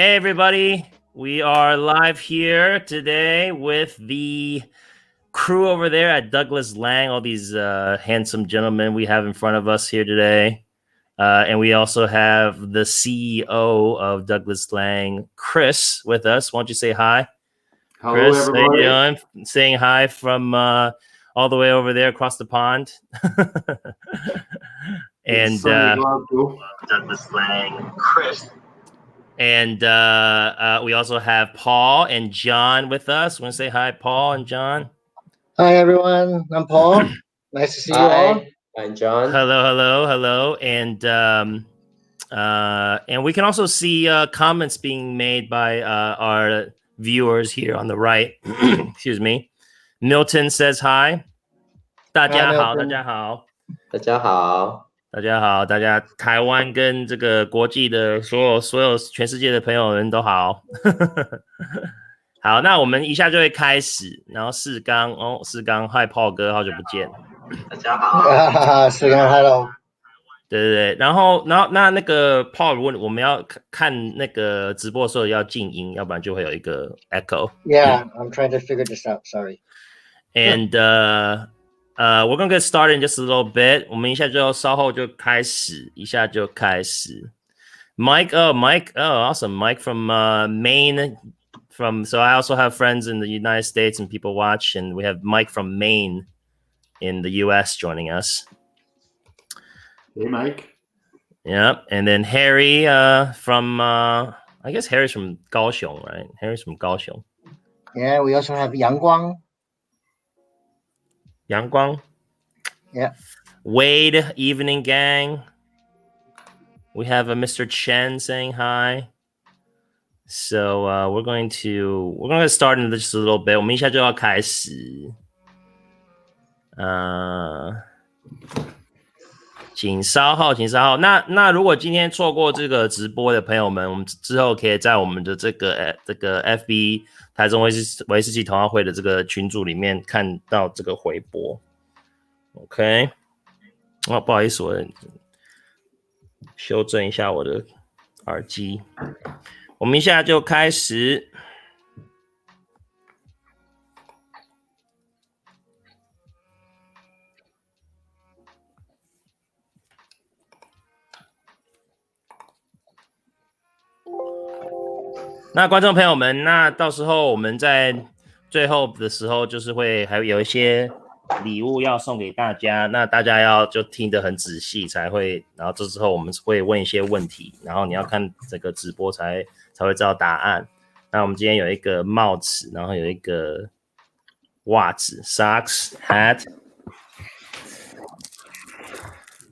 Hey everybody, we are live here today with the crew over there at Douglas Laing, all these handsome gentlemen we have in front of us here today. And we also have the CEO of Douglas Laing, Chris, with us. Why don't you say hi? Hello, Chris, everybody. how you doing? Saying hi from all the way over there across the pond. And Douglas Laing, Chris. And we also have Paul and John with us. Want to say hi, Paul and John? Hi, everyone. I'm Paul. Nice to see you all. I'm John. Hello. And we can also see comments being made by our viewers here on the right. Excuse me. Milton says hi. 大家好，大家好。大家好。大家好，大家台湾跟这个国际的所有全世界的朋友们都好。好，那我们一下就会开始。然后世刚嗨炮哥，好久不见。大家好。世刚 ，Hello。对，然后那个 Paul， 如果我们要看那个直播的时候要静音，要不然就会有一个 echo。Yeah, I'm trying to figure this out. Sorry. And we're gonna get started in just a little bit. 我们稍後就開始，Mike, awesome. Mike from Maine. So I also have friends in the United States and people watch, and we have Mike from Maine in the US joining us. Hey, Mike. Yep. And then Harry from, I guess Harry's from 高雄, right? Harry's from 高雄. Yeah, we also have Yang Guang. Yeah. Wade, evening gang. We have a Mr. Chen saying hi. So we're going to start in just a little bit. 我们一下就要开始。请稍后。那如果今天错过这个直播的朋友们，我们之后可以在我们的这个 FB 台中威士忌同好会的这个群组里面看到这个回播。OK， 不好意思，我修正一下我的耳机。我们一下就开始。那观众朋友们，那到时候我们在最后的时候，就是会还有一些礼物要送给大家，那大家要就听得很仔细才会，然后这之后我们会问一些问题，然后你要看这个直播才会知道答案。那我们今天有一个帽子，然后有一个袜子 socks hat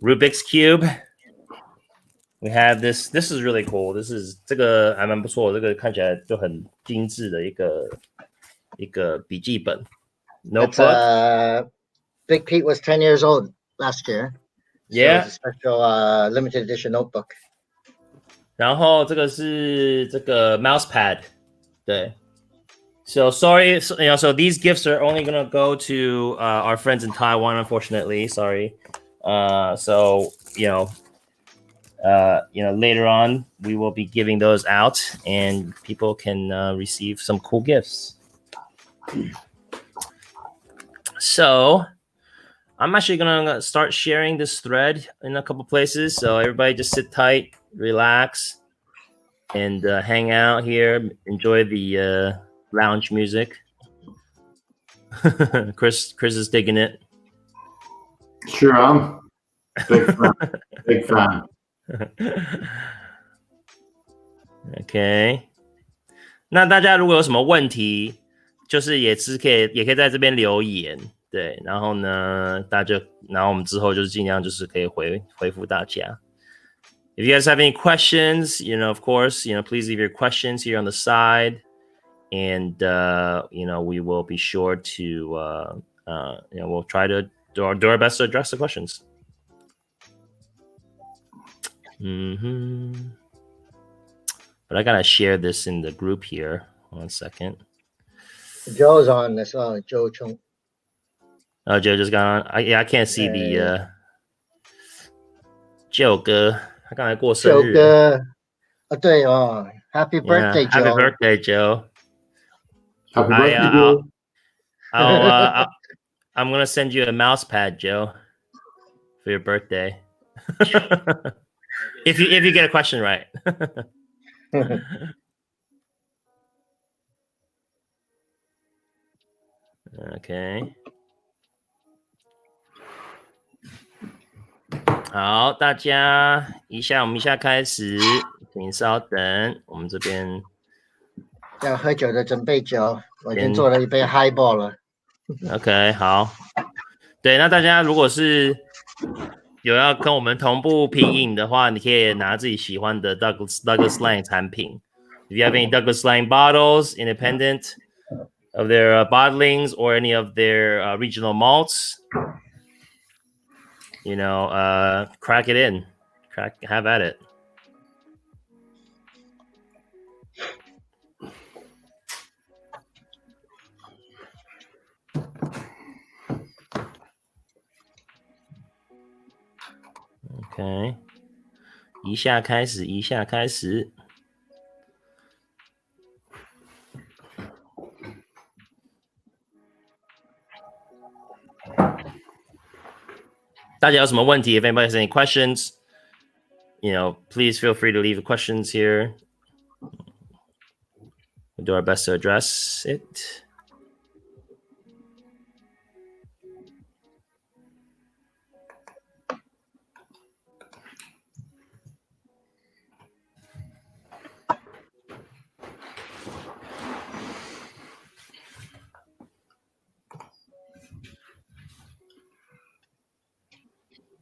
Rubik's Cube。We have this. This is really cool. 这个还蛮不错，这个看起来就很精致的一个笔记本 notebook. Big Pete was 10 years old last year. Yeah. So it's a special limited edition notebook. 然后这个是这个 mouse pad. 对。So sorry, so these gifts are only gonna go to our friends in Taiwan, unfortunately. Sorry. So later on, we will be giving those out and people can receive some cool gifts. So I'm actually going to start sharing this thread in a couple places. So everybody just sit tight, relax, and hang out here. Enjoy the lounge music. Chris is digging it. Sure am. Big fan. OK， 那大家如果有什么问题，就是也可以在这边留言，对，然后呢，然后我们之后就是尽量就是可以回复大家。If you guys have any questions, of course, please leave your questions here on the side, and we will be sure to, we'll try to do our best to address the questions. But I gotta share this in the group here. 1 second. Joe's on as well. Joe Chung. Oh, Joe just got on. I can't see the Joe 哥，他刚才过生日。Joe 哥对哦，Happy birthday, Yeah, happy Joe. birthday, Joe. Happy birthday, Joe. I'm gonna send you a mouse pad, Joe, for your birthday. if you get a question right. OK， 好，大家我们一下开始，请稍等，我们这边要喝酒的准备酒，我已经做了一杯 highball 了。OK， 好，对，那大家如果是有要跟我们同步品饮的话，你可以拿自己喜欢的 Douglas Laing 产品。If you have any Douglas Laing bottles, independent of their bottlings or any of their regional malts, crack it in, have at it. OK， 一下开始。大家有什么问题 ？If anybody has any questions, please feel free to leave the questions here. We'll do our best to address it.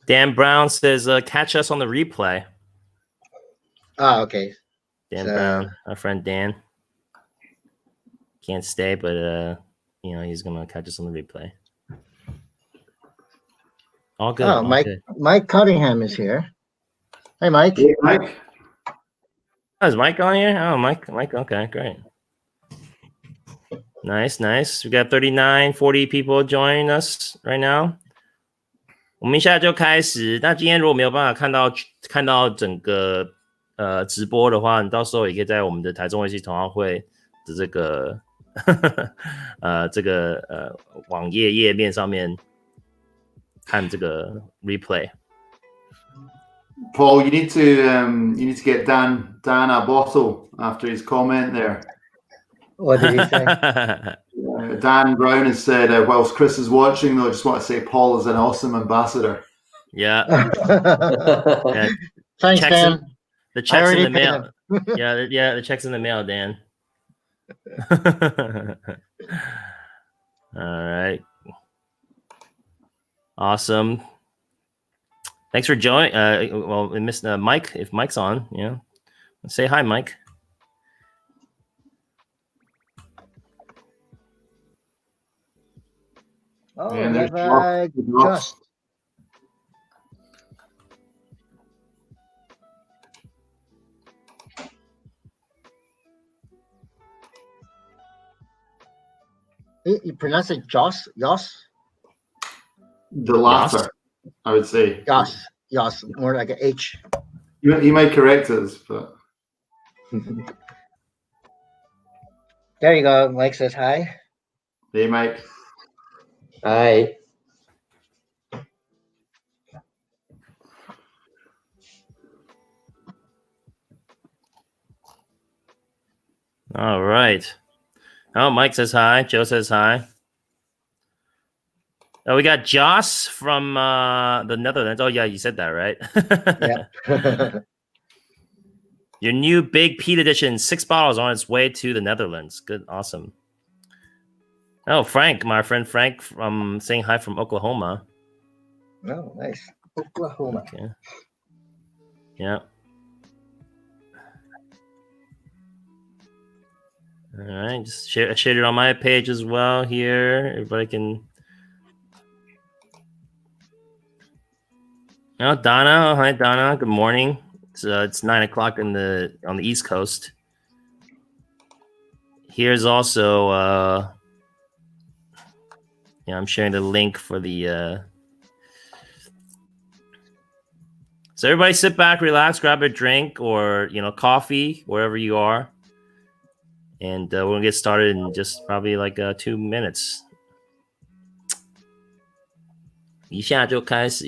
Dan Brown says, catch us on the replay. Okay. Dan Brown, our friend Dan. Can't stay, but, he's going to catch us on the replay. All good. Oh, Mike Cottingham is here. Hey, Mike. Hey, Mike. Oh, is Mike on here? Oh, Mike. Okay, great. Nice. We got 39, 40 people joining us right now. 我们一下就开始。那今天如果没有办法看到整个直播的话，你到时候也可以在我们的台中威士忌同好会的这个网页页面上面看这个 replay. Paul, you need to get Dan a bottle after his comment there. What did he say? Dan Brown has said, whilst Chris is watching, though, I just want to say Paul is an awesome ambassador. Yeah. Thanks, Dan. The check's in the mail. Yeah, the check's in the mail, Dan. All right. Awesome. Thanks for joining. Well, we missed Mike. If Mike's on, say hi, Mike. Oh, and we have Josh. You pronounce it Joss? The latter, I would say. Joss, more like an H. He might correct us, but. There you go. Mike says hi. Hey, Mike. Hi. All right. Oh, Mike says hi. Joe says hi. Oh, we got Joss from the Netherlands. Oh, yeah, you said that, right? Yeah. Your new Big Pete edition, 6 bottles on its way to the Netherlands. Good, awesome. Oh, Frank, my friend Frank from saying hi from Oklahoma. Oh, nice. Oklahoma. Okay. Yeah. All right, just shared it on my page as well here. Everybody can. Oh, Donna. Oh, hi, Donna. Good morning. It's 9 o'clock on the East Coast. Here's also I'm sharing the link for the So everybody sit back, relax, grab a drink or, coffee, wherever you are. And we're going to get started in just probably like 2 minutes. 一下就开始。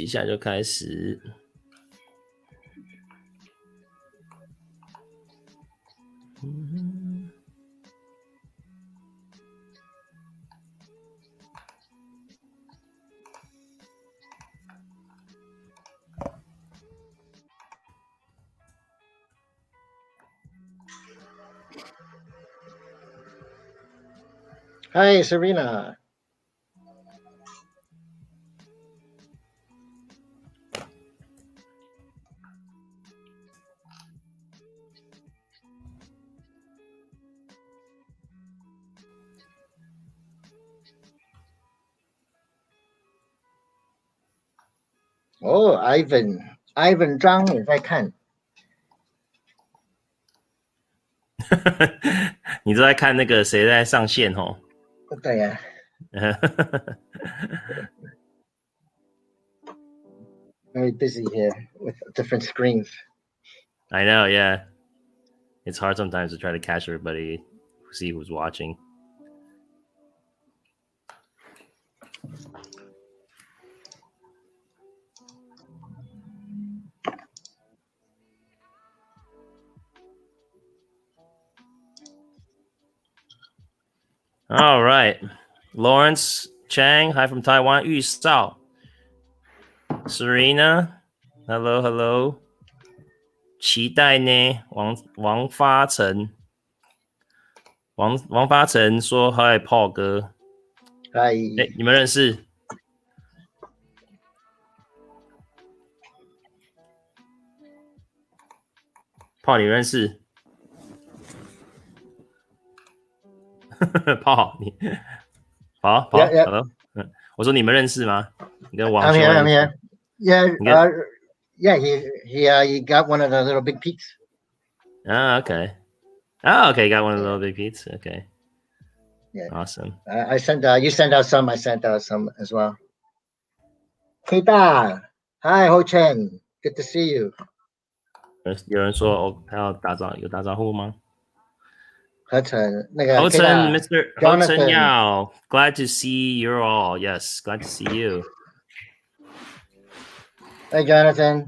Hi, Serena. Oh, Ivan 张也在看。你都在看那个谁在上线哦？对呀。Very busy here with different screens. I know, yeah. It's hard sometimes to try to catch everybody, see who's watching. All right. Lawrence Chang, hi from Taiwan. Yu Sao. Serena, hello. 期待呢，王发成说 Hi Paul 哥， Hi， 你们认识？ Paul 你认识？ Paul 你好 hello， 我说你们认识吗？你跟王 I'm here. Yeah, he got one of the little big peaks. Ah, okay. Oh, okay. Got one of the little big peats. Okay. Yeah. Awesome. I sent you sent out some. I sent out some as well. Keita, hi Ho Chen, good to see you. 有人说他要打招呼吗？何成那个 Mr. Jonathan 侯成耀 glad to see you all. Yes, glad to see you. Hey, Jonathan.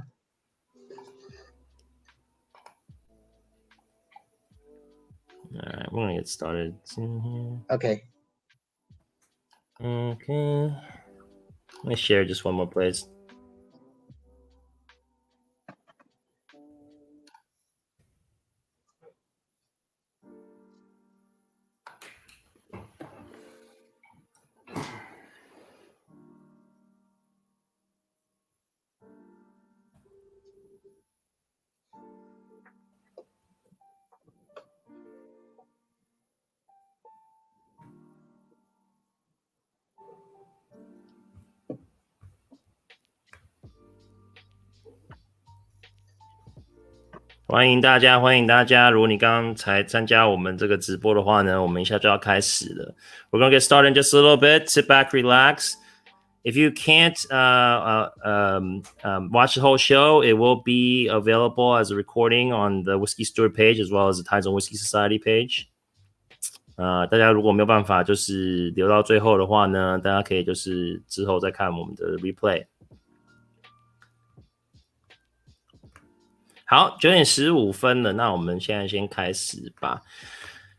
All right, we're gonna get started. Okay. Okay. Let me share just one more place.欢迎大家！如果你刚刚才参加我们这个直播的话呢，我们一下就要开始了。We're gonna get started in just a little bit. Sit back, relax. If you can't watch the whole show, it will be available as a recording on the Whiskey Steward page as well as the 台中 Whiskey Society page. 大家如果没有办法就是留到最后的话呢，大家可以就是之后再看我们的 replay。好，9点15分了，那我们现在先开始吧。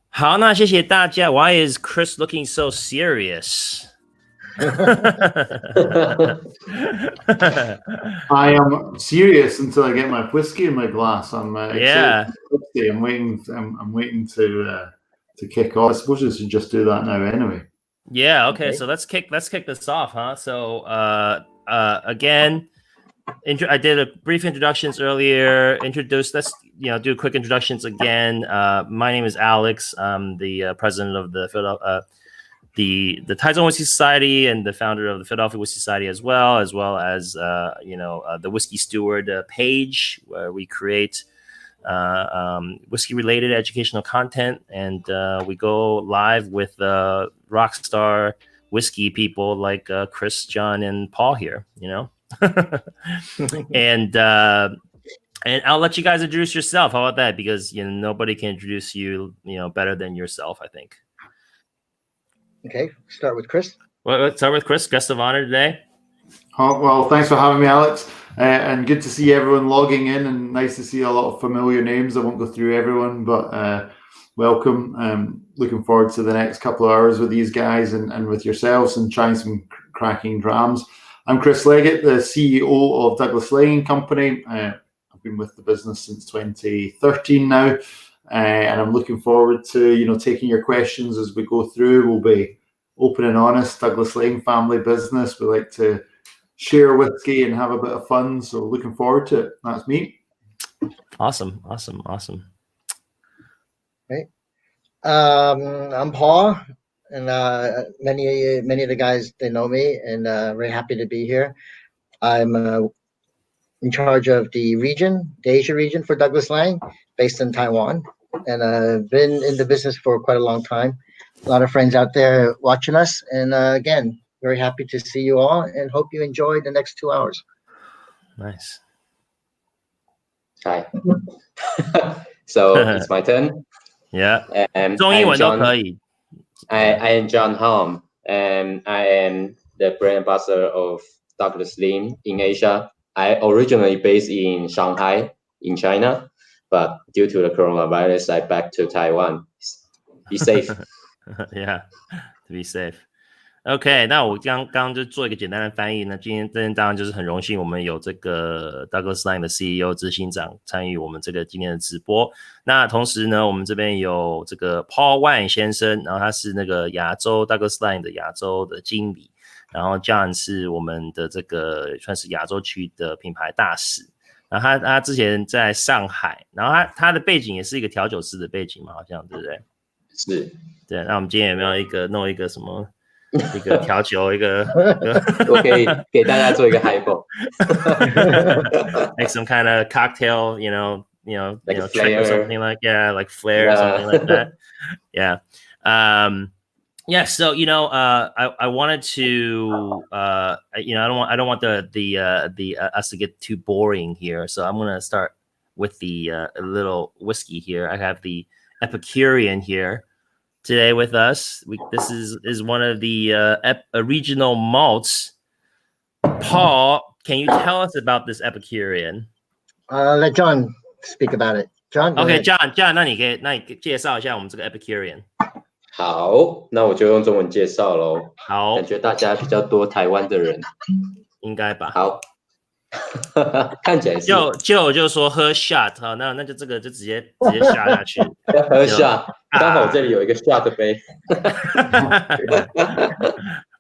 好，那谢谢大家。Why is Chris looking so serious? I am serious until I get my whiskey in my glass. I'm Yeah. I'm waiting to kick off. I suppose we should just do that now anyway. Yeah. Okay. So let's kick this off, huh? So again. I did a brief introductions earlier. Let's do quick introductions again. My name is Alex. I'm the president of the Taiwan Whiskey Society and the founder of the Philadelphia Whiskey Society as well as the Whiskey Steward page where we create whiskey related educational content, and we go live with rock star whiskey people like Chris, John, and Paul here. and I'll let you guys introduce yourself. How about that? Because nobody can introduce you, better than yourself, I think. Okay, start with Chris. Well, let's start with Chris, guest of honor today. Oh, well, thanks for having me, Alex. And good to see everyone logging in, and nice to see a lot of familiar names. I won't go through everyone, but welcome. Looking forward to the next couple of hours with these guys and with yourselves and trying some cracking drams. I'm Chris Leggat, the CEO of Douglas Laing Company. I've been with the business since 2013 now, and I'm looking forward to taking your questions as we go through. We'll be open and honest, Douglas Laing family business. We like to share whiskey and have a bit of fun, so looking forward to it. That's me. Awesome. Okay. I'm Paul, and many of the guys, they know me, and very happy to be here. I'm in charge of the Asia region for Douglas Laing, based in Taiwan, and I've been in the business for quite a long time. A lot of friends out there watching us, and again, very happy to see you all, and hope you enjoy the next 2 hours. Nice. Hi. So it's my turn. Yeah. I am John Hom, and I am the brand ambassador of Douglas Laing in Asia. I originally based in Shanghai, in China, but due to the coronavirus, I back to Taiwan. Be safe. Yeah, to be safe. OK， 那我刚刚就做一个简单的翻译。那今天当然就是很荣幸，我们有这个 Douglas Laing 的 CEO 执行长参与我们这个今天的直播。那同时呢，我们这边有这个 Paul Wang 先生，然后他是那个亚洲 Douglas Laing 的亚洲的经理，然后 John 是我们的这个算是亚洲区的品牌大使。然后他之前在上海，然后他的背景也是一个调酒师的背景嘛，好像对不对？是。对，那我们今天有没有弄一个什么？一个调酒，一个我可以给大家做一个 highball， like some kind of cocktail, like trick or something like like flair or something like that. Yeah. So I wanted to I don't want the us to get too boring here, so I'm gonna start with the a little whiskey here. I have the Epicurean here today with us. This is one of the regional malts. Paul, can you tell us about this Epicurean? Let John speak about it. John. Okay, John, 那你介绍一下我们这个 Epicurean. 好，那我就用中文介绍咯。好，感觉大家比较多台湾的人，应该吧？好。看起来是就说喝 shot 哈，那就这个就直接下下去。喝 shot， 刚好这里有一个 shot 杯。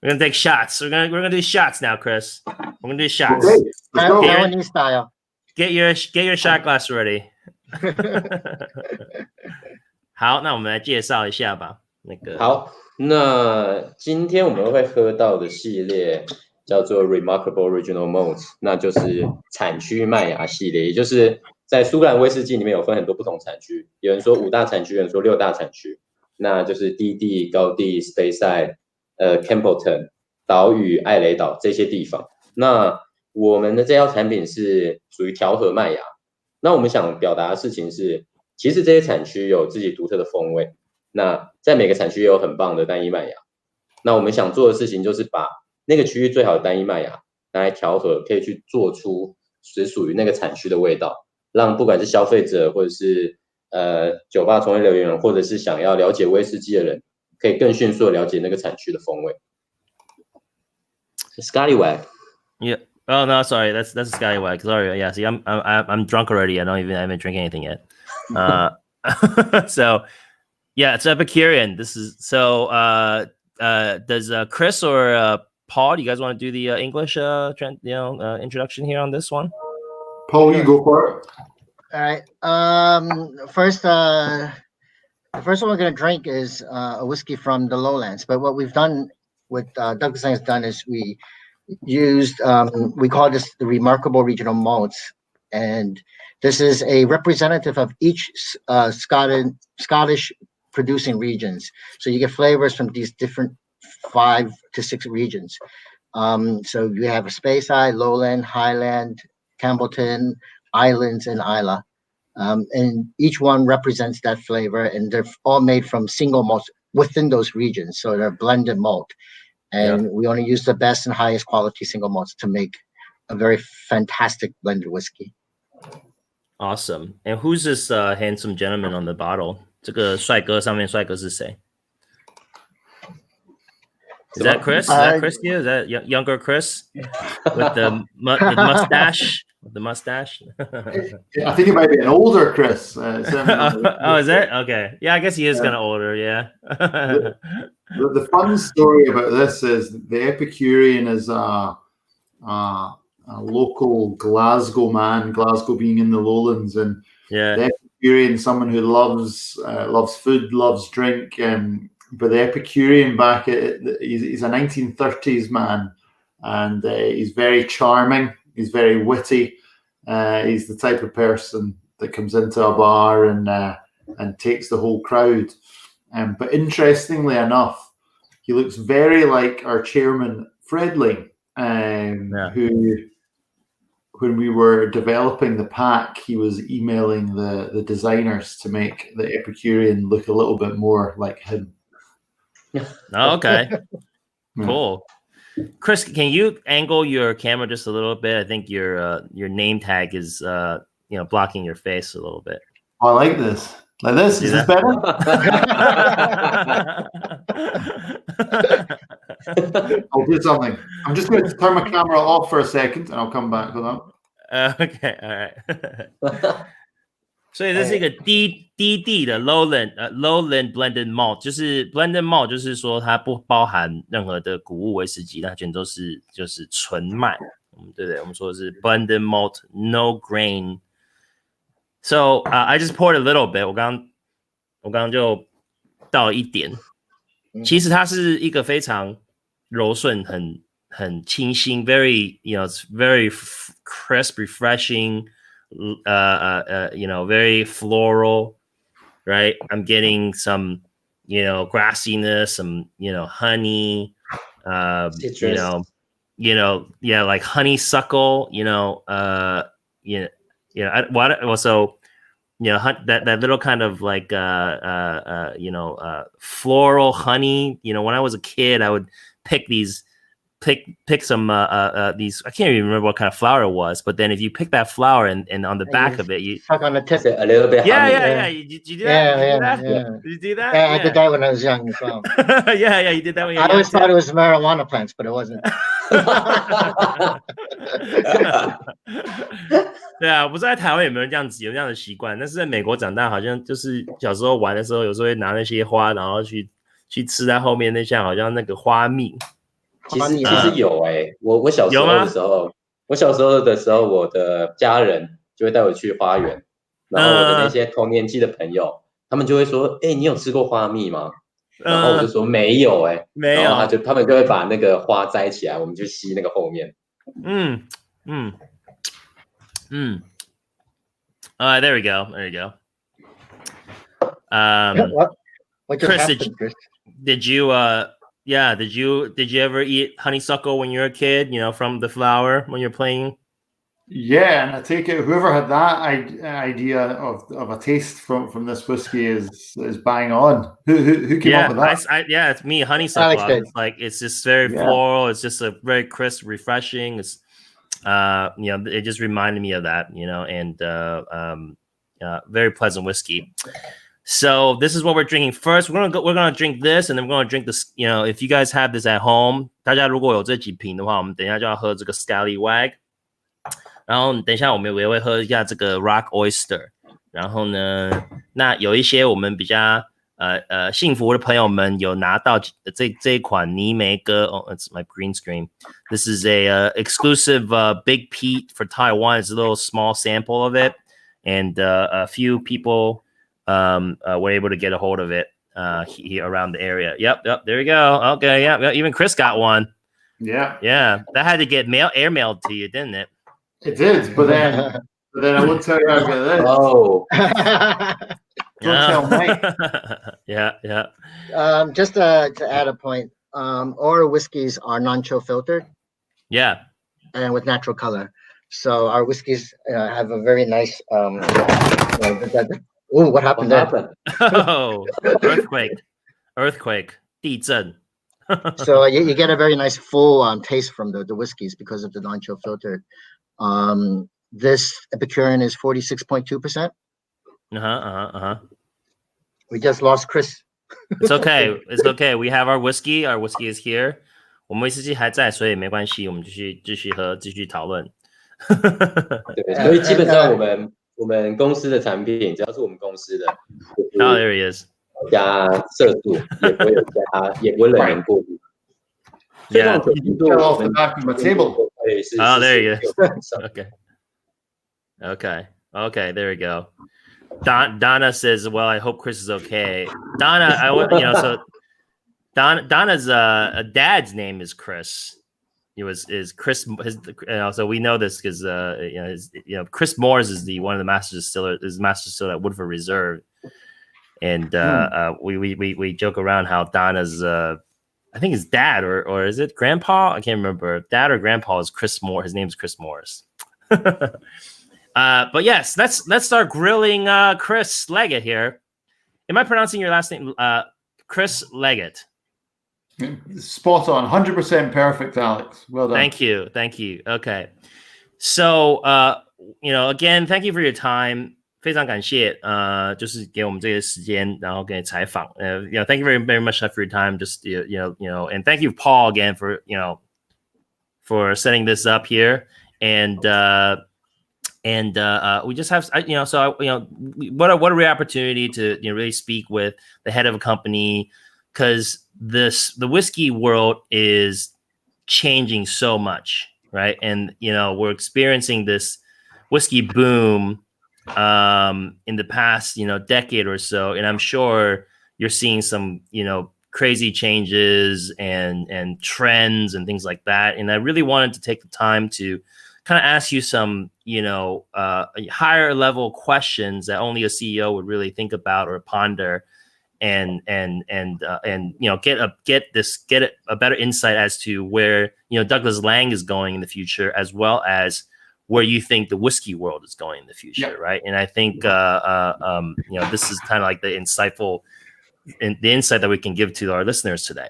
We're gonna take shots. We're gonna do shots now, Chris. We're gonna do shots. Taiwanese style. Get your shot glass ready. 好，那我们来介绍一下吧。好，那今天我们会喝到的系列叫做 Remarkable Regional Malts， 那就是产区麦芽系列，也就是在苏格兰威士忌里面有分很多不同产区，有人说5大产区，有人说6大产区，那就是低地、高地、Speyside、Campbellton、岛屿、艾雷岛这些地方。那我们的这套产品是属于调和麦芽，那我们想表达的事情是，其实这些产区有自己独特的风味，那在每个产区也有很棒的单一麦芽，那我们想做的事情就是把那个区域最好的单一麦芽拿来调和，可以去做出只属于那个产区的味道，让不管是消费者或者是酒吧从业人员，或者是想要了解威士忌的人，可以更迅速的了解那个产区的风味。Scallywag. Yeah. Oh no, sorry. That's a Scallywag. Sorry. Yeah. See, I'm drunk already. I haven't drank anything yet. So yeah, it's Epicurean. This is so. Does Chris or Paul, do you guys want to do the English introduction here on this one? Paul, you go for it. All right. First, the first one we're going to drink is a whiskey from the lowlands. But what we've done, what Douglas Laing has done, is we used, we call this the Remarkable Regional Malts. And this is a representative of each Scottish producing regions. So you get flavors from these different 5 to 6 regions. So you have a Speyside, Lowland, Highland, Campbellton, Islands, and Isla. And each one represents that flavor, and they're all made from single malts within those regions. So they're blended malt. And we only use the best and highest quality single malts to make a very fantastic blended whiskey. Awesome. And who's this handsome gentleman on the bottle? 这个帅哥上面帅哥是谁? Is that Chris? Is that Chris here? Is that younger Chris with the mustache? With the mustache? I think it might be an older Chris. Oh, is that? Okay. Yeah, I guess he is kind of older. Yeah. The fun story about this is the Epicurean is a local Glasgow man, Glasgow being in the lowlands, and the Epicurean, someone who loves food, loves drink, but the Epicurean he's a 1930s man, and he's very charming, he's very witty, he's the type of person that comes into a bar and takes the whole crowd. But interestingly enough, he looks very like our chairman, Fred Laing, who, when we were developing the pack, he was emailing the designers to make the Epicurean look a little bit more like him. Oh, okay. Cool. Chris, can you angle your camera just a little bit? I think your name tag is blocking your face a little bit. Oh, I like this. Like this? Is this better? I'll do something. I'm just going to turn my camera off for a second and I'll come back. Hold on. Okay, all right. 所以这是一个低地的 lowland blended malt， 就是 blended malt， 就是说它不包含任何的谷物威士忌，它全都是就是纯麦，对不对？我们说的是 blended malt, no grain. So I just poured a little bit， 我刚刚就倒了一点。其实它是一个非常柔顺、很清新 ，very it's very crisp, refreshing. Very floral, right? I'm getting some, grassiness, some, honey, like honeysuckle, that little kind of like, floral honey. When I was a kid, I would pick some these. I can't even remember what kind of flower it was, but then if you pick that flower and on the back of it, you suck on the tip a little bit. Yeah. Did you do that? Did you do that? Yeah, I did that when I was young as well. yeah, you did that when you were young. I always thought it was marijuana plants, but it wasn't. 对啊，不知道在台湾有没有人有这样的习惯，但是在美国长大，好像就是小时候玩的时候，有时候会拿那些花，然后去吃在后面那像好像那个花蜜。其实有我小时候的时候，我的家人就会带我去花园，然后我的那些同年纪的朋友，他们就会说：“你有吃过花蜜吗？”然后我就说：“没有没有。”然后他们就会把那个花摘起来，我们就吸那个后面。There we go. What Chris, happened, Chris? Did you ever eat honeysuckle when you were a kid, from the flower when you're playing? Yeah, and I take it whoever had that idea of a taste from this whiskey is bang on. Who came up with that? It's me, honeysuckle. It's just very floral. It's just a very crisp, refreshing. It's it just reminded me of that, and very pleasant whiskey. So this is what we're drinking first. We're gonna drink this, and then we're gonna drink this. If you guys have this at home, 大家如果有这几瓶的话，我们等一下就要喝这个 Scallywag。然后等一下我们也会喝一下这个 Rock Oyster。然后呢，那有一些我们比较幸福的朋友们有拿到这一款泥梅哥。Oh, it's my green screen. This is a exclusive Big Pete for Taiwan. It's a little small sample of it, and a few people were able to get a hold of it here around the area. Yep, there we go. Okay, yeah, even Chris got one. Yeah, that had to get airmailed to you, didn't it? It did, but then I will tell you how to get this. Oh. Don't tell me. Yeah. Just to add a point, all our whiskeys are non-chill filtered, Yeah. And with natural color. So our whiskeys have a very nice. What happened there? Oh, earthquake. 地震. So you get a very nice full taste from the whiskeys because of the non-chill filter. This Epicurean is 46.2%. We just lost Chris. It's okay. It's okay. We have our whiskey. Our whiskey is here. 我们威士忌还在，所以没关系，我们继续喝，继续讨论。对，所以基本上我们公司的产品，只要是我们公司的， Oh, there he is. 加色素，也不会冷凝过滤。Yeah. Off the back of my table. Oh, there he is. Okay. There we go. Donna says, "Well, I hope Chris is okay." Donna, so Donna's dad's name is Chris. Is Chris? So we know this because Chris Moores is one of the master distiller at Woodford Reserve, and we joke around how Donna's I think his dad or is it grandpa? I can't remember. Dad or grandpa is Chris Moore. His name is Chris Morris. But yes, let's start grilling Chris Leggat here. Am I pronouncing your last name Chris Leggat? Spot on, 100% perfect, Alex. Well done. Thank you. Okay. So again, thank you for your time. 非常感谢就是给我们这个时间，然后给你采访。Thank you very much for your time. Just and thank you, Paul, again for for setting this up here. And we just have what a rare opportunity to really speak with the head of a company, because the whiskey world is changing so much, right? And we're experiencing this whiskey boom in the past decade or so, and I'm sure you're seeing some crazy changes and trends and things like that. And I really wanted to take the time to kind of ask you some higher level questions that only a CEO would really think about or ponder, and get a better insight as to where Douglas Laing is going in the future, as well as where you think the whiskey world is going in the future, right? And I think this is kind of like the insight that we can give to our listeners today.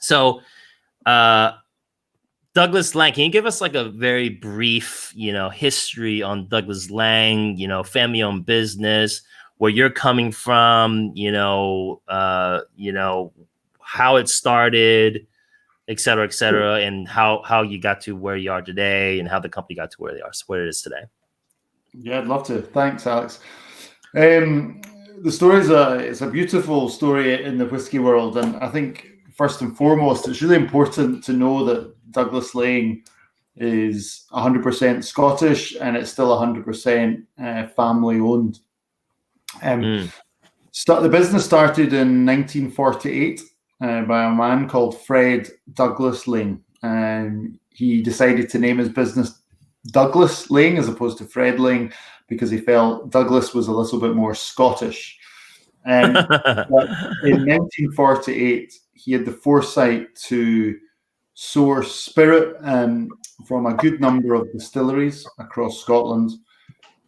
So Douglas Laing, can you give us like a very brief, history on Douglas Laing, family-owned business, where you're coming from, how it started, et cetera, and how you got to where you are today, and how the company got to where it is today. Yeah, I'd love to. Thanks, Alex. The story is a beautiful story in the whiskey world, and I think first and foremost, it's really important to know that Douglas Laing is 100% Scottish, and it's still 100% family owned. The business started in 1948 by a man called Fred Douglas Laing. He decided to name his business Douglas Laing as opposed to Fred Laing because he felt Douglas was a little bit more Scottish. But in 1948, he had the foresight to source spirit from a good number of distilleries across Scotland.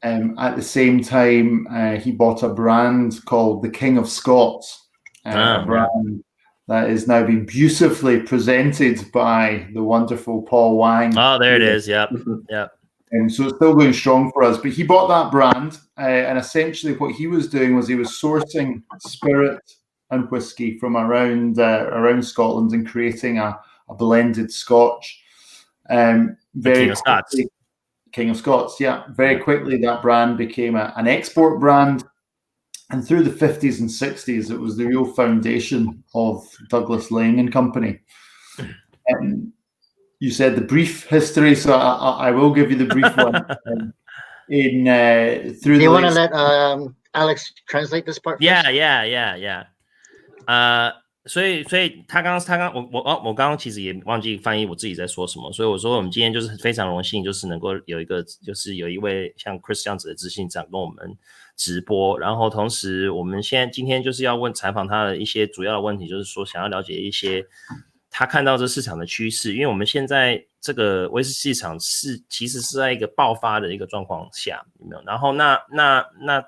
At the same time, he bought a brand called the King of Scots, a brand that is now being beautifully presented by the wonderful Paul Wang. Oh, there it is. Yep. And so it's still going strong for us. But he bought that brand, and essentially what he was doing was he was sourcing spirit and whiskey from around Scotland and creating a blended Scotch. King of Scots. King of Scots, yeah. Very quickly, that brand became an export brand. And through the 50s and 60s, it was the real foundation of Douglas Laing and Company. You said the brief history, so I will give you the brief one. Do you want to let Alex translate this part? Yeah. 所以他刚我刚刚其实也忘记翻译我自己在说什么，所以我说我们今天就是非常荣幸，就是能够有一位像 Chris 这样子的执行长跟我们直播，然后同时我们今天就是要采访他的一些主要的问题，就是说想要了解一些他看到这市场的趋势，因为我们现在这个威士忌市场其实是在一个爆发的一个状况下，有没有？然后那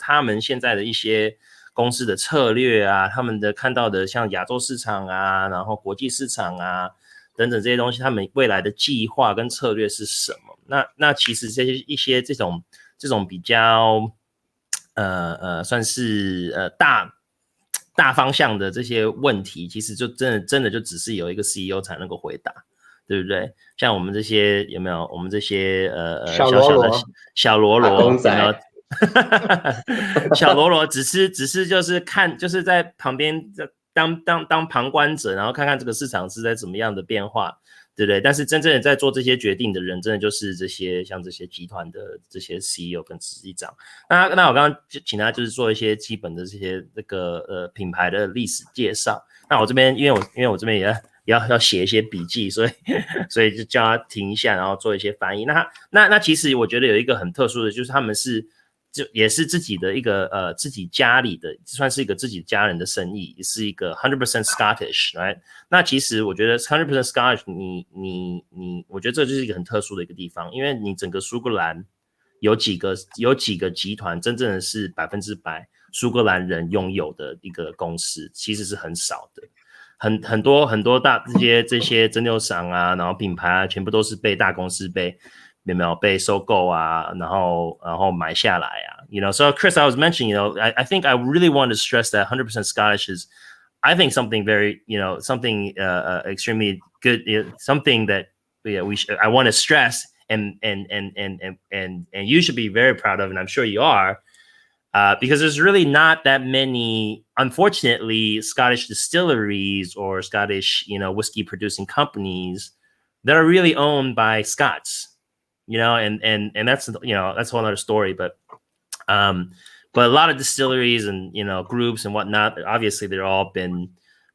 他们现在的一些公司的策略啊，他们的看到的像亚洲市场啊，然后国际市场啊等等这些东西，他们未来的计划跟策略是什么？那其实一些这种比较算是大方向的这些问题，其实就真的就只是有一个 CEO 才能够回答，对不对？像我们这些有没有？我们这些小喽啰公仔，有没有？小喽啰只是就是看，就是在旁边当旁观者，然后看看这个市场是在怎么样的变化，对不对？但是真正的在做这些决定的人，真的就是像这些集团的这些 CEO 跟执行长。那我刚刚请他就是做一些基本的这些品牌的历史介绍。那我这边因为我这边也要写一些笔记，所以就叫他停一下，然后做一些翻译。那其实我觉得有一个很特殊的，就是他们也是自己的一个自己家里的，算是一个自己家人的生意，也是一个 100% Scottish， right？ 那其实我觉得 100% Scottish， 我觉得这就是一个很特殊的一个地方，因为你整个苏格兰有几个集团真正的是100%苏格兰人拥有的一个公司，其实是很少的。很多大这些蒸馏厂啊，然后品牌啊，全部都是被大公司有没有被收购啊，然后买下来啊 ，you know. So Chris, I was mentioning, you know, I think I really want to stress that 100% Scottish is, I think something very, you know, something extremely good, something that I want to stress and you should be very proud of, and I'm sure you are. Because there's really not that many, unfortunately, Scottish distilleries or Scottish, you know, whiskey producing companies that are really owned by Scots. You know, and that's, you know, that's a whole other story. But a lot of distilleries and, you know, groups and whatnot, obviously they're all been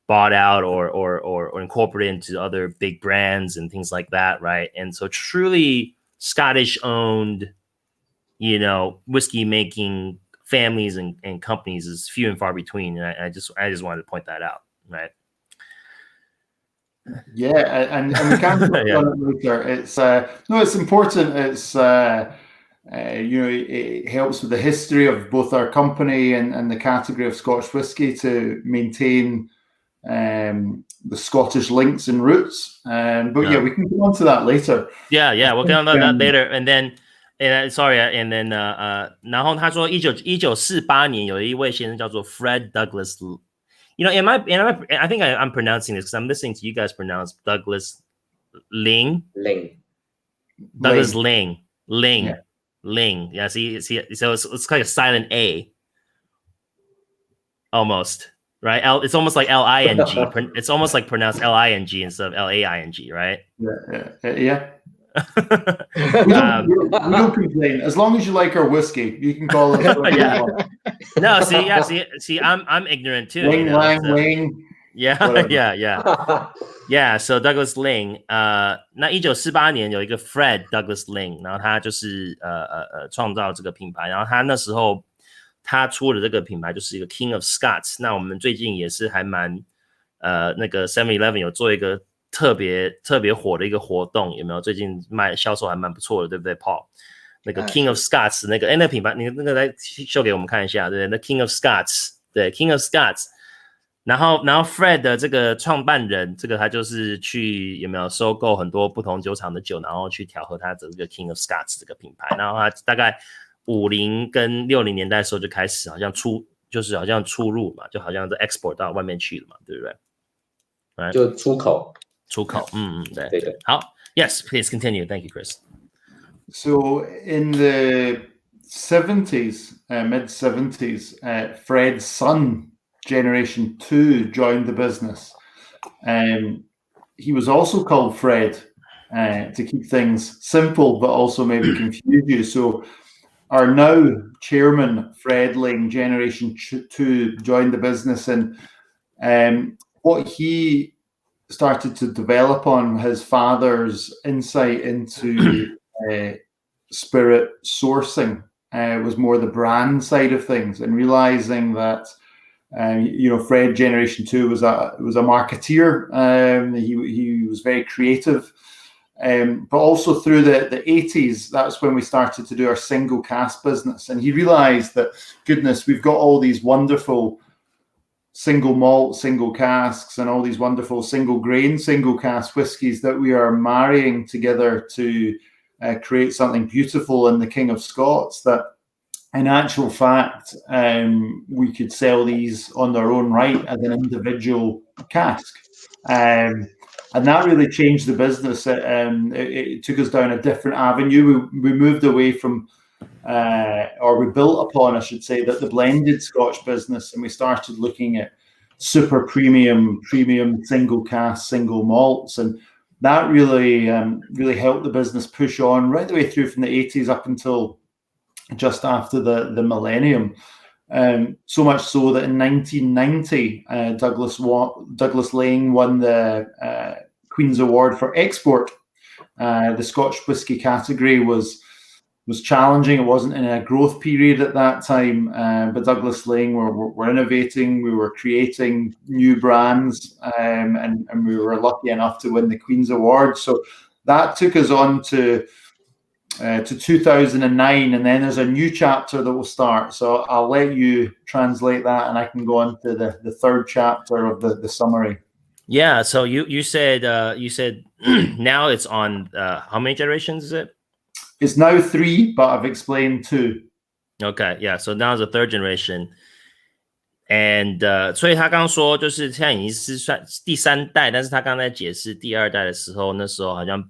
bought out or incorporated into other big brands and things like that, right? And so truly Scottish owned, you know, whiskey making families and companies is few and far between. And I just wanted to point that out, right? Yeah, and we can talk on it later. It's no, it's important. It's you know, it helps with the history of both our company and the category of Scotch whisky to maintain the Scottish links and roots. But yeah, we can go on to that later. Yeah, we'll get on that later. And then, sorry, and then 然后他说1948年有一位先生叫做 Fred Douglas. You know, I think I'm pronouncing this because I'm listening to you guys pronounce Douglas Ling. Douglas Ling. Yeah, see, so it's like a silent A. Almost, right? It's almost like L-I-N-G. It's almost like pronounced L-I-N-G instead of L-A-I-N-G, right? Yeah. We don't complain. As long as you like our whiskey, you can call it. No, see, I'm ignorant too. Ling. Yeah. So Douglas Ling， 那1948年有一个 Fred Douglas Ling， 然后他就是创造这个品牌，然后他那时候他出的这个品牌就是一个 King of Scots。那我们最近也是还蛮那个 7-Eleven 有做一个特别火的一个活动，有没有？最近销售还蛮不错的，对不对 ，Paul？ 那个 King of Scots 那个那个品牌，你那个来秀给我们看一下，对不对？那 King of Scots， 对 King of Scots。然后 Fred 的这个创办人，这个他就是去有没有收购很多不同酒厂的酒，然后去调和他的这个 King of Scots 这个品牌。然后他大概50跟60年代的时候就开始好像出入嘛，就好像是 export 到外面去了嘛，对不对？ Right? 就出口，对。好 ，Yes, please continue. Thank you, Chris. So in the 70s, mid-70s, Fred's son, Generation 2, joined the business. He was also called Fred to keep things simple, but also maybe confuse you. So our now chairman, Fred Ling, Generation 2, joined the business, and what he started to develop on his father's insight into spirit sourcing was more the brand side of things, and realizing that Fred Generation 2 was a marketeer. He was very creative. But also through the 80s, that's when we started to do our single cask business. And he realized that, goodness, we've got all these wonderful single malt, single casks, and all these wonderful single grain, single cask whiskies that we are marrying together to create something beautiful in the King of Scots, that in actual fact, we could sell these on their own right as an individual cask. And that really changed the business. It took us down a different avenue. We moved away from, or we built upon, I should say, that the blended Scotch business, and we started looking at super premium single cask, single malts, and that really helped the business push on right the way through from the 80s up until just after the millennium. So much so that in 1990, Douglas Laing won the Queen's Award for Export. The Scotch whisky category was challenging. It wasn't in a growth period at that time, but Douglas Laing were innovating. We were creating new brands, and we were lucky enough to win the Queen's Award. So that took us on to 2009, and then there's a new chapter that will start. So I'll let you translate that, and I can go on to the third chapter of the summary. Yeah. So you said now it's on how many generations is it? It's now 3, but I've explained 2. Okay. Yeah. So now it's the third generation. And 所以他刚刚说就是现在已经是算第3代，但是他刚才解释第2代的时候，那时候好像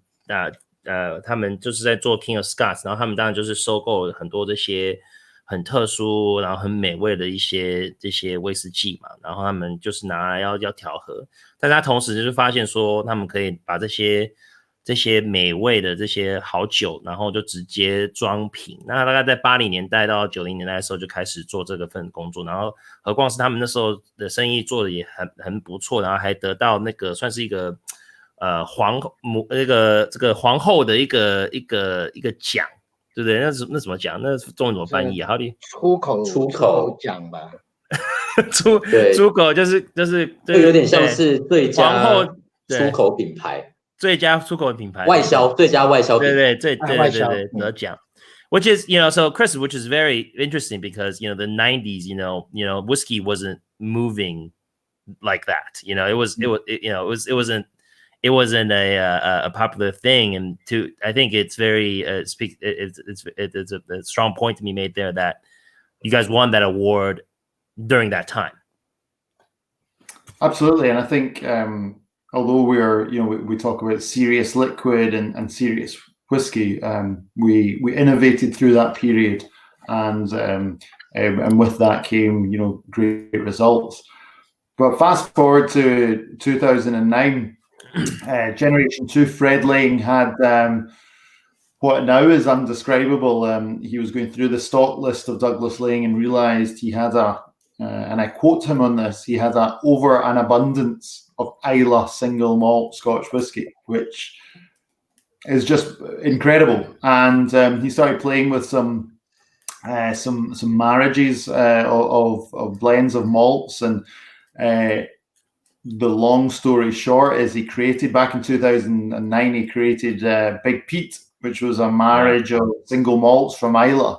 他们就是在做 King of Scots， 然后他们当然就是收购很多这些很特殊然后很美味的这些威士忌嘛，然后他们就是拿来要调和，但是他同时就是发现说他们可以把这些美味的这些好酒，然后就直接装瓶。那大概在80年代到90年代的时候就开始做这个份工作，然后何况是他们那时候的生意做的也很不错，然后还得到那个算是一个这个皇后的一个奖，对不对？那怎么讲？那中文怎么翻译啊？好的，出口奖吧。出口就是就有点像是最佳皇后出口品牌。最佳出口品牌，最佳外销品牌，对，得奖。Which is, so Chris, which is very interesting because, the 90s, whiskey wasn't moving like that. It wasn't a popular thing. And I think it's very, it's a strong point to be made there that you guys won that award during that time. Absolutely. And I think, although we talk about serious liquid and serious whiskey, we innovated through that period, and with that came great results. But fast forward to 2009, Generation 2, Fred Laing had what now is undescribable. He was going through the stock list of Douglas Laing and realized he had and I quote him on this, he had over an abundance of Islay single malt Scotch whisky, which is just incredible. And he started playing with some marriages of blends of malts. And the long story short is he created, back in 2009, he created Big Pete, which was a marriage of single malts from Islay,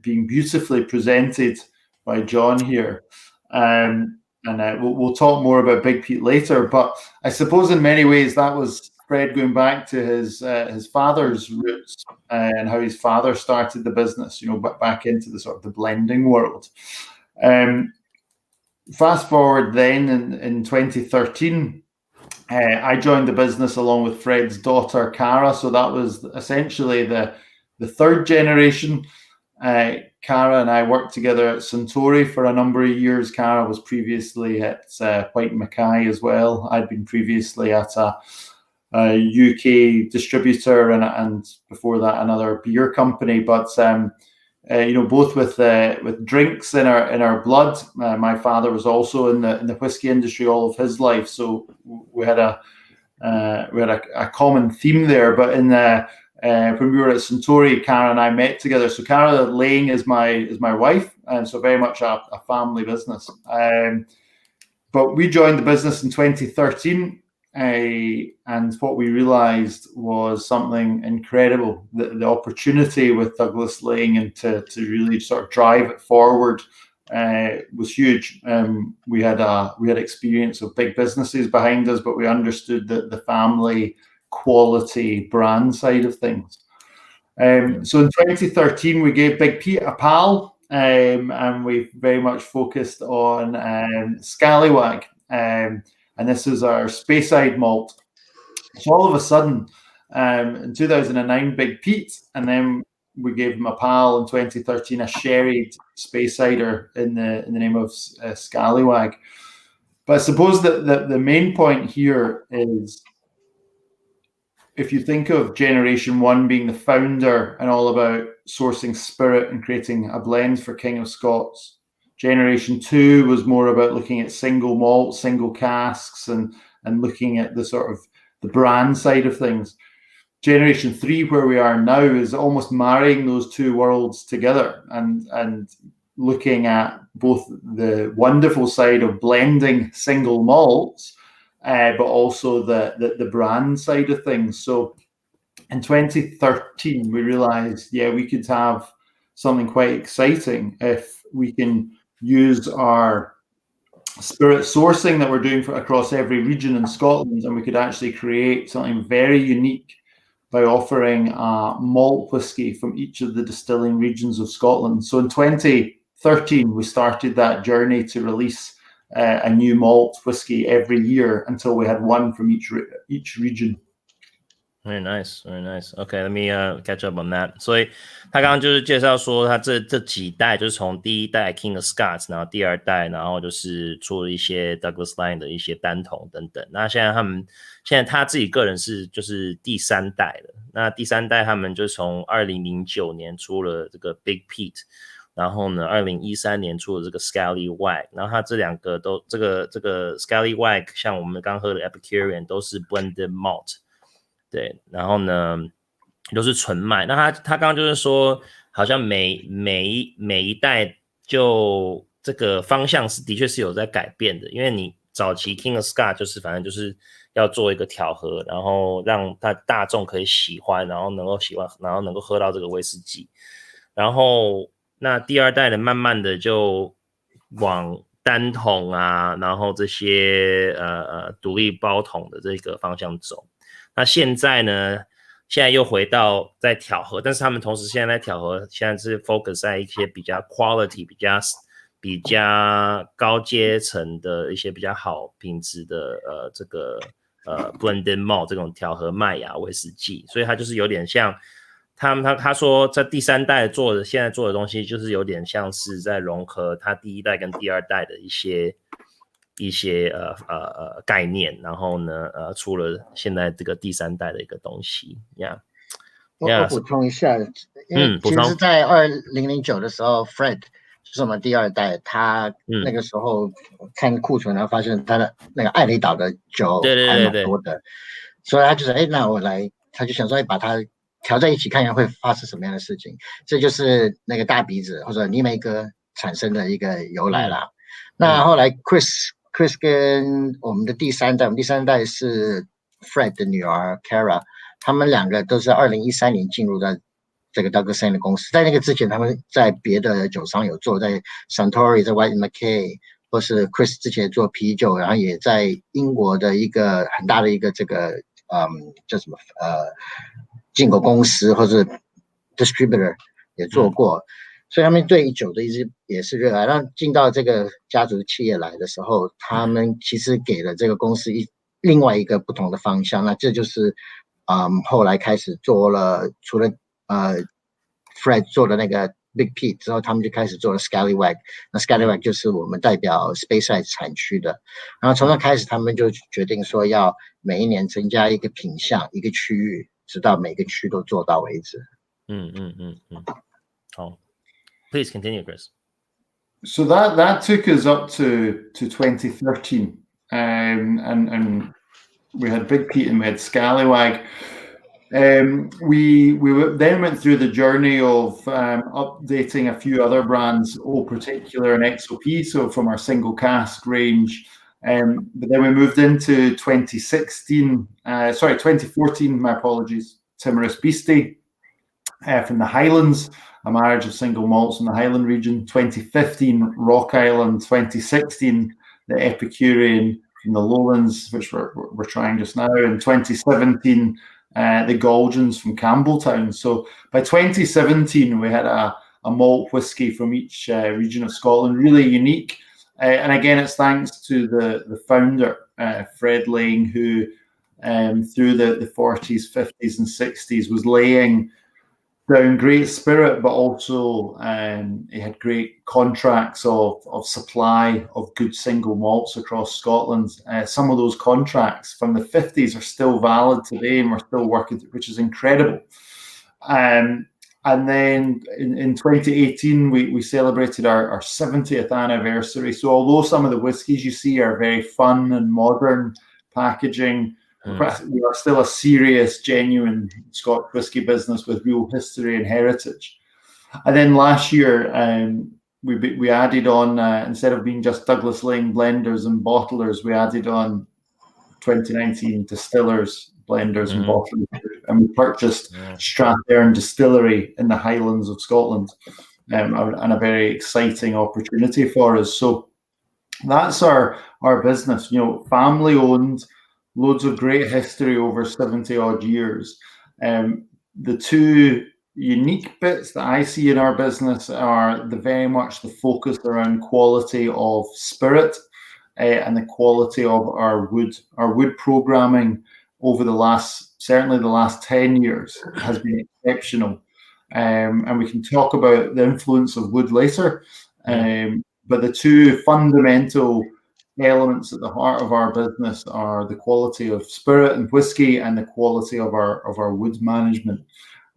being beautifully presented by John here. And we'll talk more about Big Pete later, but I suppose in many ways that was Fred going back to his father's roots and how his father started the business, back into the sort of the blending world. Fast forward then in 2013, I joined the business along with Fred's daughter Cara, so that was essentially the third generation. Cara and I worked together at Suntory for a number of years. Cara was previously at White Mackay as well. I'd been previously at a UK distributor and before that another beer company. But both with drinks in our blood. My father was also in the whiskey industry all of his life, so we had a common theme there. But in when we were at Suntory, Cara and I met together. So Cara Laing is my wife, and so very much a family business. But we joined the business in 2013, and what we realised was something incredible. The opportunity with Douglas Laing and to really sort of drive it forward was huge. We had experience of big businesses behind us, but we understood that the family quality brand side of things. So in 2013, we gave Big Pete a pal, and we very much focused on Scallywag, and this is our Speyside malt. So all of a sudden, in 2009, Big Pete, and then we gave him a pal in 2013, a sherried Speysider in the name of Scallywag. But I suppose that the main point here is, if you think of Generation 1 being the founder and all about sourcing spirit and creating a blend for King of Scots, Generation 2 was more about looking at single malt, single casks, and looking at the sort of the brand side of things. Generation 3, where we are now, is almost marrying those two worlds together and looking at both the wonderful side of blending single malts, but also the brand side of things. So in 2013, we realized, we could have something quite exciting if we can use our spirit sourcing that we're doing across every region in Scotland, and we could actually create something very unique by offering a malt whiskey from each of the distilling regions of Scotland. So in 2013, we started that journey to release a new malt whiskey every year until we had one from each region. Very nice, very nice. Okay, let me catch up on that. 所以他刚刚就是介绍说，他这几代就是从第一代 King of Scots， 然后第二代，然后就是出了一些 Douglas Laing 的一些单桶等等。那现在他自己个人就是第三代了。那第三代他们就从2009年出了这个 Big Pete， 然后呢2013年出了这个 Scallywag， 然后他这两个都这个 Scallywag 像我们刚喝的 Epicurean 都是 blended malt。对，然后呢，都是纯麦。那他刚刚就是说，好像每一代就这个方向的确是有在改变的，因为你早期 King of Scott 就是反正就是要做一个调和，然后让大众可以喜欢，然后能够喜欢，然后能够喝到这个威士忌。然后那第二代的慢慢的就往单桶啊，然后这些独立包桶的这个方向走。那现在呢？现在又回到在调和，但是他们同时现在在调和，现在是 focus 在一些比较 quality、比较高阶层的一些比较好品质的这个blended malt 这种调和麦芽威士忌，所以它就是有点像他说在第三代现在做的东西，就是有点像是在融合他第一代跟第二代的一些概念，然后呢出了现在这个第三代的一个东西。我补充一下，因为其实在2009的时候 Fred 就是我们第二代，他那个时候看库存，然后发现他的那个艾雷岛的酒还蛮多的，所以他就说那我来，他就想说把它调在一起看看会发生什么样的事情。这就是那个大鼻子或者尼梅哥产生的一个由来啦。那后来 Chris 跟我们第三代是 Fred 的女儿 Cara， 他们两个都是2013年进入到这个 Douglas Laing 的公司。在那个之前，他们在别的酒商有做，在 Suntory， 在 White Mackay， 或是 Chris 之前做啤酒，然后也在英国的一个很大的一个这个叫什么进口公司或是 distributor 也做过。所以他们对酒的也是热爱。让进到这个家族企业来的时候，他们其实给了这个公司另外一个不同的方向。那这就是后来开始做了，除了Fred 做的那个 Big Pete 之后，他们就开始做了 Scallywag。那 Scallywag 就是我们代表 Speyside 产区的。然后从那开始，他们就决定说要每一年增加一个品项、一个区域，直到每个区都做到为止。好。Please continue, Chris. So that took us up to 2013, and we had Big Pete and we had Scallywag. We then went through the journey of updating a few other brands, Old Particular and XOP, so from our single cask range. But then we moved into 2014, my apologies, Timorous Beastie from the Highlands, a marriage of single malts in the Highland region. 2015, Rock Island. 2016, the Epicurean from the Lowlands, which we're trying just now. In 2017, the Gulgens from Campbelltown. So by 2017, we had a malt whiskey from each region of Scotland, really unique. And again, it's thanks to the founder, Fred Laing, who through the 40s, 50s and 60s was laying down great spirit, but also he had great contracts of supply of good single malts across Scotland. Some of those contracts from the 50s are still valid today, and we're still working, which is incredible. And then in 2018, we celebrated our 70th anniversary. So although some of the whiskies you see are very fun and modern packaging, we are still a serious, genuine Scotch whisky business with real history and heritage. And then last year, we added on, instead of being just Douglas Laing blenders and bottlers, we added on 2019 distillers, blenders and bottlers. And we purchased Strathearn Distillery in the Highlands of Scotland, and a very exciting opportunity for us. So that's our business, family owned, loads of great history over 70 odd years. The two unique bits that I see in our business are very much the focus around quality of spirit and the quality of our wood. Our wood programming over certainly the last 10 years has been exceptional. And we can talk about the influence of wood later. But the two fundamental elements at the heart of our business are the quality of spirit and whiskey and the quality of our wood management.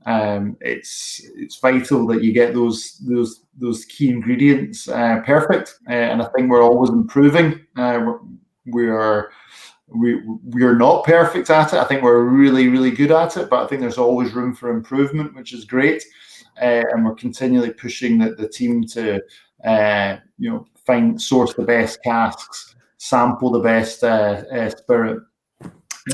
It's vital that you get those key ingredients perfect, and I think we're always improving. We are not perfect at it. I think we're really, really good at it, but I think there's always room for improvement, which is great. And we're continually pushing the team to source the best casks, sample the best spirit.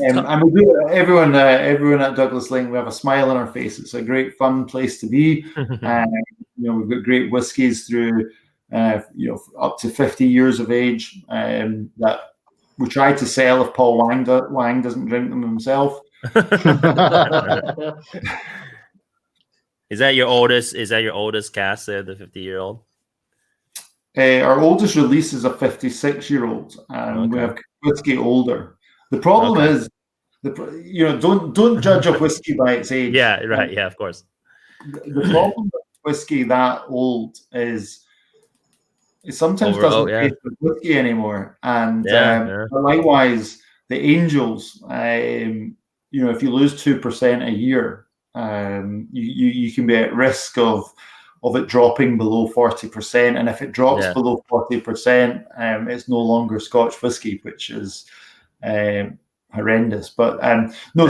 And we do everyone at Douglas Laing, we have a smile on our face. It's a great fun place to be. We've got great whiskies through up to 50 years of age that we try to sell if Paul Wang doesn't drink them himself. Is that your oldest cask there, the 50-year-old? Our oldest release is a 56-year-old, and we have whiskey older. The problem is, don't judge a whiskey by its age. Yeah, right. Yeah, of course. The problem with whiskey that old is it sometimes doesn't taste like whiskey anymore. And likewise, the Angels, if you lose 2% a year, you can be at risk of it dropping below 40%. And if it drops below 40%, it's no longer Scotch whisky, which is horrendous. But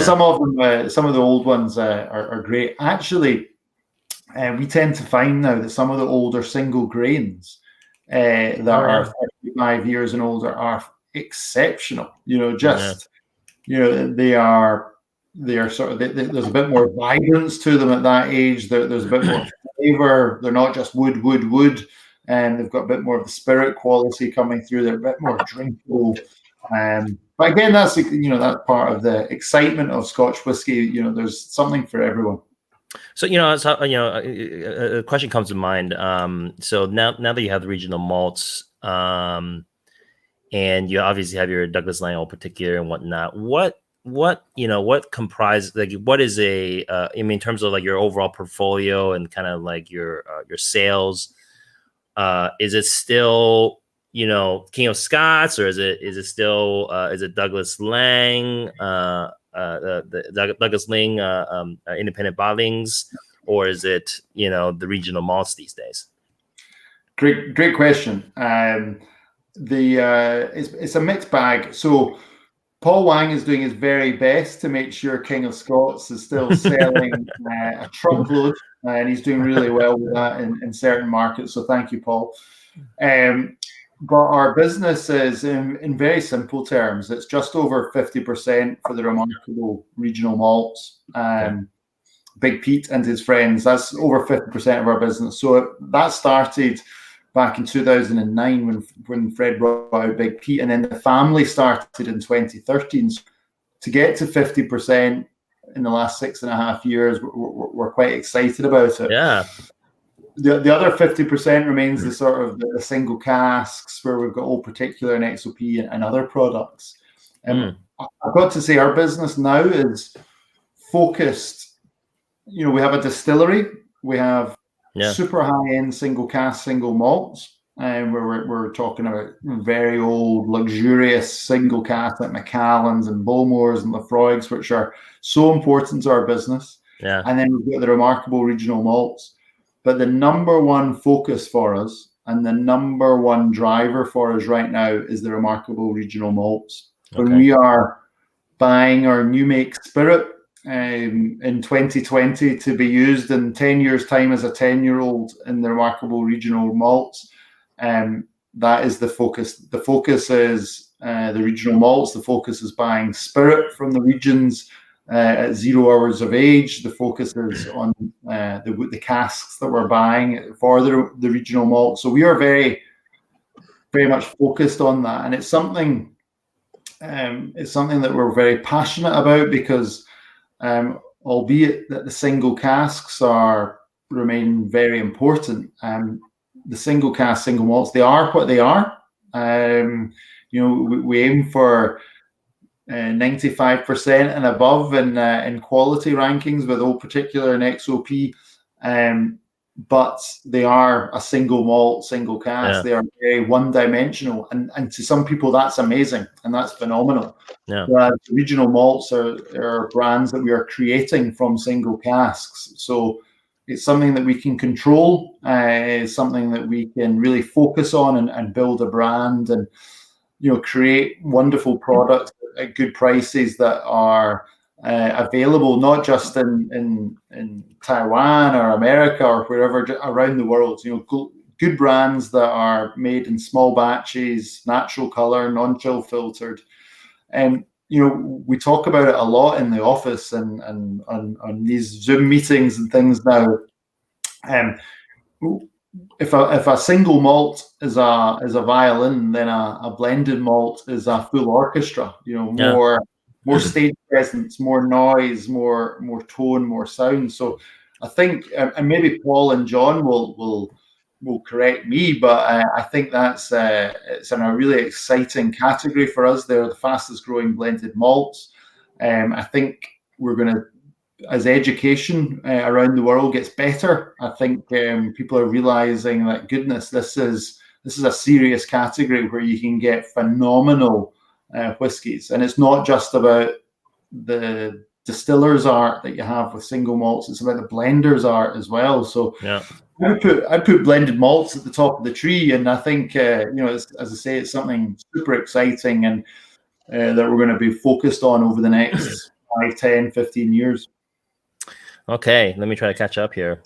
some of them, some of the old ones are great. Actually, we tend to find now that some of the older single grains that are 35 years and older are exceptional. They are sort of, there's a bit more vibrance to them at that age. There's a bit more flavor. They're not just wood, and they've got a bit more of the spirit quality coming through. They're a bit more drinkable. But again, that's that's part of the excitement of Scotch whisky. There's something for everyone. So a question comes to mind. So now that you have the regional malts, and you obviously have your Douglas Laing Old Particular and whatnot, what comprises, like, what is in terms of like your overall portfolio and kind of like your sales, is it still King of Scots, or is it still is it Douglas Laing, the Douglas Laing independent bottlings, or is it the regional malts these days? Great question. It's a mixed bag. So Paul Wang is doing his very best to make sure King of Scots is still selling a truckload, and he's doing really well with that in certain markets. So thank you, Paul. But our business is, in very simple terms, it's just over 50% for the remarkable regional malts. Big Pete and his friends, that's over 50% of our business. So that started back in 2009 when Fred brought out Big Pete, and then the family started in 2013. So to get to 50% in the last 6.5 years, we're quite excited about it. Yeah. The other 50% remains the sort of the single casks where we've got Old Particular and XOP and other products. I've got to say our business now is focused. You know, we have a distillery, we have super high-end single cask, single malts, and we're talking about very old, luxurious single cask like Macallans and Bowmores and Lafroigs, which are so important to our business. Yeah. And then we've got the remarkable regional malts. But the number one focus for us and the number one driver for us right now is the remarkable regional malts. When we are buying our new make spirit in 2020 to be used in 10 years' time as a 10-year-old in the remarkable regional malts, that is the focus. The focus is the regional malts. The focus is buying spirit from the regions at 0 hours of age. The focus is on the casks that we're buying for the regional malt. So we are very, very much focused on that, and it's something that we're very passionate about because, albeit that the single casks remain very important, the single cask, single malts, they are what they are. You know, we aim for 95% and above in quality rankings with Old Particular and XOP, but they are a single malt, single cask. Yeah. They are very one-dimensional, and to some people that's amazing and that's phenomenal. Yeah. Whereas regional malts are brands that we are creating from single casks, so it's something that we can control. It's something that we can really focus on and build a brand and, you know, create wonderful products at good prices that are available not just in Taiwan or America or wherever around the world. You know, good brands that are made in small batches, natural color, non-chill filtered. And you know, we talk about it a lot in the office and on these Zoom meetings and things now. If a single malt is a violin, then a blended malt is a full orchestra. You know, more stage presence, more noise, more tone, more sound. So I think, and maybe Paul and John will correct me, but I think that's it's in a really exciting category for us. They're the fastest growing blended malts. I think we're going to, as education around the world gets better, I think people are realizing that, goodness, this is a serious category where you can get phenomenal whiskies, and it's not just about the distiller's art that you have with single malts; it's about the blender's art as well. So I put blended malts at the top of the tree, and I think you know, as I say, it's something super exciting and that we're going to be focused on over the next 5, 10, 15 years. Okay, let me try to catch up here.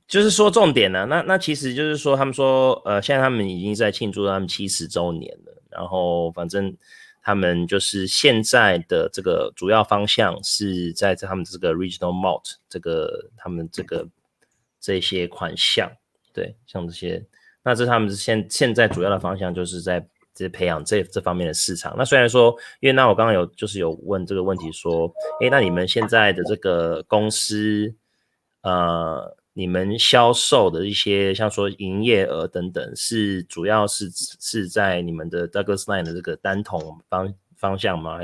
就是说重点呢，那其实就是说，他们说，现在他们已经在庆祝他们70周年了，然后反正他们就是现在的这个主要方向是在他们这个 regional malt 他们这些款项，对，像这些，那这是他们现在主要的方向就是在培养这方面的市场。那虽然说，因为那我刚刚有问这个问题说，那你们现在的这个公司，你们销售的一些像说营业额等等，是主要是在你们的 Douglas Line 的这个单桶方向吗？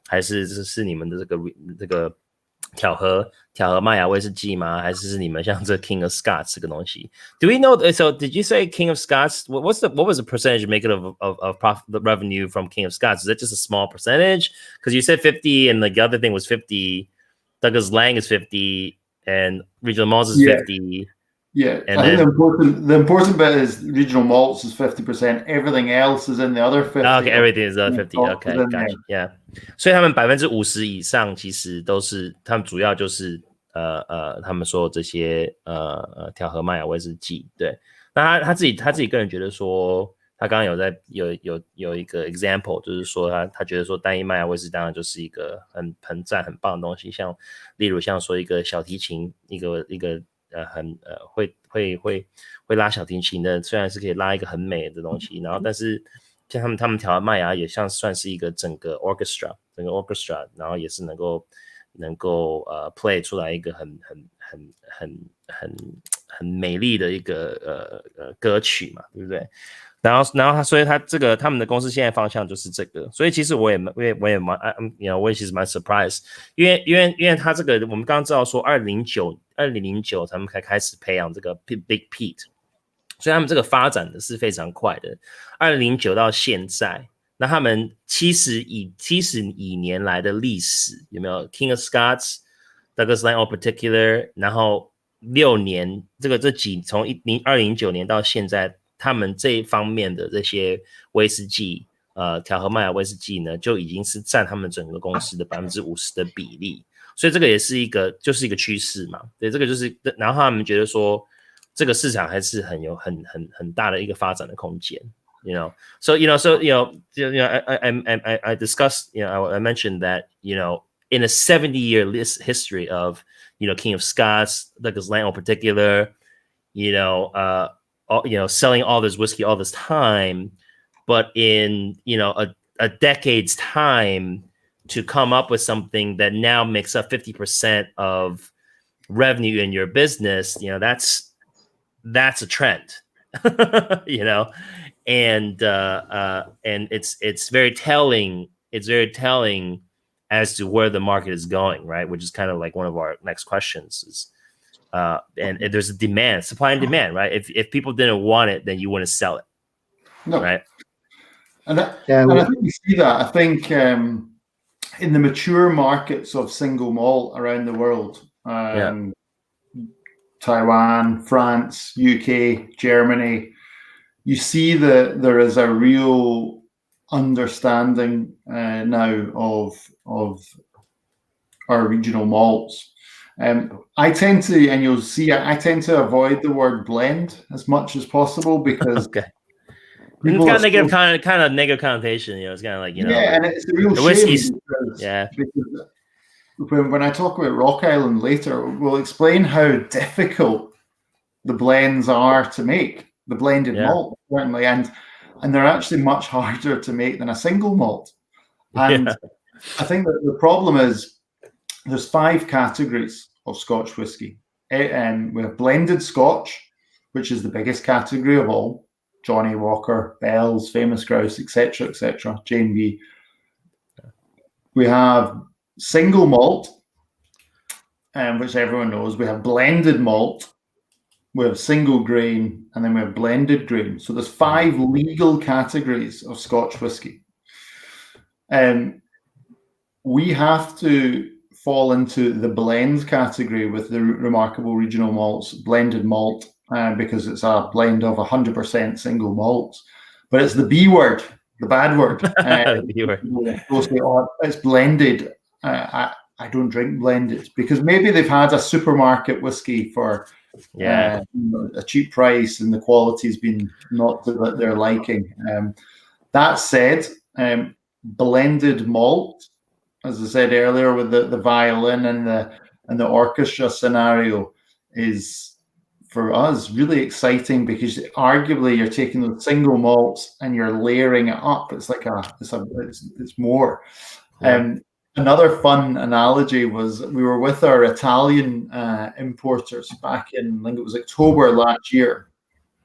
还是这是你们的这个调和麦芽威士忌吗？还是你们像这 King of Scots 这个东西 ？Do we know? So did you say King of Scots? What was the percentage making of profit, the revenue from King of Scots? Is that just a small percentage? Because you said 50, and the other thing was 50. Douglas Lang is 50, and Regional Malts is 50. Yeah, And I then, think the important bit is regional malts is 50%. Everything else is in the other 50. okay, everything is 50. Okay, in gotcha. there. Yeah. 所以他们50%以上其实都是他们主要就是他们说这些调和麦芽威士忌。对，那他自己个人觉得说，他刚刚有一个 example， 就是说他觉得说单一麦芽威士当然就是一个很赞很棒的东西，像例如像说一个小提琴，一个会拉小提琴的，虽然是可以拉一个很美的东西，然后但是像他们调的麦芽也像算是一个整个 orchestra， 然后也是能够play 出来一个很美丽的一个歌曲嘛，对不对？然后所以他们的公司现在方向就是这个，所以其实我也我也其实蛮 surprise， 因为他这个我们刚刚知道说2009他们才开始培养这个 Big Pete， 所以他们这个发展的是非常快的。2009到现在，那他们70年来的历史有没有 King of Scots、Douglas Laing in particular， 然后6年从2009年到现在。他们这一方面的这些威士忌，调和麦芽威士忌呢，就已经是占他们整个公司的50%的比例，所以这个也是一个趋势嘛。对，这个就是，然后他们觉得说，这个市场还是很大的一个发展的空间。You know, I discussed, I mentioned that, in a 70-year history of, King of Scots, Douglas Laing in particular, selling all this whiskey all this time, but in a decade's time to come up with something that now makes up 50% of revenue in your business, that's a trend. And it's very telling. It's very telling as to where the market is going, right? Which is kind of like one of our next questions is. And there's a demand, supply and demand, right? If people didn't want it, then you wouldn't sell it, no. Right? And I think we see that. I think in the mature markets of single malt around the world, Taiwan, France, UK, Germany, you see that there is a real understanding now of our regional malts. I tend to, and you'll see, I tend to avoid the word blend as much as possible because it's got negative kind of negative connotation. It's kind of like and it's a real shame. Because when I talk about Rock Island later, we'll explain how difficult the blends are to make. The blended malt certainly, and they're actually much harder to make than a single malt. And I think that the problem is. There's 5 categories of Scotch whisky. We have blended Scotch, which is the biggest category of all. Johnny Walker, Bell's, Famous Grouse, etc., Jane V. We have single malt, which everyone knows. We have blended malt. We have single grain, and then we have blended grain. So there's 5 legal categories of Scotch whisky. We have to fall into the blend category with the remarkable regional malts, blended malt, because it's a blend of 100% single malts. But it's the B word, the bad word. The B word. People say, oh, it's blended. I don't drink blended because maybe they've had a supermarket whiskey for a cheap price and the quality's been not to their liking. That said, blended malt, as I said earlier, with the violin and the orchestra scenario, is for us really exciting because arguably you're taking those single malts and you're layering it up. It's like it's more. Another fun analogy was we were with our Italian importers back in, I think it was October last year,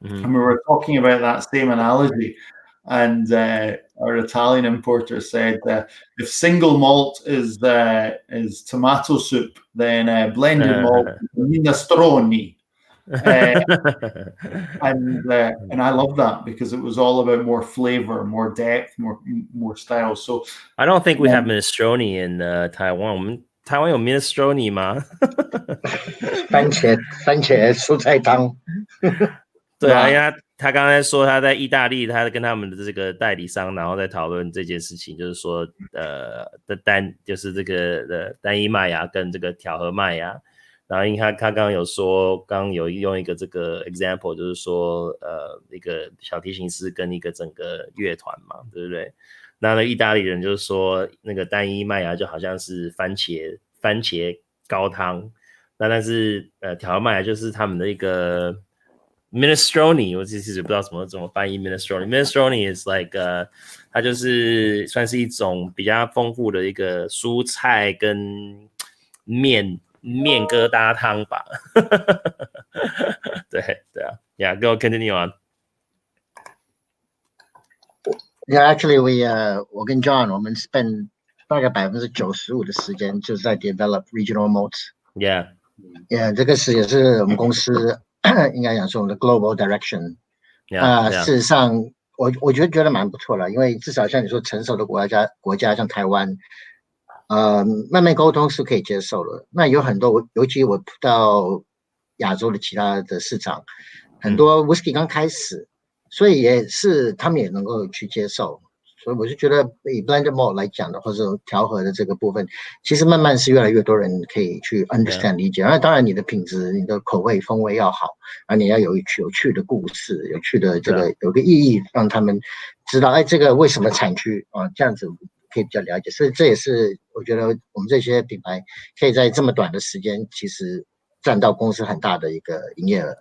and we were talking about that same analogy. And our Italian importer said if single malt is tomato soup, then blended malt is minestrone. And I love that because it was all about more flavor, more depth, more style. So I don't think we have minestrone in Taiwan. 台湾有 minestrone 吗？番茄蔬菜汤。对啊，因为他刚才说他在意大利，他跟他们的这个代理商，然后在讨论这件事情，就是说就是这个的单一麦芽跟这个调和麦芽。然后因为他刚刚有说，刚有用一个这个 example， 就是说一个小提琴师跟一个整个乐团嘛，对不对？那意大利人就是说，那个单一麦芽就好像是番茄高汤，那但是调和麦芽就是他们的一个 minestrone， 我其实不知道怎么翻译 minestrone。minestrone is like 它就是算是一种比较丰富的一个蔬菜跟面疙瘩汤吧。对啊 ，Yeah, go continue on. Yeah, actually,我跟 John 我们 spend 大概95%的时间就是在 develop regional malts. Yeah, 这个也是我们公司应该讲是我们的 global direction. yeah. 事实上，我觉得蛮不错的，因为至少像你说成熟的国家像台湾，慢慢沟通是可以接受的。那有很多，尤其我到亚洲的其他的市场，很多 whisky 刚开始。所以也是他们也能够去接受，所以我就觉得以 blended malt 来讲的，或者调和的这个部分，其实慢慢是越来越多人可以去 understand 理解。那当然你的品质、你的口味风味要好，而你要有趣的故事、有趣的这个有个意义，让他们知道，这个为什么产区啊，这样子可以比较了解。所以这也是我觉得我们这些品牌可以在这么短的时间，其实占到公司很大的一个营业额。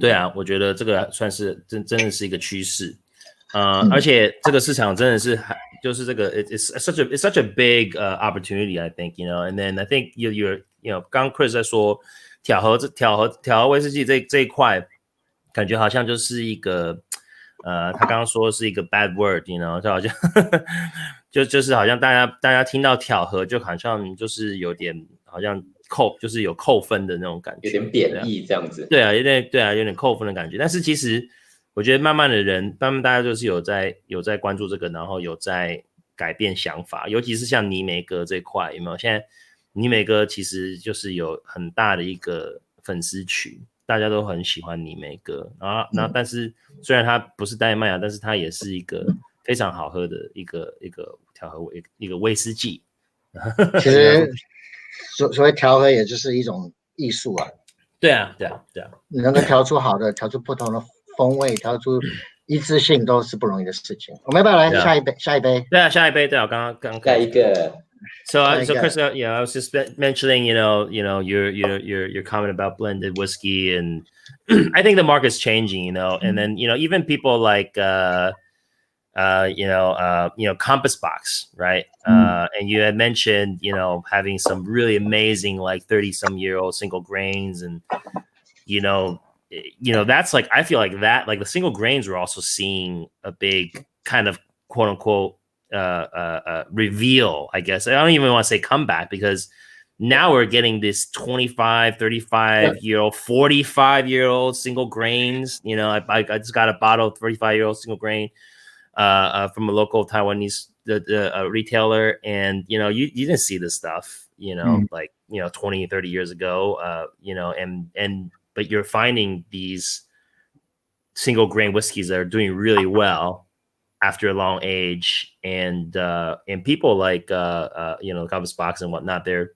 对啊，我觉得这个算是真的是一个趋势，而且这个市场真的是就是这个 it's such a big opportunity, I think, you know. And then I think you know, 刚 Chris 在说调和威士忌这一块，感觉好像就是一个他刚刚说是一个 bad word, you know， 就好像就是好像大家听到调和就好像就是有点好像就是有扣分的那种感觉，有点贬义这样子。对啊，有点扣分的感觉。但是其实我觉得慢慢大家就是有在关注这个，然后有在改变想法，尤其是像尼梅哥这块，有没有？现在尼梅哥其实就是有很大的一个粉丝群，大家都很喜欢尼梅哥。然后但是虽然它不是单一麦芽，但是它也是一个非常好喝的一个调和一个威士忌。其实所谓调和，也就是一种艺术啊。对啊。你能够调出好的，调出不同的风味，调出一致性，都是不容易的事情。我们要不要来下一杯？对啊，下一杯。对啊，刚下一个。So Chris, I was just mentioning, you know, your comment about blended whiskey, and I think the market's changing, you know, and then even people like Compass Box, right? And you had mentioned, having some really amazing, like 30-some-year-old single grains, and that's like, I feel like that, like the single grains were also seeing a big kind of quote unquote reveal, I guess. I don't even want to say comeback, because now we're getting this 25, 35-year-old, 45-year-old single grains. I just got a bottle of 35-year-old single grain from a local Taiwanese retailer, and you didn't see this stuff, like 20, 30 years ago, but you're finding these single grain whiskeys that are doing really well after a long age, and people like Compass Box and whatnot, they're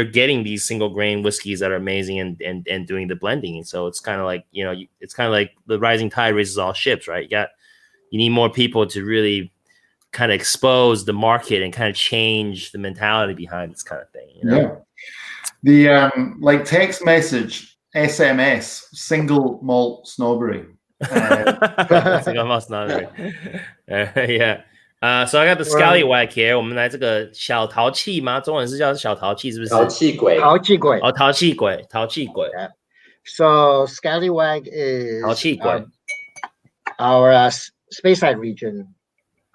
getting these single grain whiskeys that are amazing and doing the blending. And so it's kind of like it's kind of like the rising tide raises all ships, right? You need more people to really kind of expose the market and kind of change the mentality behind this kind of thing. Yeah. The like text message, SMS, single malt snobbery. Single malt snobbery. Yeah. So I got the scallywag here. 我们来这个小淘气吗？中文是叫小淘气，是不是？淘气鬼。哦，淘气鬼。So scallywag is 淘气鬼。our Speyside region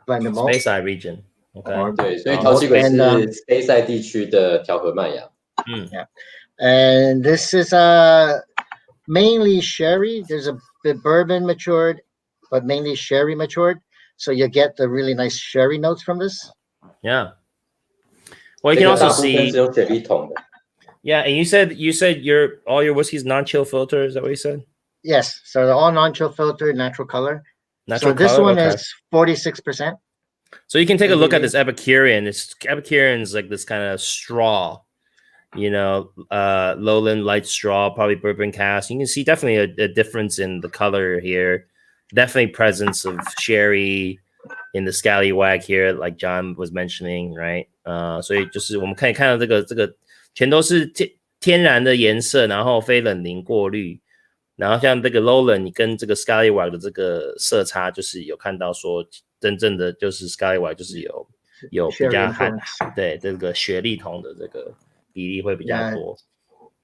blended malt. Speyside region. Okay. 对，所以淘气鬼是 Speyside 地区的调和麦芽。Yeah. And this is mainly sherry. There's a bit bourbon matured, but mainly sherry matured. So you get the really nice sherry notes from this. Yeah. Well, you can also see 是用雪莉桶的。Yeah, and you said all your whiskey is non-chill filter. Is that what you said? Yes, so they're all non-chill filter, natural color. Natural so this color? one Okay. is 46%. So you can take a look at this Epicurean. Epicurean is like this kind of straw, lowland light straw, probably bourbon cask. You can see definitely a difference in the color here. Definitely presence of sherry in the scallywag here, like John was mentioning, right? 所以就是我们可以看到这个全都是天然的颜色，然后非冷凝过滤。然后像这个 lowland 你跟这个 scallywag 的这个色差，就是有看到说真正的就是 scallywag 就是有比较对这个雪莉桶的这个比例会比较多。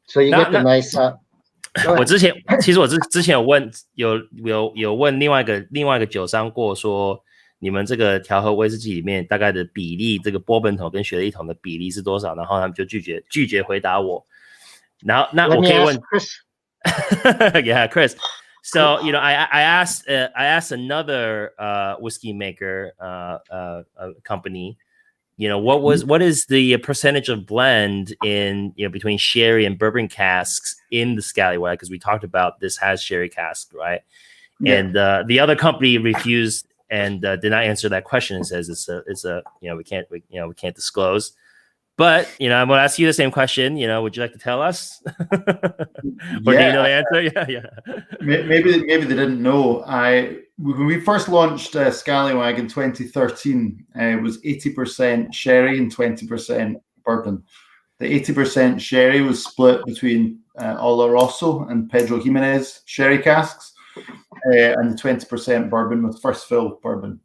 So you get the nice. 我之前有问另外一个酒商过说，你们这个调和威士忌里面大概的比例，这个波本桶跟雪莉桶的比例是多少？然后他们就拒绝回答我。然后那我可以问 ，Yeah, Chris. So I asked another whiskey maker company. What is the percentage of blend in between sherry and bourbon casks in the scallywag? Because we talked about this has sherry cask, right? Yeah. And the other company refused and did not answer that question and says it's a we can't disclose. But I'm going to ask you the same question. Would you like to tell us? Or do you know the answer? Yeah. Maybe they didn't know. When we first launched Scallywag in 2013, it was 80% sherry and 20% bourbon. The 80% sherry was split between Oloroso and Pedro Jimenez sherry casks, and the 20% bourbon was first fill bourbon.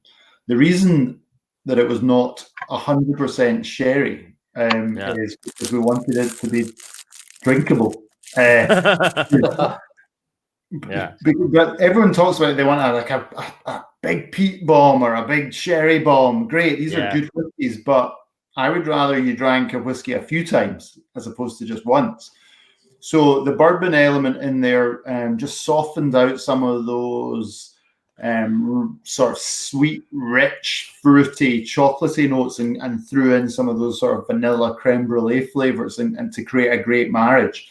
The reason that it was not 100% sherry is because we wanted it to be drinkable. But everyone talks about they want a big peat bomb or a big sherry bomb. Great, these are good whiskeys, but I would rather you drank a whiskey a few times as opposed to just once. So the bourbon element in there just softened out some of those sort of sweet, rich, fruity, chocolatey notes and threw in some of those sort of vanilla creme brulee flavors and to create a great marriage.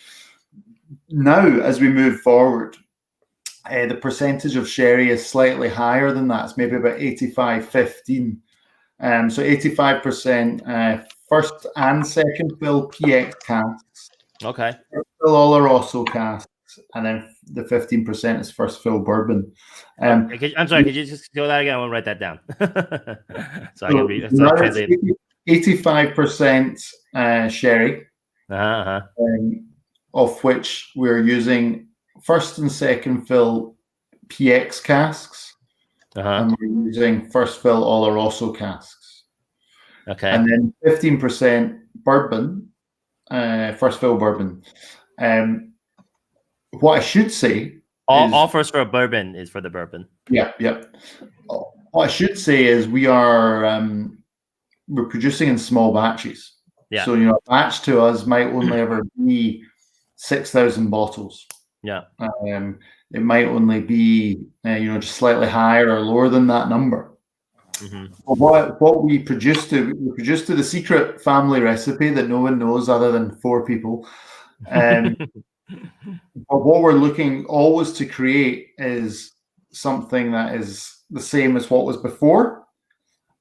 Now, as we move forward, the percentage of sherry is slightly higher than that. It's maybe about 85-15. So 85% first and second fill PX casks. Okay. First fill Oloroso casks. And then the 15% is first fill bourbon. I'm sorry, could you just go that again? I want to write that down. So I can read. So 85% sherry, of which we're using first and second fill PX casks, and we're using first fill Oloroso casks. Okay. And then 15% bourbon, first fill bourbon. What I should say all first fill bourbon is for the bourbon. Yeah. What I should say is we're producing in small batches. Yeah. So a batch to us might only ever be 6,000 bottles. Yeah. It might only be just slightly higher or lower than that number. Mm-hmm. But what we produced to the secret family recipe that no one knows other than 4 people. But what we're looking always to create is something that is the same as what was before.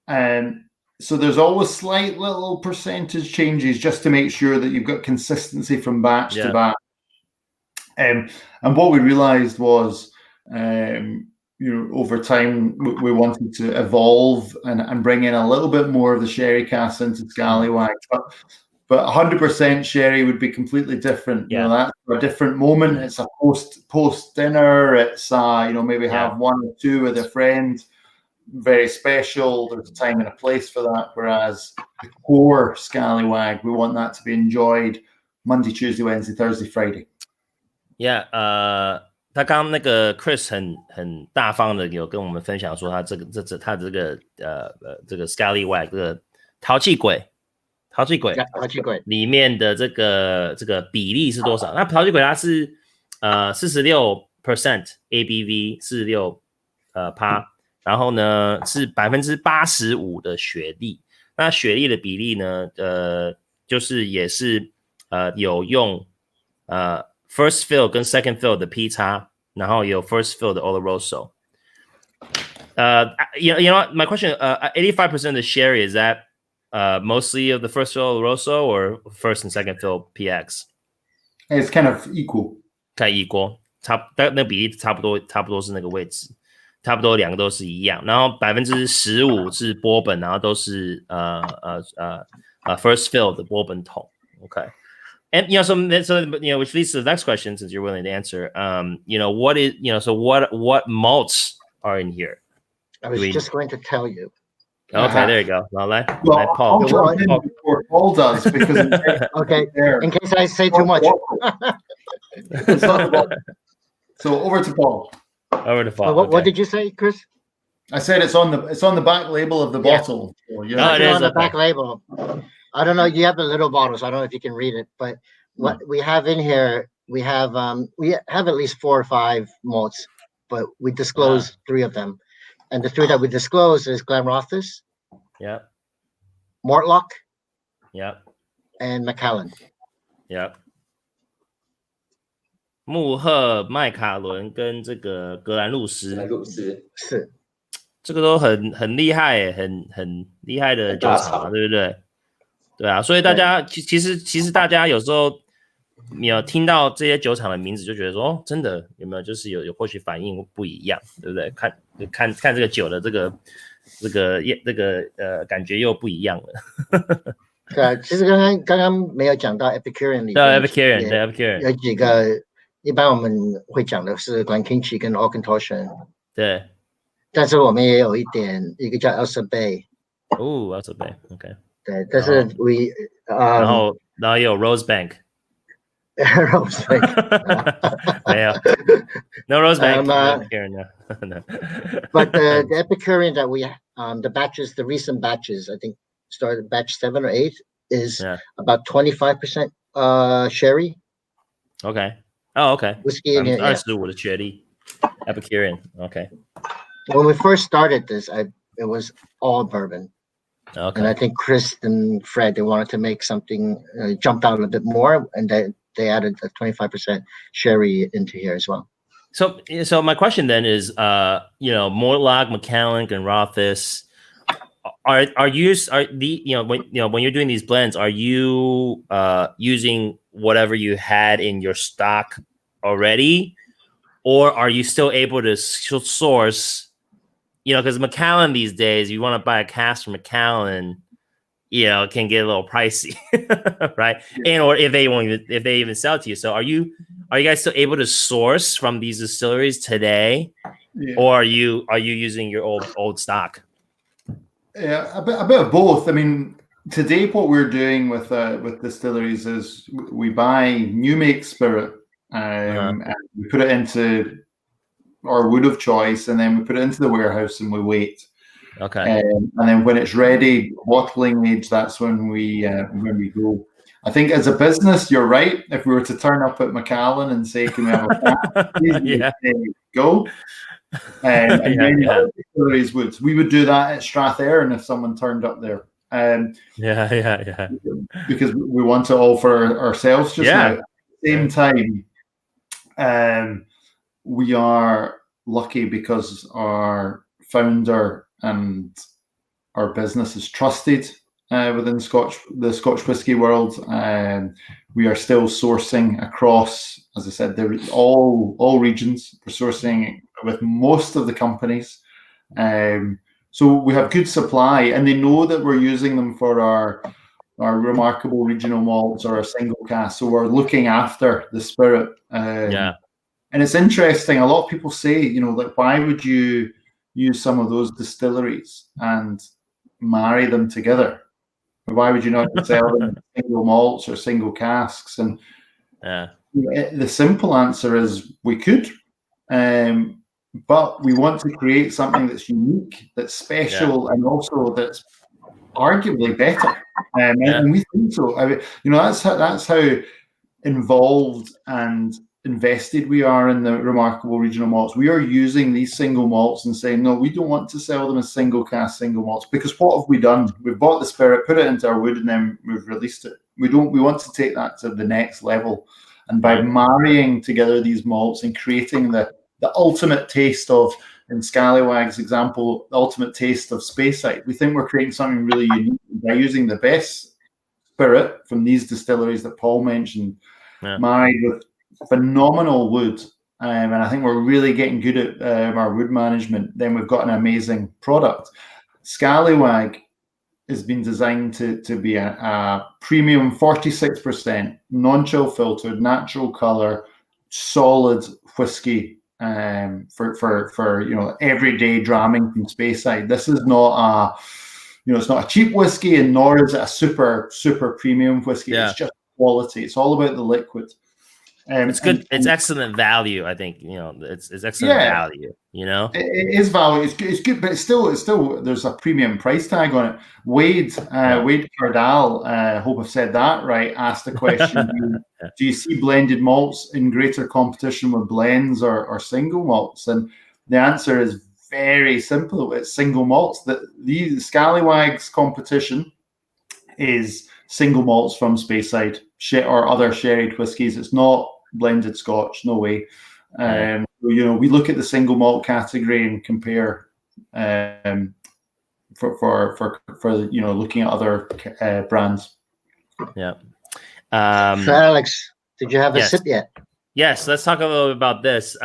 So there's always slight little percentage changes just to make sure that you've got consistency from batch to batch. And what we realized was, over time, we wanted to evolve and bring in a little bit more of the sherry cask into Scallywag. But 100% sherry would be completely different. That's a different moment. It's a post dinner. It's maybe have 1 or 2 with a friend. Very special. There's a time and a place for that. Whereas the core Scallywag, we want that to be enjoyed Monday, Tuesday, Wednesday, Thursday, Friday. Yeah. 他刚刚那个 Chris 很大方的有跟我们分享说他这个Scallywag 这个淘气鬼里面的这个比例是多少？那淘气鬼它是46% ABV 46%然后呢是85%的雪莉。那雪莉的比例呢就是也是有用first fill 跟 second fill 的 P 叉，然后也有 first fill 的 Oloroso。you know my question 85% of the sherry, is that mostly of the first fill Oloroso or first and second fill PX? It's kind of equal. 看equal，那比例差不多是那个位置，差不多两个都是一样。然后15%是波本，然后都是first fill 的波本桶。Okay. And so which leads to the next question, since you're willing to answer. What malts are in here? I was just going to tell you. Okay, there you go. Well, Paul does because okay. In case I say too much. So over to Paul. Over to Paul. What did you say, Chris? I said it's on the back label of the bottle. So, it is on the back label. I don't know. You have the little bottle, so I don't know if you can read it. But what we have in here, we have at least 4 or 5 malts, but we disclose 3 of them. And the 3 that we disclose is Glenrothes, Mortlock, and Macallan. 穆赫、麦卡伦跟这个格兰路斯，是这个都很厉害，很厉害的酒厂，对不对？对啊，所以大家其实大家有时候你有听到这些酒厂的名字，就觉得说哦，真的有没有就是有或许反应不一样，对不对？看这个酒的这个感觉又不一样了。对，其实刚刚没有讲到 Epicurean 里面，对 Epicurean 有几个一般我们会讲的是 Glenkinchie 跟 Auchentoshan， 对，但是我们也有一个叫 Elsa Bay， Elsa Bay，OK， 对，但是然后也有 Rosebank。Rosebank 没有 No Rosebank no. But the Epicurean that we the recent batches, I think started batch 7 or 8 is about 25% sherry. Okay. Oh, okay. Whiskey in here. 25% 的雪莉 Epicurean. Okay. When we first started this, it was all bourbon. Okay. And I think Chris and Fred, they wanted to make something jump out a bit more, and they added a 25% sherry into here as well. So my question then is, Mortlock, Macallan, and Rothes, when you're doing these blends, are you using whatever you had in your stock already, or are you still able to source? Because Macallan these days, you want to buy a cask from Macallan, it can get a little pricey, right? And or if they even sell to you. So are you guys still able to source from these distilleries today, or are you using your old stock? Yeah, a bit of both. I mean, today what we're doing with distilleries is we buy new make spirit and we put it into our wood of choice, and then we put it into the warehouse and we wait. Okay. And then when it's ready, bottling age, that's when we go. I think as a business, you're right. If we were to turn up at Macallan and say, "Can we have a go?" And many other distilleries would. We would do that at Strathearn if someone turned up there. Because we want it all for ourselves just now. At the same time, we are lucky because our founder and our business is trusted within the Scotch whisky world. We are still sourcing across, as I said, all regions. We're sourcing with most of the companies. So we have good supply, and they know that we're using them for our remarkable regional malts or our single cask. So we're looking after the spirit. And it's interesting. A lot of people say, like, why would you use some of those distilleries and marry them together? Why would you not sell them single malts or single casks? And the simple answer is we could, but we want to create something that's unique, that's special, and also that's arguably better. And we think so. I mean, that's how involved and invested we are in the remarkable regional malts. We are using these single malts and saying, no, we don't want to sell them as single cask, single malts, because what have we done? We've bought the spirit, put it into our wood, and then we've released it. We want to take that to the next level, and by marrying together these malts and creating the ultimate taste of, in Scallywag's example, the ultimate taste of Speyside, we think we're creating something really unique by using the best spirit from these distilleries that Paul mentioned, married with phenomenal wood. And I think we're really getting good at our wood management. Then we've got an amazing product. Scallywag has been designed to be a premium 46%, non-chill filtered, natural color, solid whiskey for everyday dramming from Speyside. This is not it's not a cheap whiskey, and nor is it a super premium whiskey. Yeah. It's just quality. It's all about the liquid. It's good. It's excellent value. I think it's excellent value. It is value. It's good, but it's still there's a premium price tag on it. Wade Cardall, hope I've said that right, asked the question: do you see blended malts in greater competition with blends or single malts? And the answer is very simple. It's single malts. The Scallywag's competition is single malts from Speyside or other sherried whiskies. It's not blended Scotch, no way. We look at the single malt category and compare for looking at other brands. Yeah. So Alex, did you have a sip yet? Yes. Let's talk a little bit about this.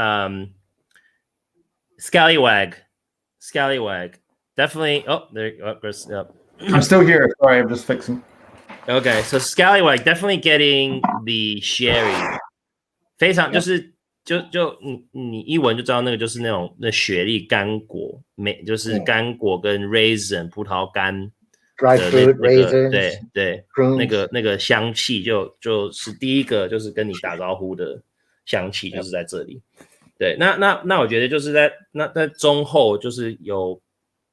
Scallywag, definitely. Oh, there you go, Chris. Yep. I'm still here. Sorry, I'm just fixing. Okay, so Scallywag definitely getting the sherry， 非常就是你一闻就知道那个就是那雪莉干果，就是干果跟 raisin 葡萄干 ，dry fruit raisins， 对，那个香气就是第一个就是跟你打招呼的香气就是在这里。对，那我觉得就是在中后就是有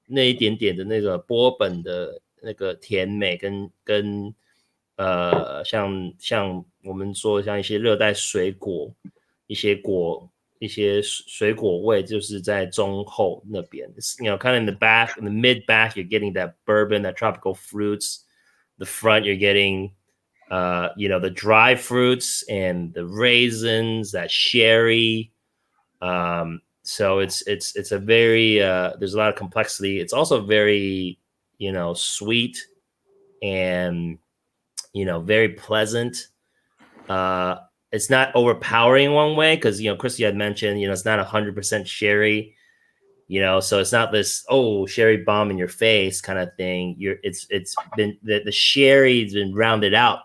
那一点点的那个波本的那个甜美跟像我们说像一些热带水果一些水果味就是在中后那边 kind of in the back in the mid back you're getting that bourbon, that tropical fruits. The front you're getting the dry fruits and the raisins, that sherry. So it's a very there's a lot of complexity. It's also very sweet and very pleasant. It's not overpowering one way because Christy had mentioned it's not 100% sherry, so it's not this sherry bomb in your face kind of thing. It's been the sherry's been rounded out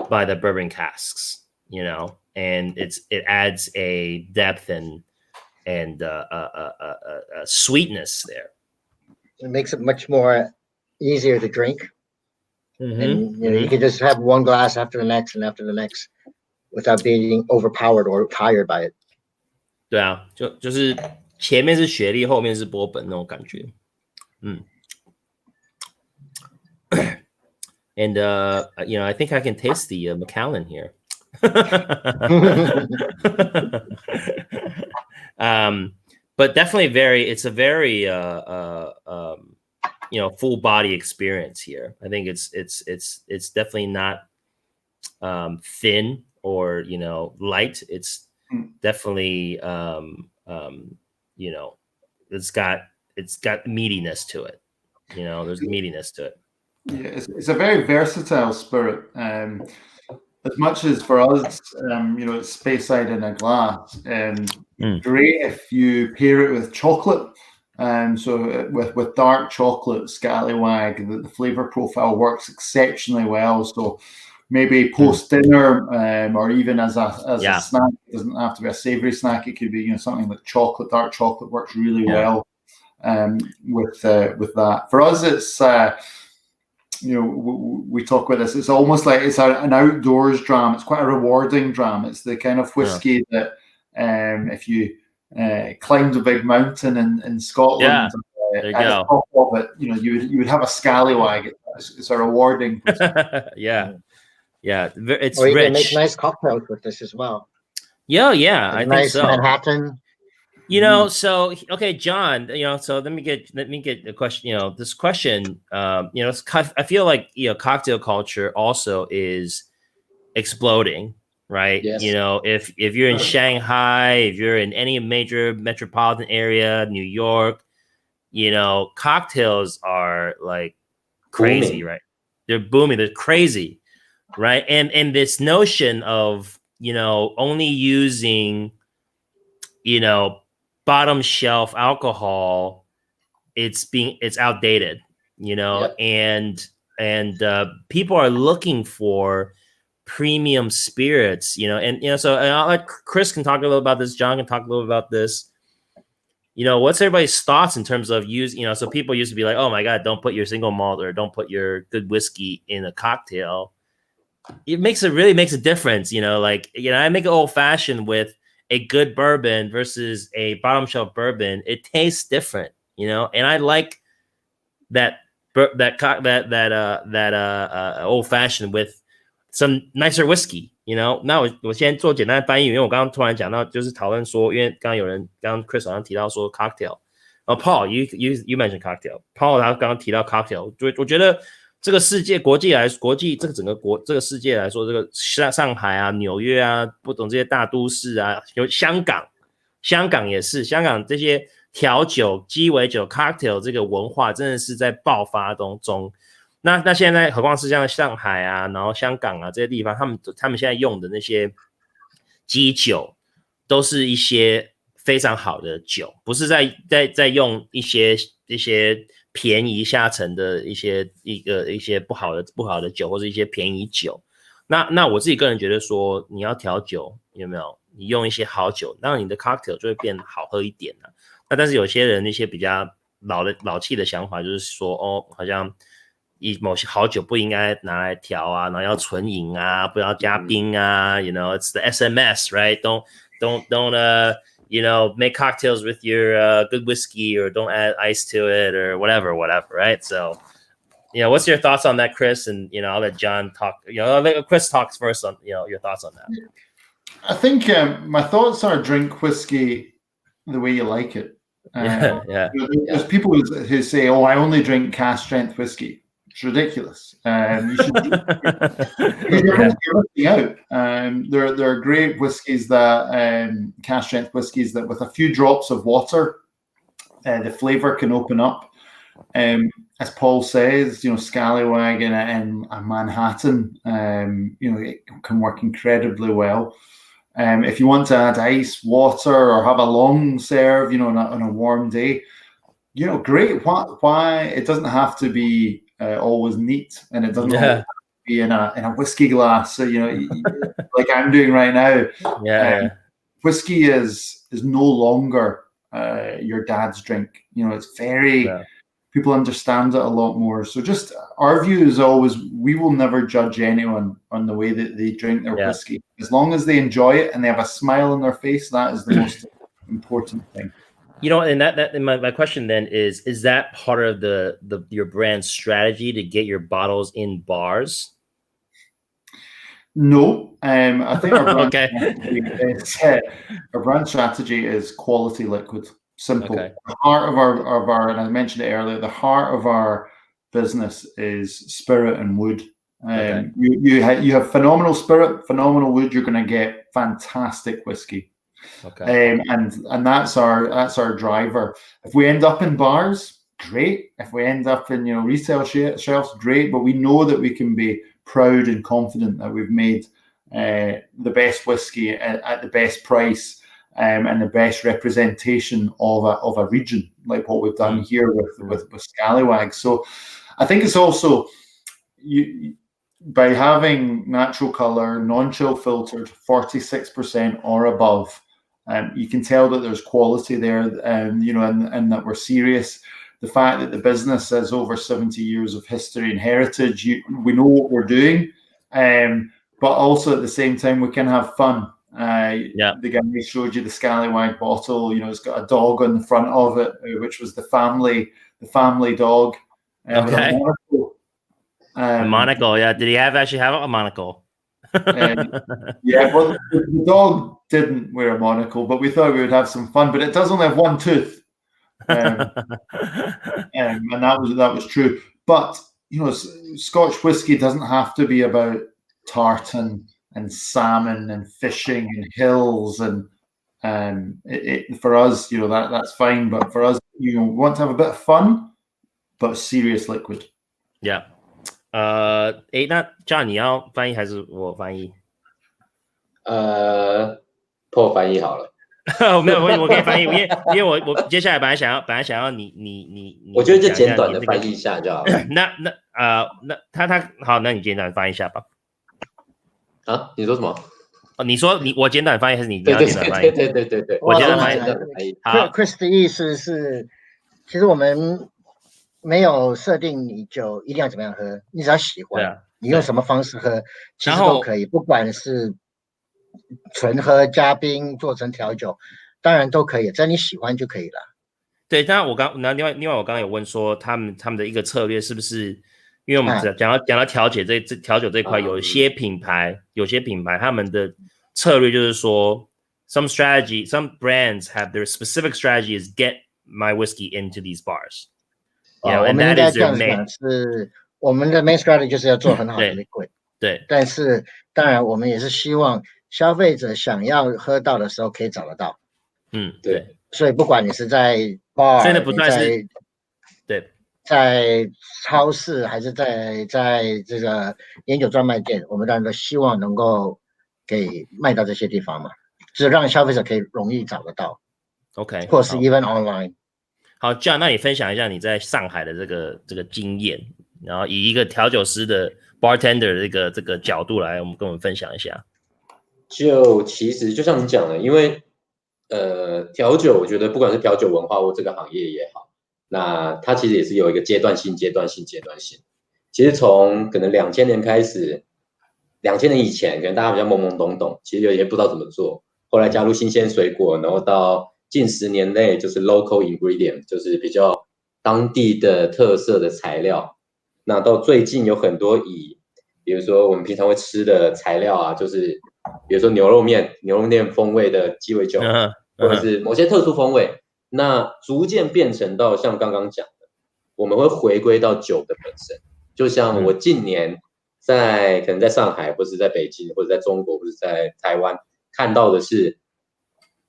by the bourbon casks, and it adds a depth and a sweetness there. It makes it much more easier to drink. And you can just have one glass after the next and after the next without being overpowered or tired by it. 对啊，就是前面是雪莉，后面是波本那种感觉。And I think I can taste the Macallan here. But definitely it's a very full body experience here. I think it's definitely not thin or light. It's definitely it's got meatiness to it. There's meatiness to it. Yeah, it's a very versatile spirit. As much as for us, it's Speyside in a glass. Great if you pair it with chocolate. So with dark chocolate, Scallywag, the flavor profile works exceptionally well. So maybe post dinner, or even as a snack, it doesn't have to be a savory snack. It could be something like chocolate. Dark chocolate works really well with that. For us, it's we talk about this. It's almost like it's an outdoors dram. It's quite a rewarding dram. It's the kind of whiskey that if you climbed a big mountain in Scotland, there you at go. the top of it, you would have a Scallywag. It's a rewarding. Yeah, it's or you rich. can make nice cocktails with this as well. Yeah, I nice think so. Manhattan. You know, so okay, John. You know, so let me get the question. You know, this question. You know, I feel like cocktail culture also is exploding, right? Yes. You know, if you're in Shanghai, if you're in any major metropolitan area, New York, you know, cocktails are like crazy, booming. Right? They're booming. They're crazy, right? And this notion of only using bottom shelf alcohol, it's outdated, Yep. and people are looking for premium spirits, and so I'll let Chris can talk a little about this. John can talk a little about this. What's everybody's thoughts in terms of so people used to be like, oh my God, don't put your single malt or don't put your good whiskey in a cocktail. It really makes a difference, I make an old fashioned with a good bourbon versus a bottom shelf bourbon. It tastes different, and I like that old fashioned with some nicer whiskey, 那我先做简单的翻译，因为我刚刚突然讲到，就是讨论说，因为刚刚 Chris 好像提到说 cocktail， Paul you mentioned cocktail， Paul 他刚刚提到 cocktail， 我觉得这个世界国际这个整个这个世界来说，这个上海啊、纽约啊，不懂这些大都市啊，有香港也是，香港这些调酒、鸡尾酒、cocktail 这个文化真的是在爆发中。那现在何况是像上海啊，然后香港啊这些地方，他们现在用的那些基酒，都是一些非常好的酒，不是在用一些便宜下沉的一些不好的酒，或者一些便宜酒。那我自己个人觉得说，你要调酒有没有？你用一些好酒，那你的 cocktail 就会变好喝一点了。那但是有些人那些比较老气的想法，就是说好像某些好酒不应该拿来调啊，然后要纯饮啊，不要加冰啊，it's the SMS, right? Don't make cocktails with your good whiskey, or don't add ice to it, or whatever, right? So, what's your thoughts on that, Chris? And I'll let John talk. I'll let Chris talk first on your thoughts on that. I think my thoughts are drink whiskey the way you like it. There's people who say, "Oh, I only drink cask strength whiskey." It's ridiculous. You should you're missing out. There are great whiskies that cask strength whiskies that with a few drops of water, the flavor can open up. As Paul says, Scallywag and Manhattan, it can work incredibly well. If you want to add ice, water, or have a long serve, on a warm day, great. Why it doesn't have to be always neat, and it doesn't have to be in a whiskey glass. So, like I'm doing right now. Whiskey is no longer your dad's drink. It's very. People understand it a lot more. So just our view is always, we will never judge anyone on the way that they drink their whiskey. As long as they enjoy it and they have a smile on their face, that is the most important thing. And that my question then is that part of your brand strategy to get your bottles in bars? No, I think our brand strategy is quality liquid. Simple. Okay. The heart of our, and I mentioned it earlier, the heart of our business is spirit and wood. You have phenomenal spirit, phenomenal wood. You're going to get fantastic whiskey. Okay. And that's our driver. If we end up in bars, great. If we end up in retail shelves, great. But we know that we can be proud and confident that we've made the best whiskey at the best price. And the best representation of a region, like what we've done here with Scallywag. So I think it's also by having natural color, non-chill filtered, 46% or above, you can tell that there's quality there, and that we're serious. The fact that the business has over 70 years of history and heritage, we know what we're doing, but also at the same time we can have fun. The guy showed you the Scallywag bottle. It's got a dog on the front of it, which was the family dog. Okay. A monocle, yeah. Did he actually have a monocle? Yeah, well, the dog didn't wear a monocle, but we thought we would have some fun. But it does only have one tooth, and that was true. But Scotch whiskey doesn't have to be about tartan and salmon and fishing and hills and for us, that's fine. But for us, we want to have a bit of fun, but serious liquid. Yeah. 那John你要翻译还是我翻译？Paul 翻译好了。没有，我可以翻译，因为我接下来本来想要你，我觉得就简短的翻译一下就好了。那他好，那你简短翻译一下吧。啊？你说什么？你说我简短翻译还是你要简短翻译？对，我简短翻译。Chris 的意思是，其实我们没有设定你酒一定要怎么样喝，你只要喜欢，你用什么方式喝，其实都可以，不管是纯喝、加冰、做成调酒，当然都可以，只要你喜欢就可以了。对，当然另外我刚刚有问说他们的一个策略是不是，因为我们讲到调酒这一块，有些品牌他们的策略就是说 some brands have their specific strategy is get my whiskey into these bars. 我们应该这样讲，是我们的 main strategy 就是要做很好的 liquid。对，但是当然我们也是希望消费者想要喝到的时候可以找得到。对。所以不管你是在 bar， 真的不算是对，在超市还是在这个烟酒专卖店，我们当然都希望能够给卖到这些地方嘛，就是让消费者可以容易找得到。OK， 或是 even online。好，这样，那你分享一下你在上海的这个经验，然后以一个调酒师的 bartender 的这个角度来，跟我们分享一下。就其实就像你讲的，因为调酒，我觉得不管是调酒文化或这个行业也好，那它其实也是有一个阶段性。其实从可能2000年开始，2000年以前可能大家比较懵懵懂懂，其实有些不知道怎么做，后来加入新鲜水果，然后到近10年内就是 local ingredient， 就是比较当地的特色的材料。那到最近有很多比如说我们平常会吃的材料啊，就是比如说牛肉面风味的鸡尾酒，或者是某些特殊风味，那逐渐变成到像刚刚讲的，我们会回归到酒的本身。就像我近年可能在上海，或是在北京，或者在中国，或者在台湾看到的是，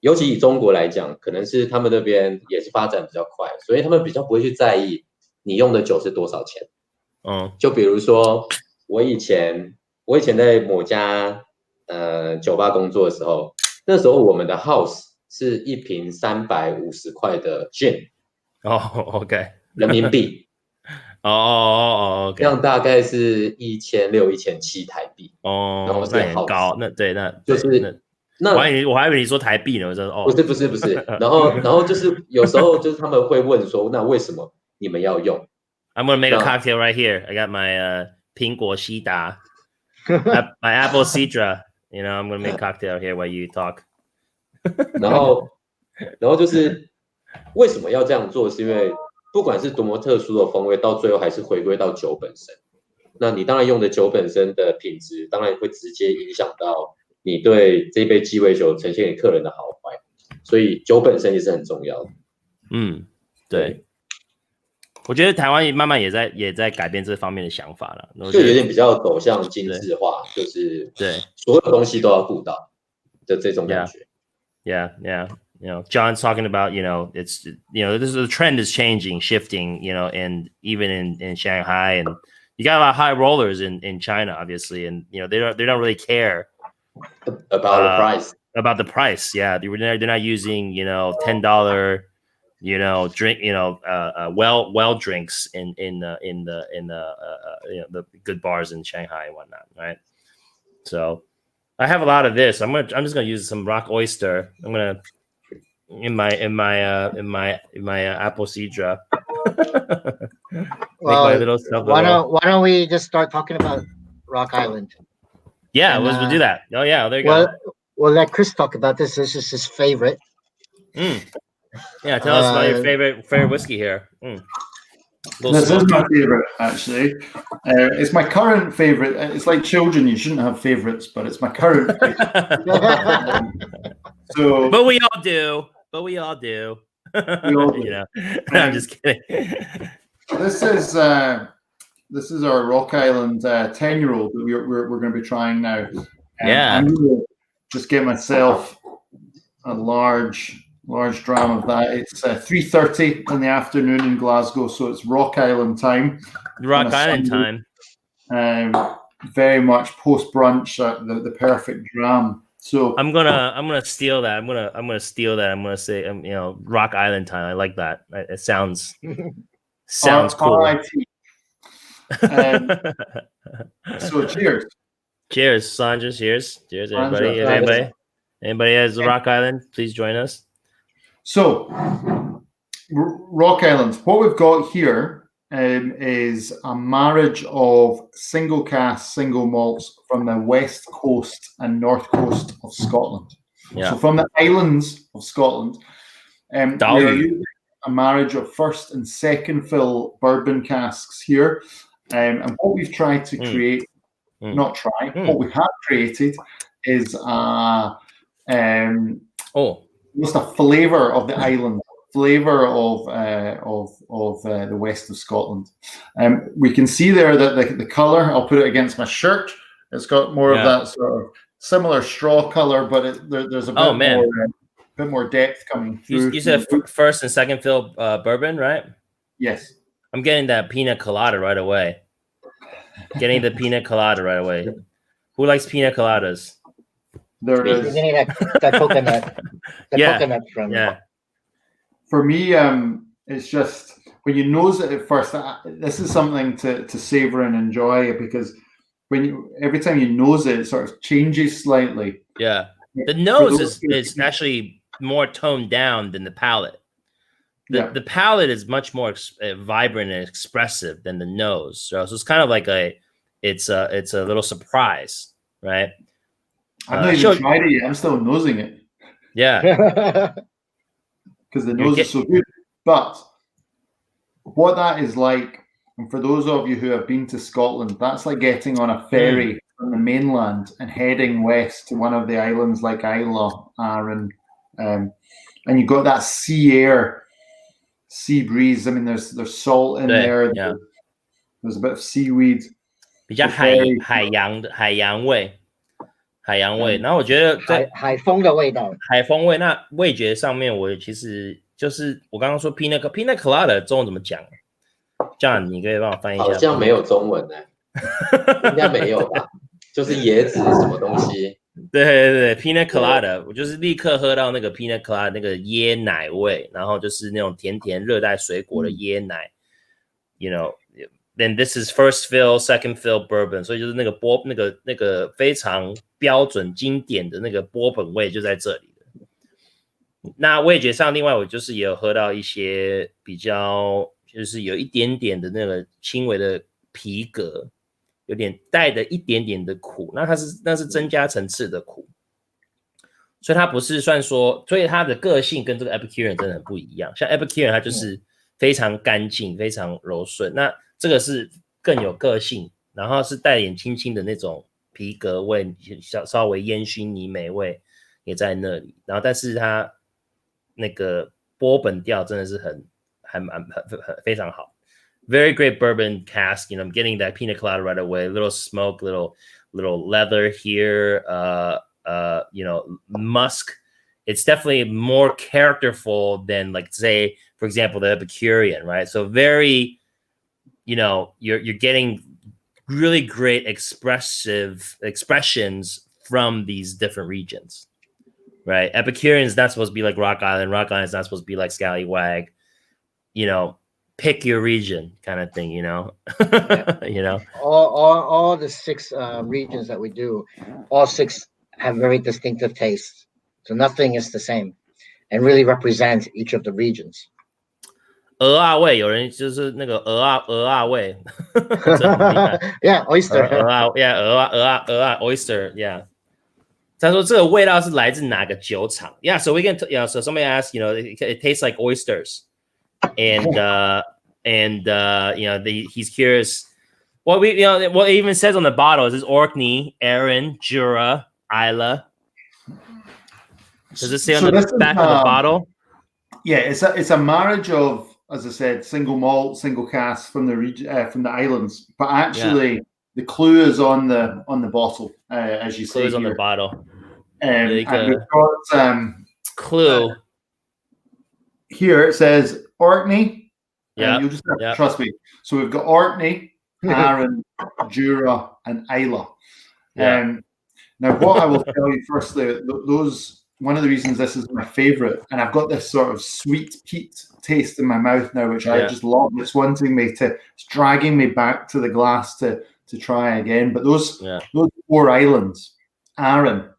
尤其以中国来讲，可能是他们那边也是发展比较快，所以他们比较不会去在意你用的酒是多少钱。就比如说我以前在某家酒吧工作的时候，那时候我们的 house 是一瓶350块的 gin。OK， 人民币。OK， 这样大概是1600、1700台币。然后那很高，那就是那我还以为你说台币呢，我说不是，然后就是有时候就是他们会问说，那为什么你们要用？ I'm gonna make a cocktail right here. I got my 苹果西达my apple citra. I'm gonna make a cocktail here while you talk. 然后就是为什么要这样做？是因为不管是多么特殊的风味，到最后还是回归到酒本身。那你当然用的酒本身的品质，当然会直接影响到你对这杯鸡尾酒呈现给客人的好坏，所以酒本身也是很重要的。对，我觉得台湾慢慢也在改变这方面的想法了，就有点比较走向精致化，就是对所有东西都要顾到的这种感觉。Yeah. John's talking about, it's, the trend is changing, shifting, and even in Shanghai, and you got a lot of high rollers in China, obviously, and they don't really care about the price. Yeah, they're not using $10 drink well drinks in the good bars in Shanghai and whatnot, right? So I have a lot of this. I'm just gonna use some rock oyster. I'm gonna in my apple citra. Well, why don't we just start talking about Rock Island? Yeah, we'll do that. Oh yeah, there you go. We'll let Chris talk about this. This is his favorite. Yeah, tell us about your favorite whiskey here. This is my favorite, actually. It's my current favorite. It's like children; you shouldn't have favorites, but it's my current favorite. So, but we all do. We all do. You know, I'm just kidding. This is our Rock Island 10-year-old that we're going to be trying now. Yeah. I'm going to just get myself a large dram of that. It's 3:30 in the afternoon in Glasgow, so it's Rock Island time. Rock Island time. Very much post brunch, the perfect dram. So I'm gonna steal that. I'm gonna steal that. I'm gonna say you know, Rock Island time. I like that. It sounds cool. So cheers. Cheers, Sandra. Cheers, everybody. Anybody has Rock Island, please join us. So, Rock Island, what we've got here is a marriage of single cask, single malts from the west coast and north coast of Scotland. Yeah. So, from the islands of Scotland, we're using a marriage of first and second fill bourbon casks here. And what we've tried to create, what we have created is just a flavour of the island, flavour of the west of Scotland. We can see there that the colour, I'll put it against my shirt, it's got more of that sort of similar straw colour, but there's a bit more depth coming through. You said first and second fill bourbon, right? Yes. I'm getting that pina colada right away. Who likes pina coladas? There is. You need that coconut. Coconut from. Yeah. For me, it's just when you nose it at first. This is something to savor and enjoy, because every time you nose it, it sort of changes slightly. Yeah, the nose is actually more toned down than the palate. The palate is much more vibrant and expressive than the nose. So it's kind of like it's a little surprise, right? I've not even tried it yet. I'm still nosing it. Yeah. Because the nose is so good. But what that is like, and for those of you who have been to Scotland, that's like getting on a ferry from the mainland and heading west to one of the islands like Islay, Arran, and you got that sea air, sea breeze. I mean, there's salt in there. Yeah. There's a bit of seaweed. 比较海洋味。然后我觉得海风的味道，海风味。那味觉上面，我其实就是我刚刚说 pina colada 中文怎么讲？这样你可以帮我翻译一下。好像没有中文呢，应该没有吧？就是椰子什么东西？对 ，pina colada， 我就是立刻喝到那个 pina colada 那个椰奶味，然后就是那种甜甜热带水果的椰奶，you know。Then this is first fill, second fill bourbon， 所以就是那个非常标准经典的那个波本味就在这里了。那味觉上，另外我就是也有喝到一些比较，就是有一点点的那个轻微的皮革，有点带的一点点的苦。那是增加层次的苦，所以它不是算说，所以它的个性跟这个 Epicurean 真的很不一样。像 Epicurean 它就是非常干净、非常柔顺。那这个是更有个性，然后是带点轻轻的那种皮革味，稍微烟熏泥煤味也在那里。然后，但是它那个波本调真的是还蛮非常好。Very great bourbon cask. You know, I'm getting that pina colada right away. Little smoke, little leather here. You know, musk. It's definitely more characterful than, like, say, for example, the Epicurean, right? So very. You know, you're getting really great expressions from these different regions, right? Epicurean is not supposed to be like Rock Island. Rock Island is not supposed to be like Scallywag. You know, pick your region kind of thing, you know? You know? All the 6 regions that we do, all 6 have very distinctive tastes. So nothing is the same and really represents each of the regions. 鹅啊味，有人就是那个鹅啊味，Yeah, oyster. 鹅啊 oyster, yeah. 他说这个味道是来自哪个酒厂 ？Yeah, so we can, so somebody asked, you know, it tastes like oysters, and and he's curious. What it even says on the bottle is Orkney, Aaron, Jura, Isla. Does it say on the back of the bottle? Yeah, it's a marriage of, as I said, single malt, single cask from the region, from the islands. But actually, the clue is on the bottle, as you say. Clue is on the bottle. And we've got clue. Here it says Orkney. Yeah, you'll just have to trust me. So we've got Orkney, Aaron, Jura, and Isla. Now, what I will tell you firstly, one of the reasons this is my favorite, and I've got this sort of sweet peat taste in my mouth now, which I just love. It's it's dragging me back to the glass to try again. But those 4 islands, Aaron,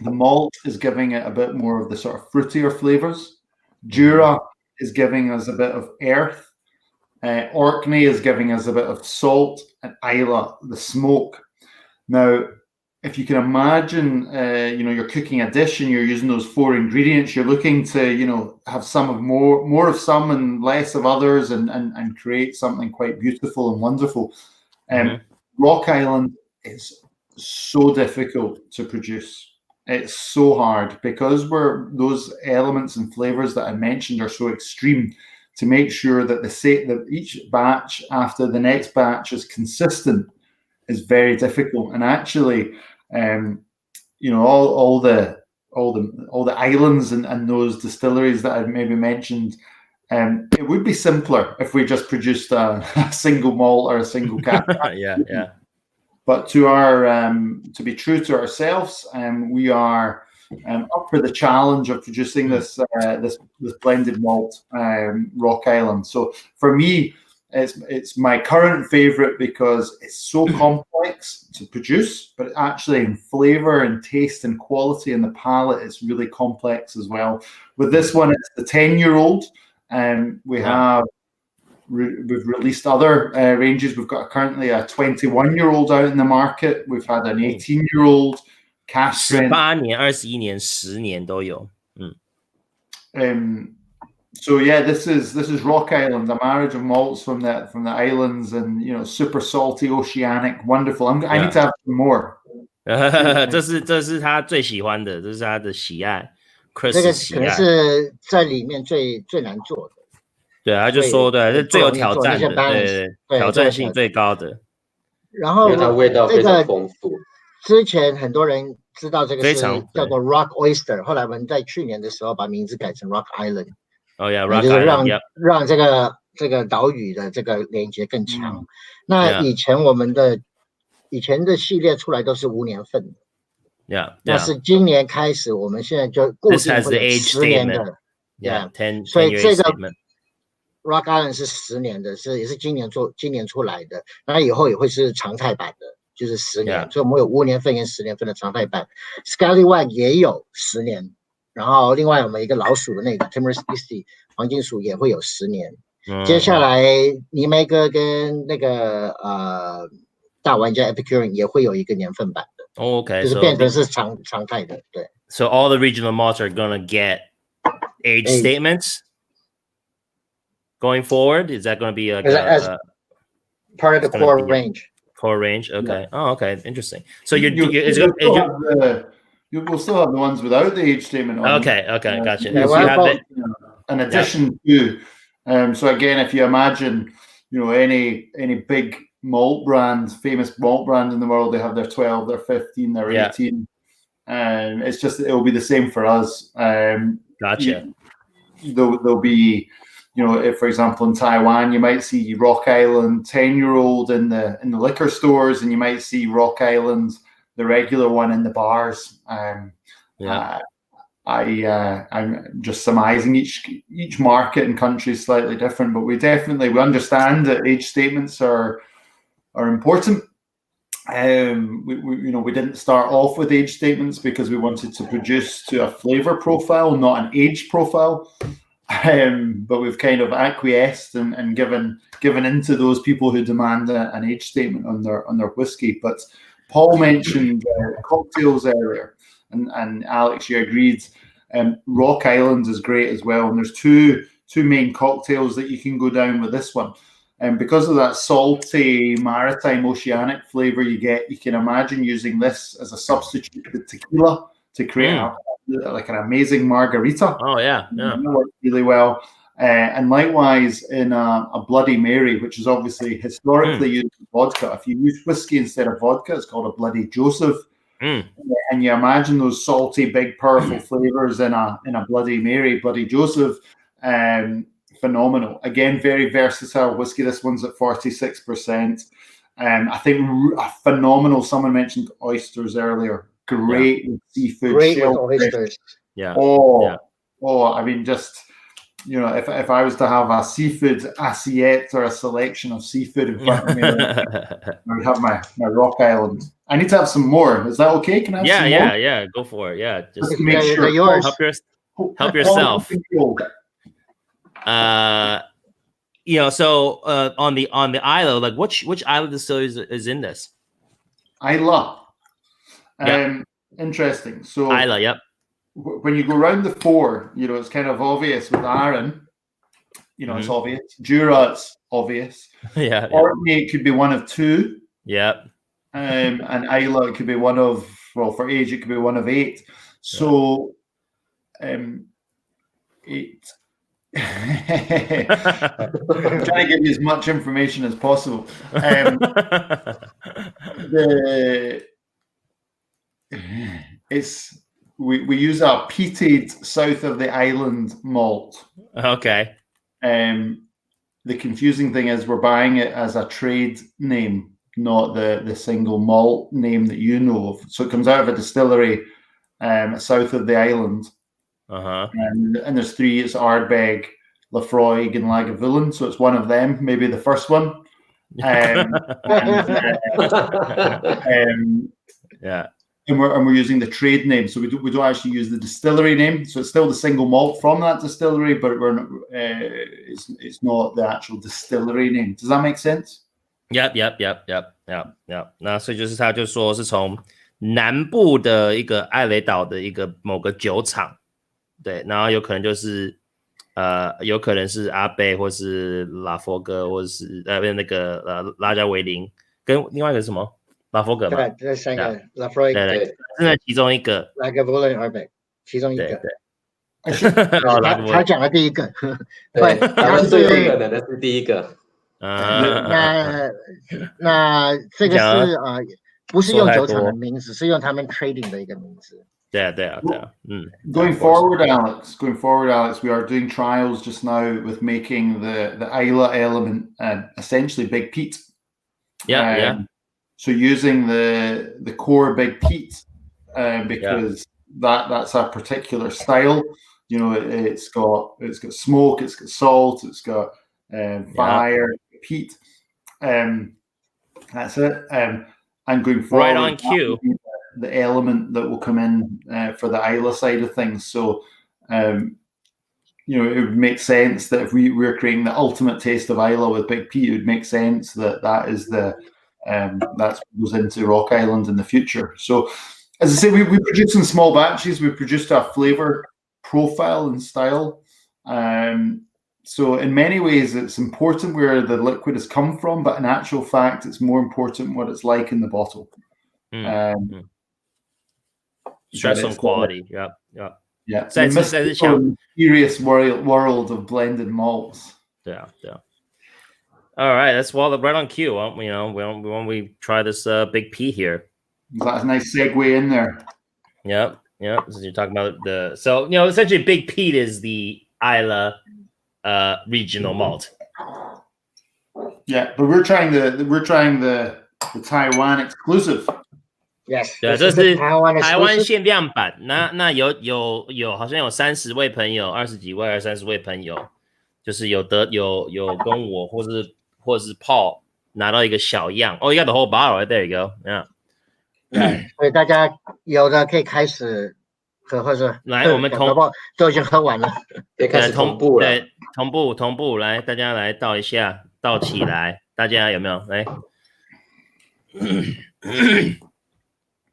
the malt is giving it a bit more of the sort of fruitier flavors. Jura is giving us a bit of earth. Orkney is giving us a bit of salt, and Isla, the smoke. Now, if you can imagine, you're cooking a dish and you're using those 4 ingredients, you're looking to, have some of more of some and less of others, and create something quite beautiful and wonderful. Rock Island is so difficult to produce. It's so hard because those elements and flavors that I mentioned are so extreme. To make sure that that each batch after the next batch is consistent is very difficult. And actually, all the islands and those distilleries that I maybe mentioned, it would be simpler if we just produced a single malt or a single cask. Yeah. But to be true to ourselves, we are up for the challenge of producing this blended malt, Rock Island. So for me, it's my current favorite because it's so complex to produce, but actually in flavor and taste and quality and the palate, it's really complex as well. With this one, it's the 10-year-old, and we've released other ranges. We've got currently a 21-year-old out in the market. We've had an 18-year-old cask strength. 18年、21年、10年都有。So yeah, this is Rock Island, a marriage of malts from the islands, and super salty, oceanic, wonderful. I need to have some more. 这是他最喜欢的，这是他的喜爱。Chris 这个可能是在里面最难做的。对，他就说是最有挑战的，对，挑战性最高的。然后它味道非常丰富。之前很多人知道这个是叫做 Rock Oyster， 后来我们在去年的时候把名字改成 Rock Island。就是让这个岛屿的这个连接更强。那以前的系列出来都是5年份的。但是今年开始，我们现在就固定会有10年的。所以这个 Rock Island 是10年的，也是今年出来的。那以后也会是常态版的，就是10年。所以我们有5年份跟10年份的常态版。Scallywag 也有10年。然后另外我们一个老鼠的那个 Timber 60黄金鼠也会有10年。接下来尼梅哥跟那个大玩家 Epicurean 也会有一个年份版的。Okay, 就是变成是常态的，对。So all the regional malts are gonna get age statements going forward. Is that gonna be as part of the core range? Core range. Okay. Yeah. Oh, okay. Interesting. So we'll still have the ones without the age statement on. Okay, gotcha. In addition to, so again, if you imagine, any big malt brand, famous malt brand in the world, they have their 12, their 15, their 18. It's just, it'll be the same for us. Gotcha. There'll be, if, for example, in Taiwan, you might see Rock Island 10-year-old in the liquor stores, and you might see Rock Island, the regular one, in the bars. I'm just surmising each market and country is slightly different, but we understand that age statements are important. We didn't start off with age statements because we wanted to produce to a flavor profile, not an age profile. But we've kind of acquiesced and given into those people who demand an age statement on their whiskey. But Paul mentioned cocktails earlier, and Alex, you agreed. Rock Island is great as well, and there's two two main cocktails that you can go down with this one. And because of that salty maritime oceanic flavor you get, you can imagine using this as a substitute to tequila to create like an amazing margarita. Oh yeah. It works really well. And likewise in a Bloody Mary, which is obviously historically used in vodka. If you use whiskey instead of vodka, it's called a Bloody Joseph. And you imagine those salty, big, powerful flavors in a Bloody Mary, Bloody Joseph. Phenomenal. Again, very versatile whiskey. This one's at 46%. I think phenomenal. Someone mentioned oysters earlier. Great with seafood. Great with oysters. Yeah. I mean, just, you know, if I was to have a seafood assiette or a selection of seafood in front of me, I would have my Rock Island. I need to have some more. Is that okay? Can I have some more? Yeah. Go for it. Yeah. Just make sure. Yours. Help yourself. You know, so on the Isla, like which Isla distillery is in this? Isla. Interesting. So Isla, yep. When you go around the four, you know, it's kind of obvious with Aaron. You know, it's obvious. Jura, it's obvious. Yeah. Orkney, it could be one of two. Yep. And Isla, it could be one of, well, for age, it could be one of 8. So, I'm trying to give you as much information as possible. We use a peated south of the island malt. Okay. The confusing thing is we're buying it as a trade name, not the single malt name that you know of. So it comes out of a distillery south of the island. And there's 3. It's Ardbeg, Laphroaig, and Lagavulin. So it's one of them, maybe the first one. Yeah. And we're using the trade name, so we don't actually use the distillery name. So it's still the single malt from that distillery, but it's not the actual distillery name. Does that make sense? Yep. 那所以就是他就说是从南部的一个艾雷岛的一个某个酒厂，对，然后有可能就是有可能是阿贝或是拉佛哥，或者是那个拉加维林，跟另外一个是什么？拉佛格嘛，对，这3个 Laphroaig 对，是那其中一个 Lagavulin Ardbeg 其中一个，他讲了第一个，对，他是最有可能的是第一个。那这个是不是用酒厂的名字，是用他们 trading 的一个名字。对啊。Going forward, Alex, we are doing trials just now with making the Isla element essentially Big Pete. Yeah. So using the core Big Pete because that's a particular style. You know, it's got smoke, it's got salt, it's got fire, peat. That's it. And going forward, right on cue. The element that will come in for the Isla side of things. So, you know, it would make sense that if we're creating the ultimate taste of Isla with Big Pete, it would make sense that is that's what goes into Rock Island in the future. So, as I say, we produce in small batches. We produced a flavor profile and style. So in many ways, it's important where the liquid has come from, but in actual fact, it's more important what it's like in the bottle. Stress on quality. Yeah. It's a mysterious world of blended malts. Yeah. All right, that's right on cue. You know, when we try this Big P here. That's a nice segue in there. Yep. So you're talking about so you know, essentially Big Pete is the Isla regional malt. Yeah, but we're trying the Taiwan exclusive. Yes， 对，这是台湾限量版。那有好像有30位朋友，20几位还是30位朋友，就是有跟我或是 Paul 拿到一个小样。Oh, you got the whole bottle right there. You go. Yeah. 所以大家有的可以开始喝，或者来我们都已经喝完了，可以开始同步了。对，同步来，大家来倒一下，倒起来，大家有没有来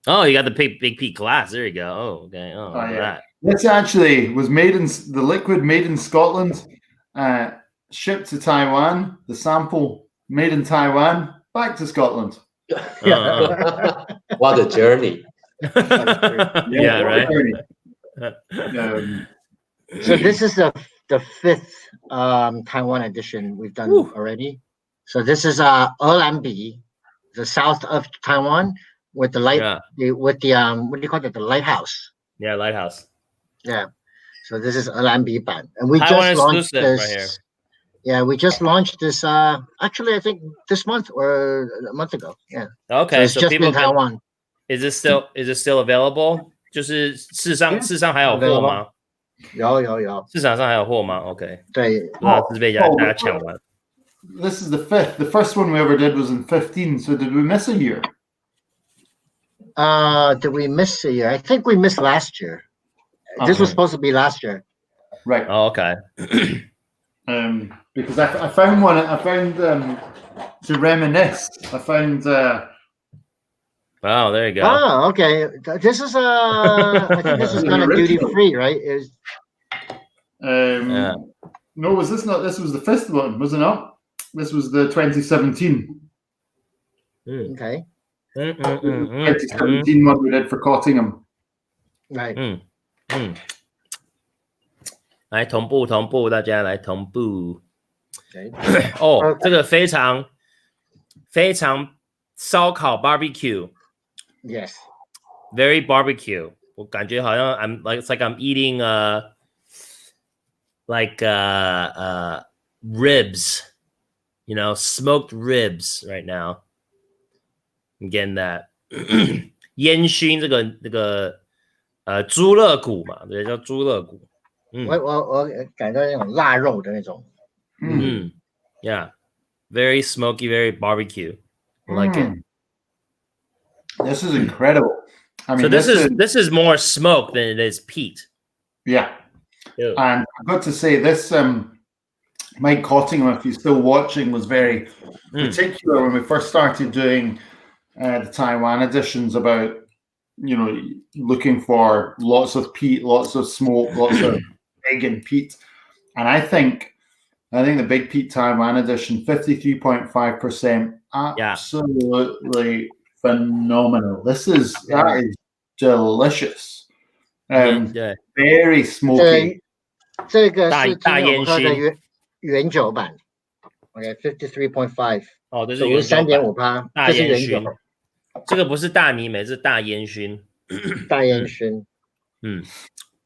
？Oh, you got the big Pete glass. There you go. Oh, okay. Oh, yeah. This actually was the liquid made in Scotland. shipped to Taiwan, the sample made in Taiwan, back to Scotland. What a journey. Yeah, right. So this is the fifth Taiwan edition we've done already. So this is Erlanbi, the south of Taiwan, with the what do you call it? The lighthouse. Yeah, lighthouse. Yeah. So this is Erlanbi Ban, and we Taiwan just launched this. Right here. Yeah, we just launched this. Actually, I think this month or a month ago. Yeah. Okay, so it's just in Taiwan. Is it still available? 就是市上还有货吗？有。市场上还有货吗 ？OK。对，是被大家抢完。This is the fifth. The first one we ever did was in 15. So did we miss a year? Did we miss a year? I think we missed last year. Okay. This was supposed to be last year. Right. Oh, okay. Because I found one. I found to reminisce. I found. Oh, there you go. Oh, okay. This is I think this is kind of duty free, right? No, was this not? This was the fifth one, was it not? This was the 2017. Okay. 2017 one we did for Cottingham. Right. 来同步，大家来同步。Okay. 哦，这个非常烧烤 barbecue. Yes. Very barbecue. 我感觉好像it's like I'm eating ribs, smoked ribs right now. I'm getting that. 烟熏这个猪肋骨嘛，对，叫猪肋骨。我感到那种腊肉的那种。Yeah. Very smoky, very barbecue. I like it. This is incredible. I mean, so this is more smoke than it is peat. Yeah. Ew. And I've got to say this, Mike Cottingham, if you're still watching, was very particular when we first started doing the Taiwan editions about, looking for lots of peat, lots of smoke, lots of egg and peat. And I think the Big Peat Taiwan edition, 53.5%, absolutely phenomenal. That is delicious. Very smoky. 这个是今天我们喝的原酒版。OK, 53.5. 哦，这是原酒版3.5%，大烟熏。这个不是大泥煤，是大烟熏。大烟熏。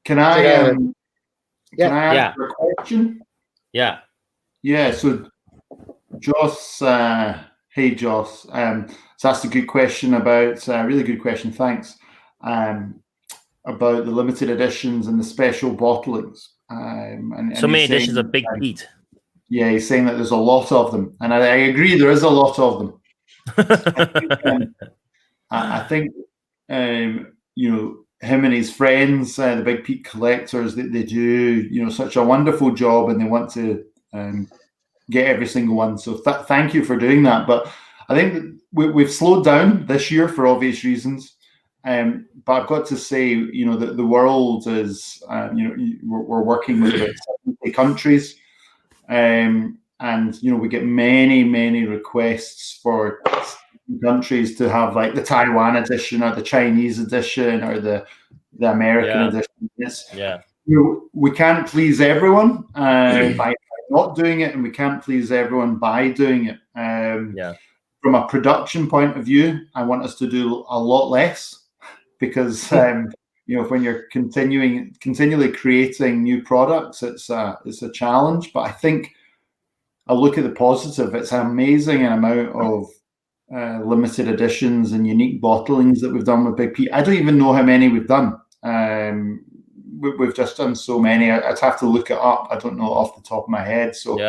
Can I ask a question? Yeah. Yeah. So, Joss, hey Joss, asked a good question about really good question. Thanks. About the limited editions and the special bottlings. And so many editions of Big Peat. Yeah, he's saying that there's a lot of them, and I agree. There is a lot of them. I think him and his friends, the Big Peat collectors, they do such a wonderful job, and they want to get every single one. So thank you for doing that. But I think we've slowed down this year for obvious reasons. But I've got to say, that the world is, we're working with about 70 countries. And we get many requests for countries to have like the Taiwan edition or the Chinese edition or the American edition. We can't please everyone by not doing it, and we can't please everyone by doing it. From a production point of view, I want us to do a lot less because when you're continually creating new products, it's a challenge. But I think I look at the positive. It's an amazing amount of limited editions and unique bottlings that we've done with Big Peat. I don't even know how many we've done. We've just done so many. I'd have to look it up. I don't know off the top of my head. So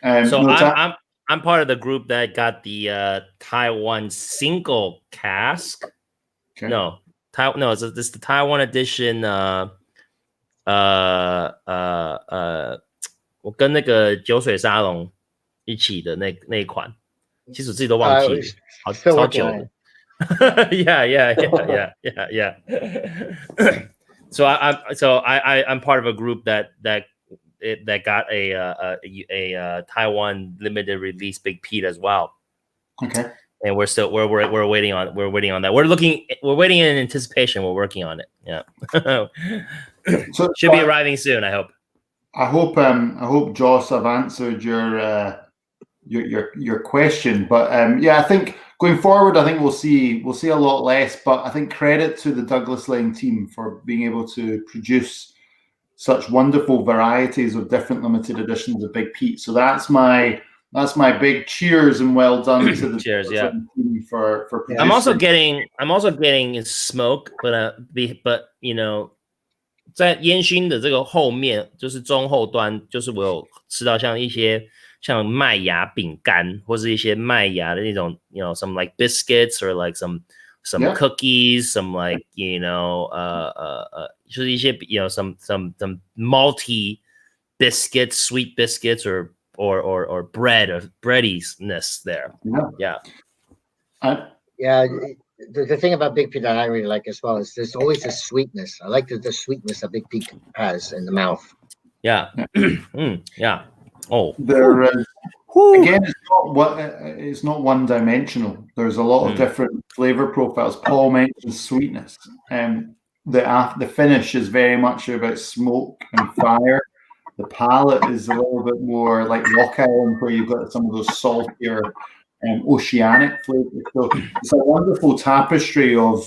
I'm part of the group that got the Taiwan single cask. Okay. No, this is the Taiwan edition. 我跟那个酒水沙龙一起的那一款，其实自己都忘记了，超久了。Yeah. So I'm part of a group that that got a Taiwan limited release Big Pete as well. Okay. And we're waiting on that. We're waiting in anticipation. We're working on it. Yeah. So should be arriving soon, I hope. I hope Joss, I've answered your question, but yeah, I think going forward, I think we'll see a lot less, but I think credit to the Douglas Laing team for being able to produce such wonderful varieties of different limited editions of Big Pete. So that's my big cheers and well done to the cheers, Douglas Laing team for producing. I'm also getting smoke, but you know, 在烟熏的这个后面，就是中后端，就是我有吃到像一些像麦芽饼干，或是一些麦芽的那种 ，you know, some like biscuits or like some cookies, some like you know, 就是一些 you know some malty biscuits, sweet biscuits, or bread or breadiness there. Yeah. Yeah. The thing about Big Pete that I really like as well is there's always a sweetness. I like the sweetness that Big Pete has in the mouth. Yeah. Yeah. Oh. There again, it's not one dimensional. There's a lot of different flavor profiles. Paul mentioned sweetness, and the finish is very much about smoke and fire. The palate is a little bit more like Loch Island, where you've got some of those saltier oceanic flavors. So it's a wonderful tapestry of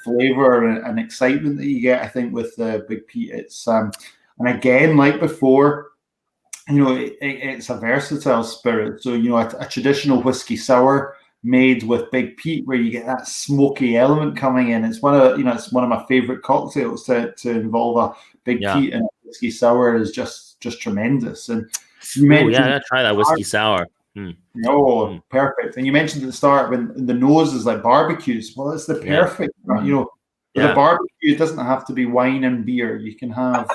flavor and excitement that you get, I think, with the Big Pete. It's and again, like before, you know, it's a versatile spirit. So you know, a traditional whiskey sour made with Big Pete, where you get that smoky element coming in. It's one of my favorite cocktails to involve a Big Pete and a whiskey sour is just tremendous. And you mentioned, I gotta try that whiskey sour. Perfect. And you mentioned at the start when the nose is like barbecues. Well, it's the perfect, you know, with a barbecue, it doesn't have to be wine and beer. You can have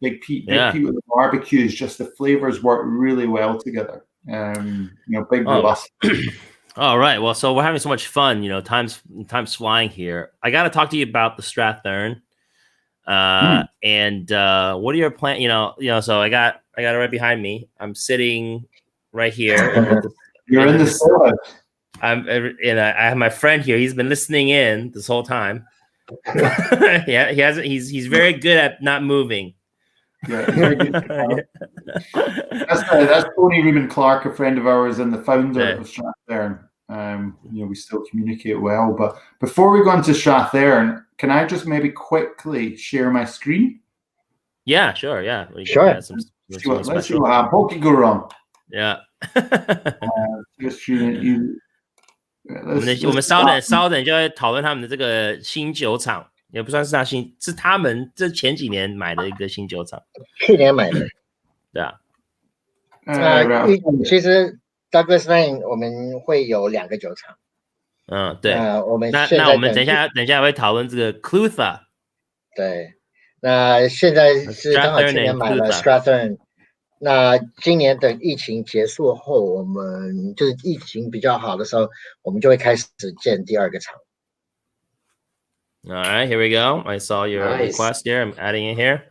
Big Pete. Big Pete with the barbecue is just the flavors work really well together. You know, big robust. All right. Well, so we're having so much fun. You know, time's flying here. I got to talk to you about the Strathern. And what are your plans? You know. So I got it right behind me. I'm sitting right here. You're in the cellar. I have my friend here. He's been listening in this whole time. Yeah, he hasn't. He's very good at not moving. Yeah, very good. That's Tony Reuben Clark, a friend of ours and the founder of Strathern. You know, we still communicate well. But before we go into Strathern, can I just maybe quickly share my screen? Yeah, sure. Yeah, sure. Let's see what happens. What could go wrong? Yeah. 我们稍等就会讨论他们的这个新酒厂，也不算是是他们这前几年买的一个新酒厂，去年买的。对啊。其实 Douglas Laing 我们会有2个酒厂。对。那我们等一下会讨论这个 Clutha。对，那现在是刚好去年买了 Strathern。那今年等疫情结束后，我们就是疫情比较好的时候，我们就会开始建第2个厂。All right, here we go. I saw your request here. I'm adding it here.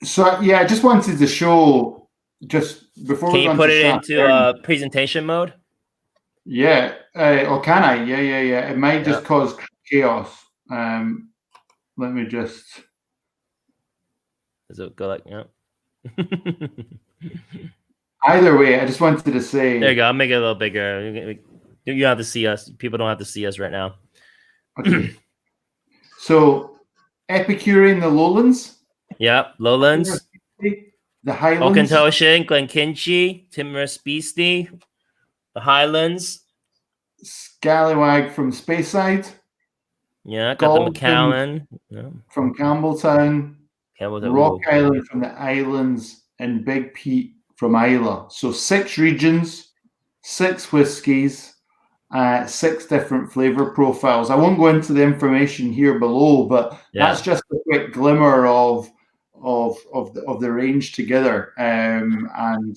So yeah, I just wanted to show just before. Can you put it into presentation mode? Yeah. Or can I? Yeah. It might just cause chaos. Let me just. Does it go like Either way, I just wanted to say. There you go. I'll make it a little bigger. You don't have to see us. People don't have to see us right now. Okay. So, Epicurean, the Lowlands. Yep, Lowlands. The Highlands. Okentoshin, Glenkinchie, Timorous Beastie. The Highlands. Scallywag from Speyside. Yeah, got the Macallan. From Campbelltown. Rock Island from the Islands, and Big Pete from Isla. So 6 regions, 6 whiskies, 6 different flavor profiles. I won't go into the information here below, but that's just a quick glimmer of the range together. And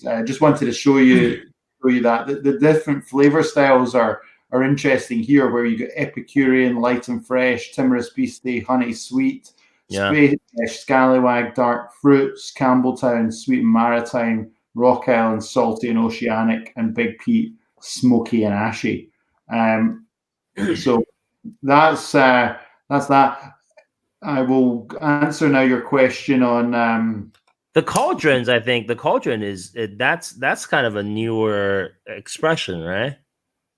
I just wanted to show you that the different flavor styles are interesting here, where you get Epicurean, light and fresh, Timorous Beastie, honey sweet, Scallywag, Dark Fruits, Campbelltown, Sweet and Maritime, Rock Island, Salty and Oceanic, and Big Pete, Smoky and Ashy. So that's that. I will answer now your question on the cauldrons. I think the cauldron that's kind of a newer expression, right?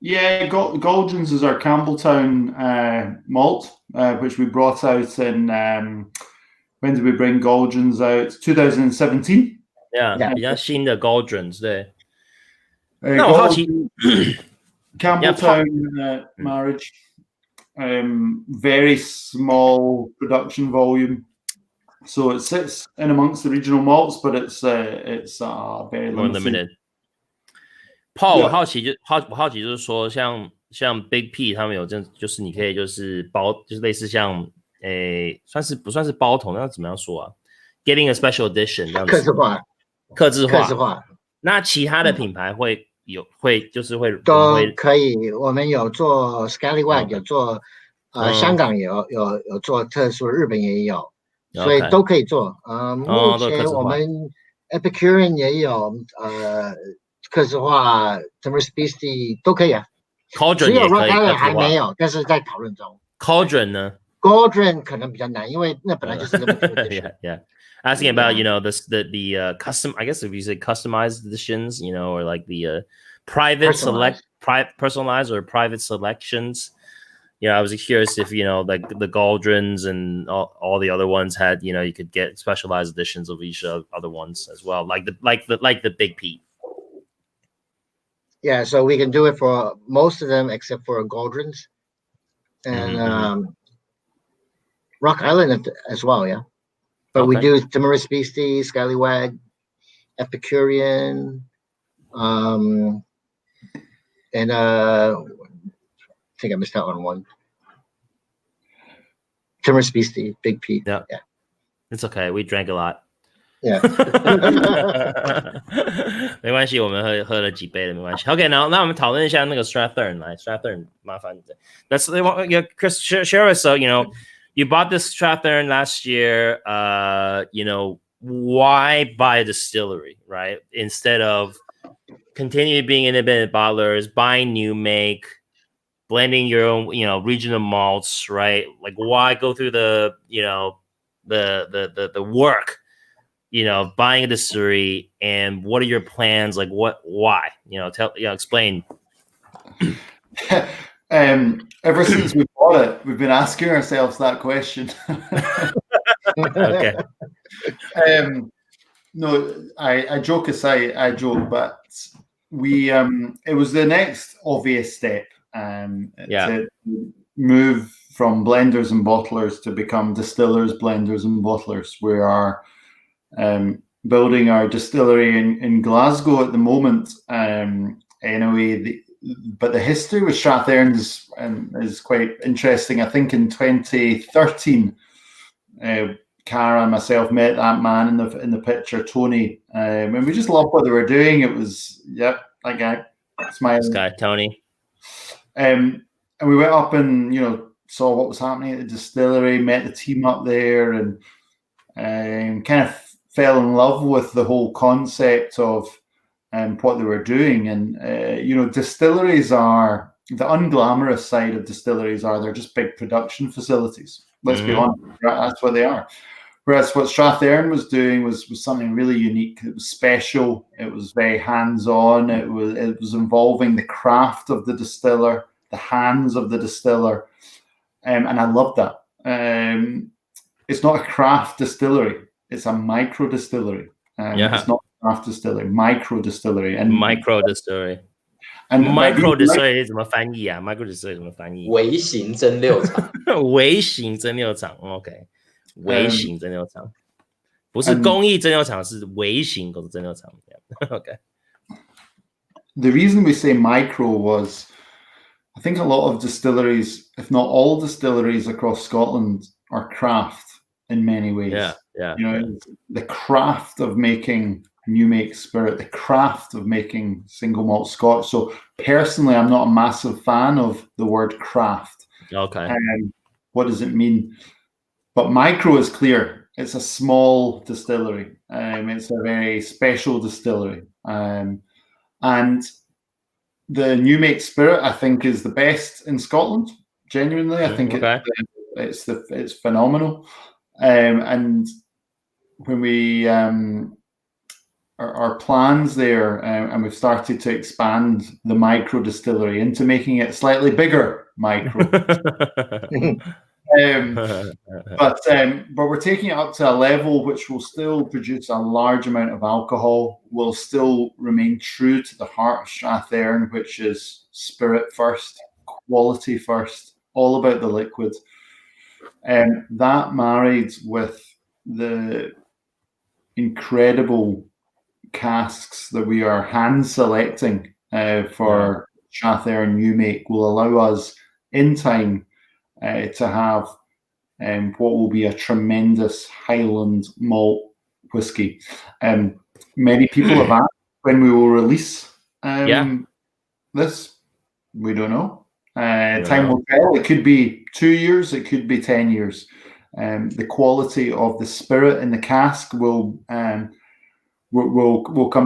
Yeah, Cauldrons is our Campbelltown malt, which we brought out in when did we bring Cauldrons out? 2017. Yeah, 比较新的 Cauldrons 对。那我好奇 Campbelltown marriage, very small production volume, so it sits in amongst the regional malts, but it's very more limited. Paul， 我好奇就是说，像 Big P 他们有就是你可以就是包，就是类似像不算是包桶，那怎么样说啊 ？Getting a special edition 这样子。客制化。那其他的品牌会都可以。我们有做 Scallywag， 有做香港有做特殊，日本也有，所以都可以做。目前我们 Epicurean 也有客制化 Temperance Beastie 都可以啊。Cauldron 也可以，只有 Rock Island 还没有，但是在讨论中。Cauldron 呢 ？Cauldron 可能比较难，因为那本来就是这么yeah. Asking about the custom, I guess if you say customized editions, or like the private personalized or private selections. I was curious if like the Cauldrons and all the other ones had you could get specialized editions of each other ones as well, like the Big Pete. Yeah, so we can do it for most of them except for Cauldrons and Rock Island as well, yeah. But we do Timorous Beastie, Scallywag, Epicurean, and I think I missed out on one. Timorous Beastie, Big Pete. Yeah. It's okay. We drank a lot. Yeah. 没关系，我们喝了几杯了，没关系。OK， 那我们讨论一下那个 Strathern 来 ，Strathern 麻烦你。Let's Chris share us. So you bought this Strathern last year. Why buy a distillery, right? Instead of continue being independent bottlers, buying new make, blending your own, regional malts, right? Like why go through the work, buying a distillery, and what are your plans? Like why? Explain. Ever since we bought it, we've been asking ourselves that question. Okay. No, I joke aside, but we it was the next obvious step to move from blenders and bottlers to become distillers, blenders, and bottlers. We are building our distillery in Glasgow at the moment. Anyway, but the history with Strathern is quite interesting. I think in 2013, Cara and myself met that man in the picture, Tony, and we just loved what they were doing. It was that guy, smiling. This guy, Tony. And we went up and saw what was happening at the distillery, met the team up there, and kind of fell in love with the whole concept of what they were doing. And distilleries are the unglamorous side of distilleries they're just big production facilities. Let's be honest, that's what they are. Whereas what Strathern was doing was something really unique. It was special. It was very hands-on. It was involving the craft of the distiller, the hands of the distiller, and I love that. It's not a craft distillery. It's a micro distillery. It's not a craft distillery, micro distillery. And micro distillery. And micro distillery 怎么翻译啊 ？micro distillery 怎么翻译？微型蒸馏厂。微型蒸馏厂 ，OK。微型蒸馏厂，不是工艺蒸馏厂，是微型蒸馏厂。Okay. The reason we say micro was, I think a lot of distilleries, if not all distilleries across Scotland, are craft in many ways. Yeah. The craft of making new make spirit, the craft of making single malt Scotch. So personally, I'm not a massive fan of the word craft. Okay. What does it mean? But micro is clear. It's a small distillery. It's a very special distillery. And the new make spirit, I think, is the best in Scotland. Genuinely, I think it's phenomenal. And when we our plans there, and we've started to expand the micro distillery into making it slightly bigger micro. But we're taking it up to a level which will still produce a large amount of alcohol, will still remain true to the heart of Strathearn, which is spirit first, quality first, all about the liquid. And that married with the incredible casks that we are hand selecting for Strathearn new make will allow us in time to have what will be a tremendous Highland malt whiskey. Many people have asked when we will release this. We don't know. Time will tell. It could be 2 years. It could be 10 years. The quality of the spirit in the cask will come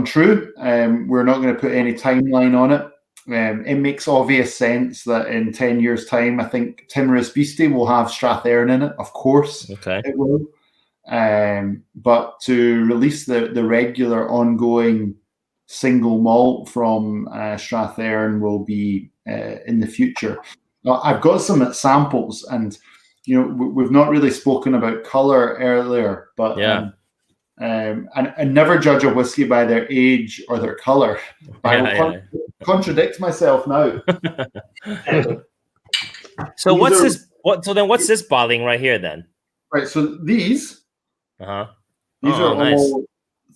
true. We're not going to put any timeline on it. It makes obvious sense that in 10 years' time, I think Timorous Beastie will have Strathearn in it. Of course, it will. But to release the regular ongoing single malt from Strathearn will be in the future. Now, I've got some samples, and we've not really spoken about color earlier, but and never judge a whiskey by their age or their color. I will contradict myself now. So what's this? What's this bottling right here then? Right. So these are nice. all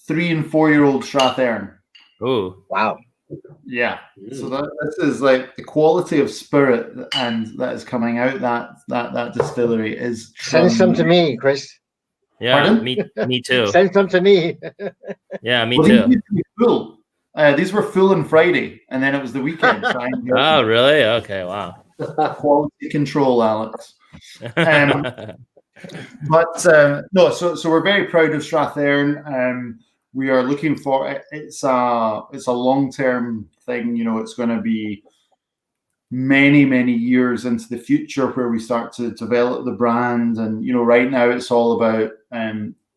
3 and 4 year old Strathearn. Oh wow! Yeah. So this is like the quality of spirit and that is coming out that distillery is. Send some to me, Chris. Yeah, me too. Send some to me. Yeah, me too. Full. These were full on Friday, and then it was the weekend. Oh, really? Okay, wow. Quality control, Alex. But no, so we're very proud of Strathearn. We are looking for it's a long-term thing. It's going to be many years into the future where we start to develop the brand. And right now it's all about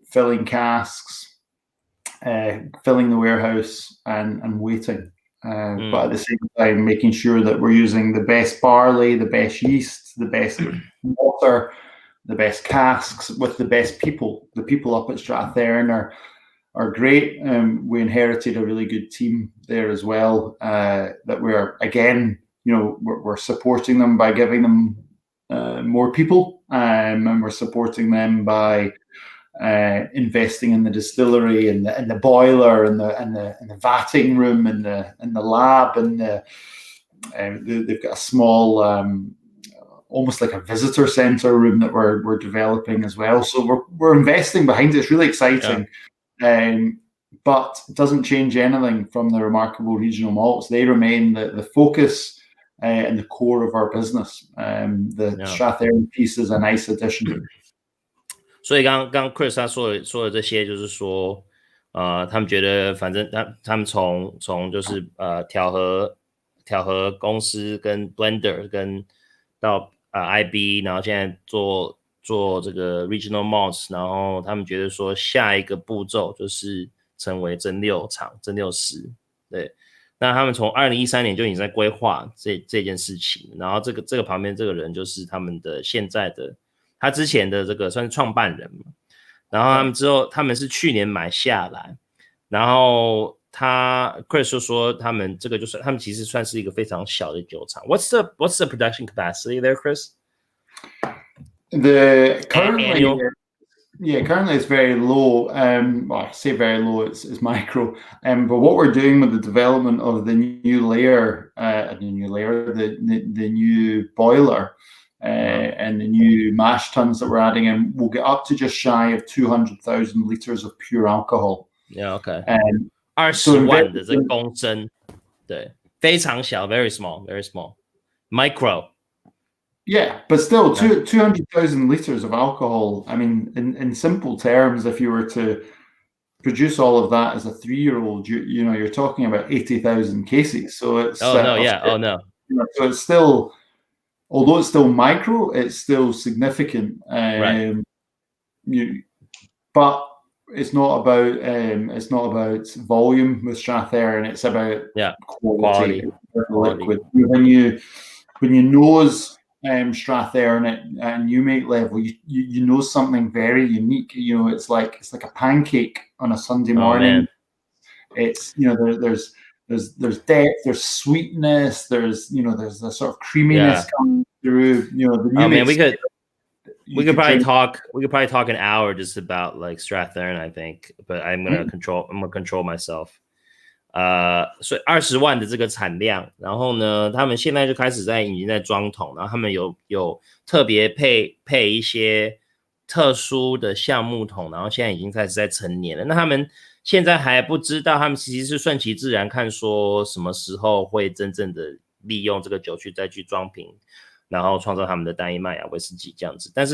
filling casks, filling the warehouse, and waiting. But at the same time, making sure that we're using the best barley, the best yeast, the best water, the best casks with the best people. The people up at Strathearn are great. We inherited a really good team there as well. That we're again, we're supporting them by giving them more people, and we're supporting them by investing in the distillery and the boiler and the vatting room and the lab and they've got a small almost like a visitor center room that we're developing as well. So we're investing behind it. It's really exciting. But it doesn't change anything from the remarkable regional malts. They remain the focus and the core of our business. The Strathearn piece is a nice addition. 所以刚 Chris 他说的这些，就是说，他们觉得反正他们从就是调和公司跟 Blender 跟到IB， 然后现在做这个 Regional Malts， 然后他们觉得说下一个步骤就是成为蒸馏厂、蒸馏师，对。那他们从2013年就已经在规划这件事情，然后这个旁边这个人就是他们的现在的。他之前的这个算是创办人嘛，然后他们是去年买下来，然后Chris 就说他们这个就是他们其实算是一个非常小的酒厂。What's the production capacity there, Chris? Currently it's very low. Well, I say very low. It's micro. But what we're doing with the development of the new layer, the new boiler. And the new mash tuns that we're adding in will get up to just shy of 200,000 liters of pure alcohol. Yeah, okay. 20万的这个公升，对，非常小 ，very small, very small, micro. Yeah, but still, 200,000 liters of alcohol. I mean, in simple terms, if you were to produce all of that as a 3-year-old, you know, you're talking about 80,000 cases. So it's no. You know, so it's still, although it's still micro, it's still significant. Right. But it's not about volume with Strathearn. It's about quality. Liquid. When you nose Strathearn at New Make level, you know something very unique. You know, it's like a pancake on a Sunday morning. It's, you know, there's depth, there's sweetness, there's a sort of creaminess coming through. You know, the New Make. We could probably talk an hour just about like Strathearn, I think, but I'm gonna control myself. 所以20万的这个产量，然后呢，他们现在就开始已经在装桶，然后他们有特别配一些特殊的橡木桶，然后现在已经开始在成年了。那他们现在还不知道，他们其实是顺其自然，看说什么时候会真正的利用这个酒再去装瓶，然后创造他们的单一麦芽威士忌这样子。但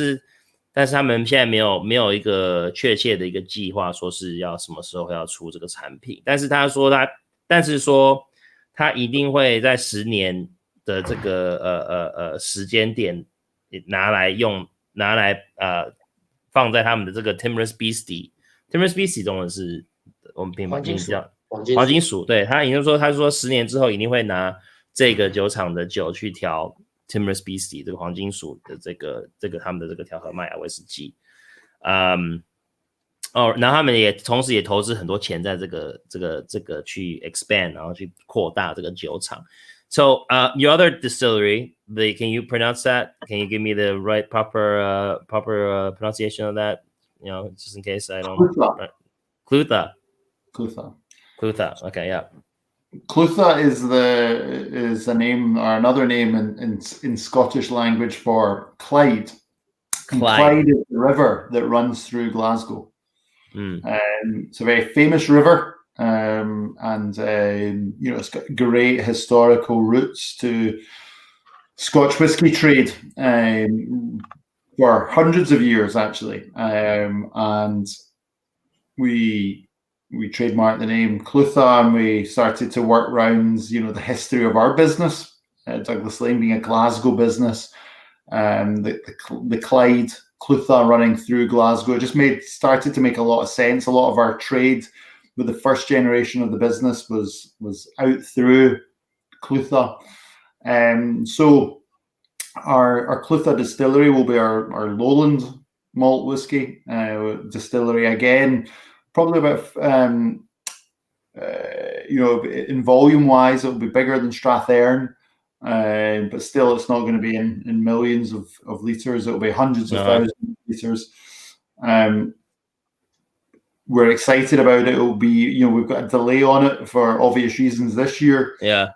是他们现在没有一个确切的一个计划，说是要什么时候要出这个产品。但是说他一定会在10年的这个时间点拿来放在他们的这个 Timorous Beastie。Timorous Beastie 中文是我们平常叫黄金鼠。对，他说10年之后一定会拿这个酒厂的酒去调Timorous Beastie 这个黄金鼠的这个他们的这个调和麦芽威士忌，然后他们同时也投资很多钱在这个去 expand， 然后去扩大这个酒厂。So your other distillery, can you pronounce that? Can you give me the right proper pronunciation of that? You know, just in case I don't know. Clutha. Okay, yeah. Clutha is a name or another name in Scottish language for Clyde. Clyde is the river that runs through Glasgow. It's a very famous river, and you know, it's got great historical roots to Scotch whisky trade for hundreds of years, actually, and we trademarked the name Clutha, and we started to work around, you know, the history of our business, Douglas Laing being a Glasgow business, the Clyde Clutha running through Glasgow. It just started to make a lot of sense. A lot of our trade with the first generation of the business was out through Clutha. So our Clutha distillery will be our lowland malt whiskey distillery again. Probably about, you know, in volume wise, it'll be bigger than Strathearn, but still it's not going to be in millions of litres. It'll be hundreds of thousands of litres. We're excited about it. It'll be, you know, we've got a delay on it for obvious reasons this year. Yeah.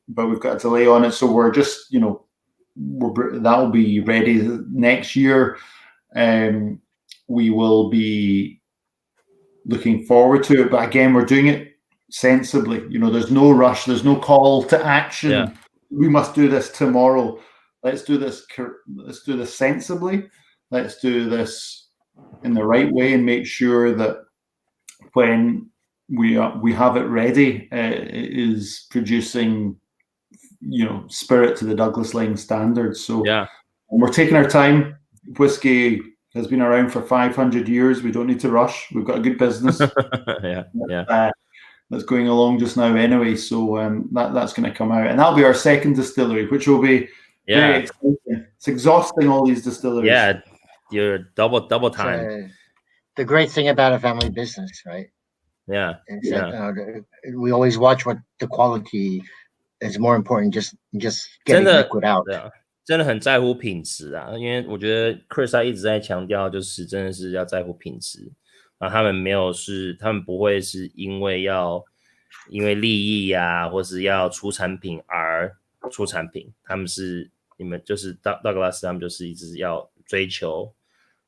But we've got a delay on it. So we're just, you know, that'll be ready next year. We will be looking forward to it, but again, we're doing it sensibly. You know, there's no rush, there's no call to action. Yeah. We must do this tomorrow. Let's do this sensibly. Let's do this in the right way and make sure that when we have it ready, it is producing, you know, spirit to the Douglas Laing standards. So yeah, we're taking our time. Whiskey has been around for 500 years. We don't need to rush. We've got a good business. That's going along just now anyway. So that's going to come out. And that'll be our second distillery, which will be very exciting. It's exhausting, all these distilleries. Yeah, you're double time. The great thing about a family business, right? Yeah. We always watch what the quality is more important, just getting liquid out. 真的很在乎品质啊，因为我觉得 Chris 他一直在强调，就是真的是要在乎品质啊。他们不会是因为利益啊，或是要出产品而出产品。他们是就是道格拉斯，他们就是一直要追求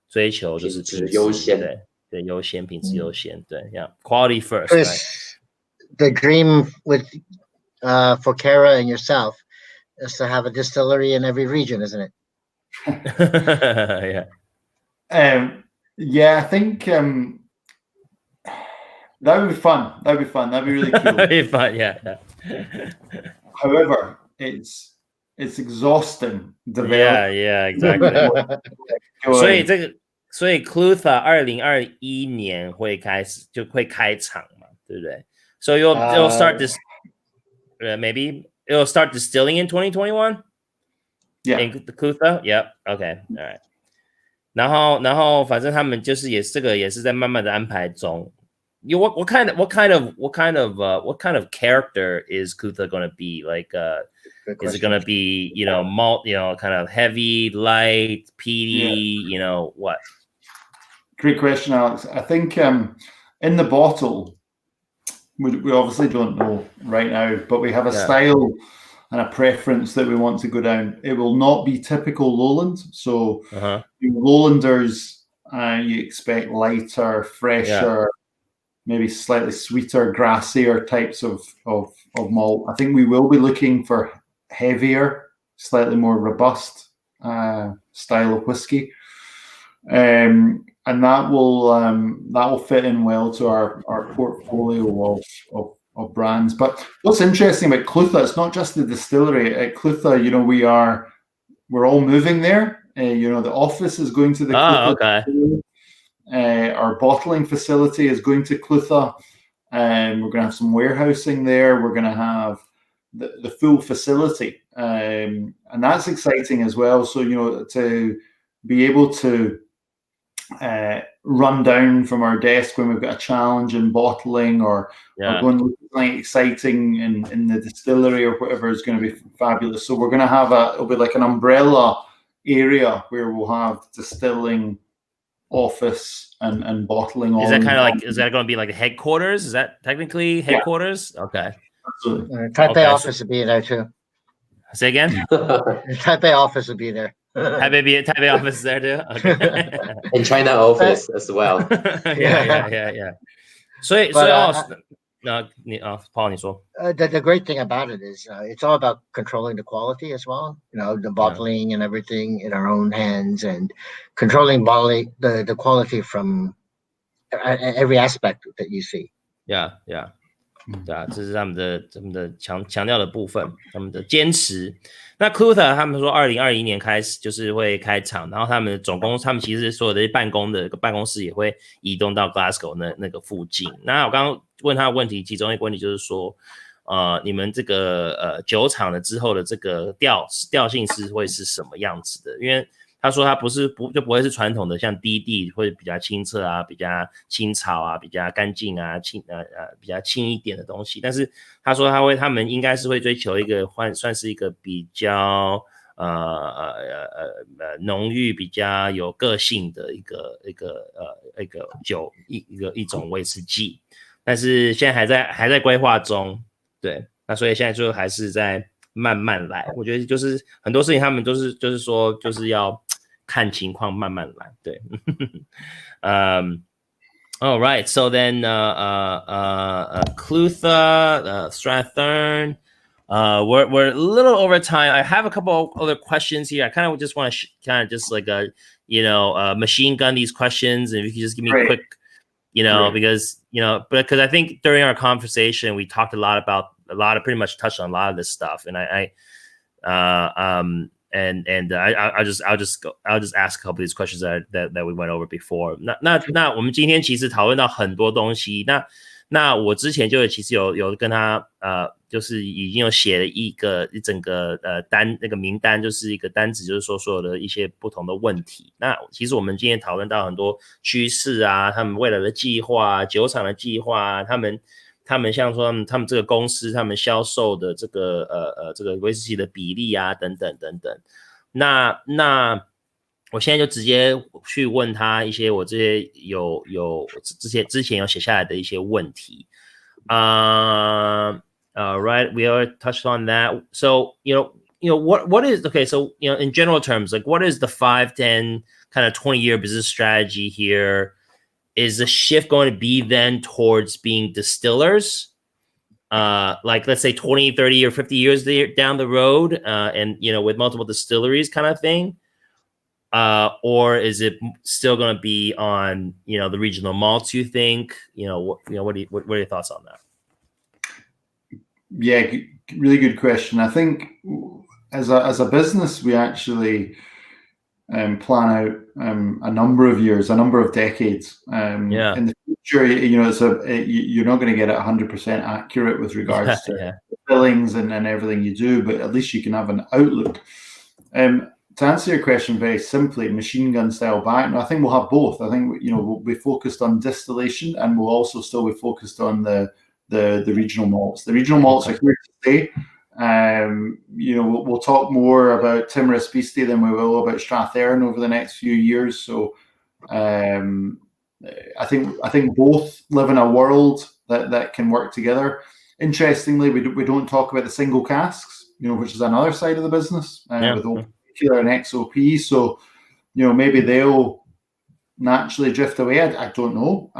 就是品质优先，对优先品质优先，对 ，quality first. Chris, the dream with for Kara and yourself is to have a distillery in every region, isn't it? Yeah, I think that would be fun. That'd be fun. That'd be really cool. That'd be fun, yeah. However, it's exhausting. Yeah, exactly. 所以 Clutha 2021年会开场嘛，对不对？ So it'll start this maybe it'll start distilling in 2021. Yeah. In Clutha, yep. Okay, all right. 然后反正他们就是这个也是在慢慢的安排中。What kind of character is Clutha going to be? Like, is it going to be, malt, kind of heavy, light, peaty, what? Great question, Alex. I think in the bottle, we obviously don't know right now, but we have a style and a preference that we want to go down. It will not be typical lowland. So lowlanders, you expect lighter, fresher, maybe slightly sweeter, grassier types of malt. I think we will be looking for heavier, slightly more robust style of whiskey. And that will fit in well to our portfolio of brands. But what's interesting about Clutha, it's not just the distillery. At Clutha, we're all moving there. The office is going to the Clutha. Okay. Our bottling facility is going to Clutha, and we're going to have some warehousing there. We're going to have the full facility, and that's exciting as well. So to be able to run down from our desk when we've got a challenge in bottling or going to look at something exciting in the distillery or whatever is going to be fabulous. So we're going to have it'll be like an umbrella area where we'll have distilling, office and bottling. Is that kind of like, is that going to be like headquarters? Is that technically headquarters? Yeah. Okay. Absolutely. Type A office would be there too. Say again? Type A office would be there. Type A office is there too? Okay. And China office as well. Yeah. 所以 Paul 你说 the great thing about it is it's all about controlling the quality as well. The bottling and everything in our own hands, and controlling the quality from every aspect that you see. Yeah. 对啊，这是他们的强调的部分，他们的坚持。那 Clutha 他们说2021年开始就是会开厂，然后他们其实所有的办公室也会移动到 Glasgow 那个附近。那我刚刚问他的问题，其中一个问题就是说，你们这个酒厂的之后的这个调性会是什么样子的？因为他说他就不会是传统的像低地会比较清澈啊，比较青草啊，比较干净啊，比较轻一点的东西。但是他说他们应该是会追求一个算是一个比较浓郁、比较有个性的一个酒一种威士忌。但是现在还在规划中，对，那所以现在就还是在慢慢来。我觉得就是很多事情他们就是说就是要看情况慢慢来，对。All right, so then Clutha, Strathern, we're a little over time. I have a couple other questions here. I kind of just want to kind of just like machine gun these questions, and if you could just give me a quick, because because I think during our conversation we talked pretty much touched on a lot of this stuff, and I'll just ask a couple of these questions that we went over before. 那我们今天其实讨论到很多东西。那我之前就其实有跟他就是已经有写了一整个那个名单，就是一个单子，就是说所有的一些不同的问题。那其实我们今天讨论到很多趋势啊，他们未来的计划，酒厂的计划，他们像说他们这个公司他们销售的这个这个威士忌的比例啊等等。那我现在就直接去问他一些我这些之前有写下来的一些问题。Right, we already touched on that. So what is okay? So in general terms, like what is the 5, 10, kind of 20-year business strategy here? Is the shift going to be then towards being distillers, like let's say 20, 30 or 50 years down the road, and, you know, with multiple distilleries kind of thing? Or is it still going to be on, you know, the regional malts, you think? What are your thoughts on that? Yeah, really good question. I think as a business, we actually plan out a number of years, a number of decades. In the future, you know, you're not going to get it 100% accurate with regards to fillings and everything you do, but at least you can have an outlook. To answer your question very simply, machine gun style back, no, I think we'll have both. I think, you know, we'll be focused on distillation, and we'll also still be focused on the regional malts. The regional malts are here to stay. You know, we'll talk more about Timorous Beastie than we will about Strathearn over the next few years. So I think both live in a world that can work together. Interestingly, we don't talk about the single casks, you know, which is another side of the business with open tequila and XOP. So, you know, maybe they'll naturally drift away. I don't know.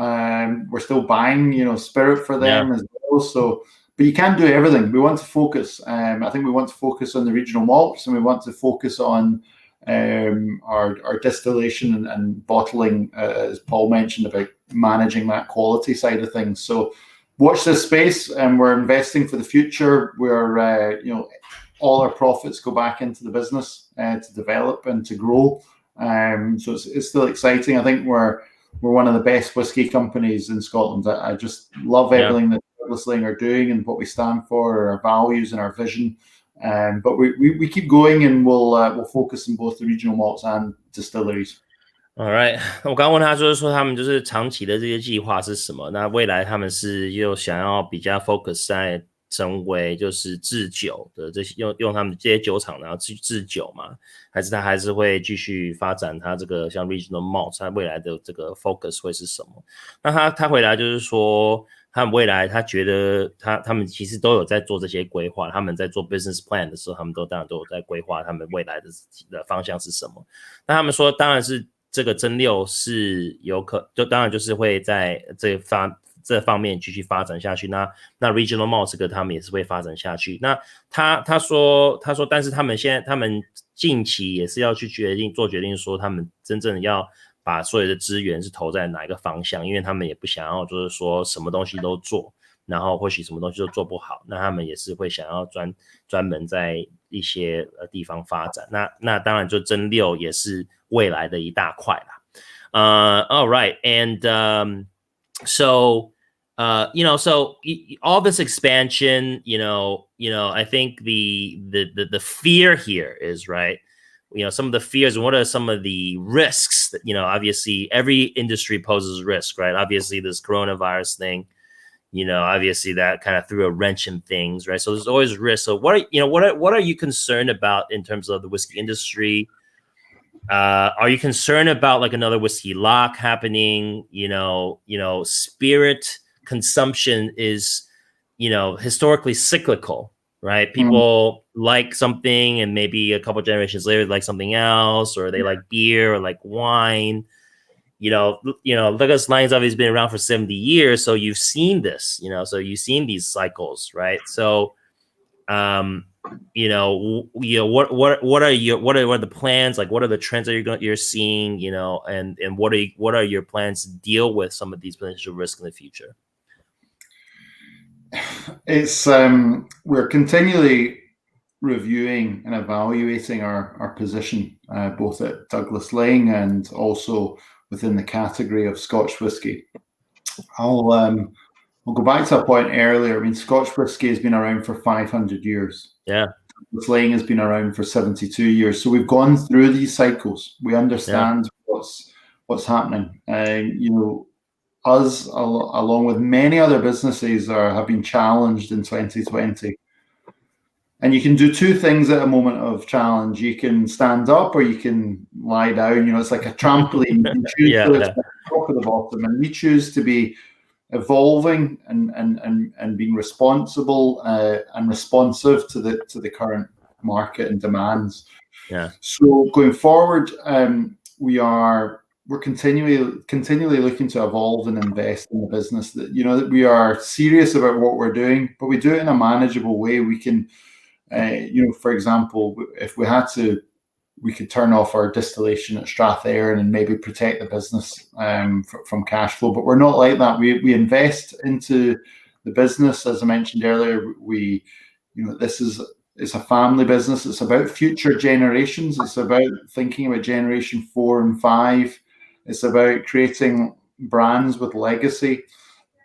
We're still buying, you know, spirit for them as well. So, but you can't do everything. We want to focus. I think we want to focus on the regional malts, and we want to focus on our distillation and bottling, as Paul mentioned, about managing that quality side of things. So watch this space, and we're investing for the future. We're, you know, all our profits go back into the business to develop and to grow. So it's still exciting. I think we're one of the best whiskey companies in Scotland. I just love everything that Douglas Laing are doing and what we stand for, our values and our vision. But we keep going, and we'll focus on both the regional malts and distilleries. All right， 我刚问他就是说他们就是长期的这些计划是什么？那未来他们是又想要比较 focus 在成为就是制酒的这些用他们这些酒厂然后去制酒吗？还是他还是会继续发展他这个像 regional malts， 他未来的这个 focus 会是什么？那他回来就是说他们未来他觉得他们其实都有在做这些规划，他们在做 business plan 的时候，他们当然都有在规划他们未来的方向是什么。那他们说当然是这个蒸馏是就当然就是会在这方面继续发展下去。那 regional malt 这个他们也是会发展下去。那他说，但是他们近期也是要去做决定，说他们真正要把所有的资源是投在哪一个方向，因为他们也不想要就是说什么东西都做，然后或许什么东西都做不好，那他们也是会想要专门在一些地方发展。那当然就蒸馏也是未来的一大块啦。All right, and so you know, so all this expansion, you know, I think the fear here is, right, you know, some of the fears and what are some of the risks that, you know, obviously every industry poses risk, right? Obviously this coronavirus thing, you know, obviously that kind of threw a wrench in things, right? So there's always risk. So what are you concerned about in terms of the whiskey industry? Are you concerned about like another whiskey lock happening? You know, spirit consumption is, you know, historically cyclical, right? People like something and maybe a couple generations later like something else, or they like beer or like wine. You know, Douglas Laing's obviously been around for 70 years, so you've seen this, you know, so you've seen these cycles, right? So, you know, what are the plans? Like, what are the trends that you're seeing, you know, and what are your plans to deal with some of these potential risks in the future? It's we're continually reviewing and evaluating our position, both at Douglas Laing and also within the category of Scotch whisky. I'll go back to a point earlier. I mean, Scotch whisky has been around for 500 years. Yeah. Douglas Laing has been around for 72 years. So we've gone through these cycles. We understand what's happening. You know, us, along with many other businesses, have been challenged in 2020. And you can do two things at a moment of challenge. You can stand up or you can lie down. You know, it's like a trampoline. You can choose to the top or the bottom. And we choose to be evolving and being responsible and responsive to the current market and demands. Yeah. So going forward, we are we're continually looking to evolve and invest in the business. That that we are serious about what we're doing, but we do it in a manageable way. We can, for example, if we had to, we could turn off our distillation at Strathayern and maybe protect the business from cash flow. But we're not like that. We invest into the business, as I mentioned earlier. It's a family business. It's about future generations. It's about thinking about generation 4 and 5. It's about creating brands with legacy.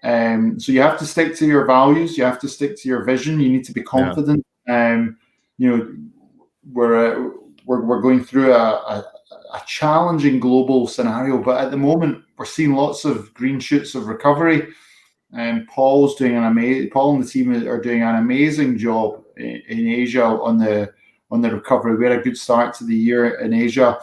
So you have to stick to your values. You have to stick to your vision. You need to be confident. We're going through a challenging global scenario, but at the moment we're seeing lots of green shoots of recovery. And Paul and the team are doing an amazing job in Asia on the recovery. We had a good start to the year in Asia.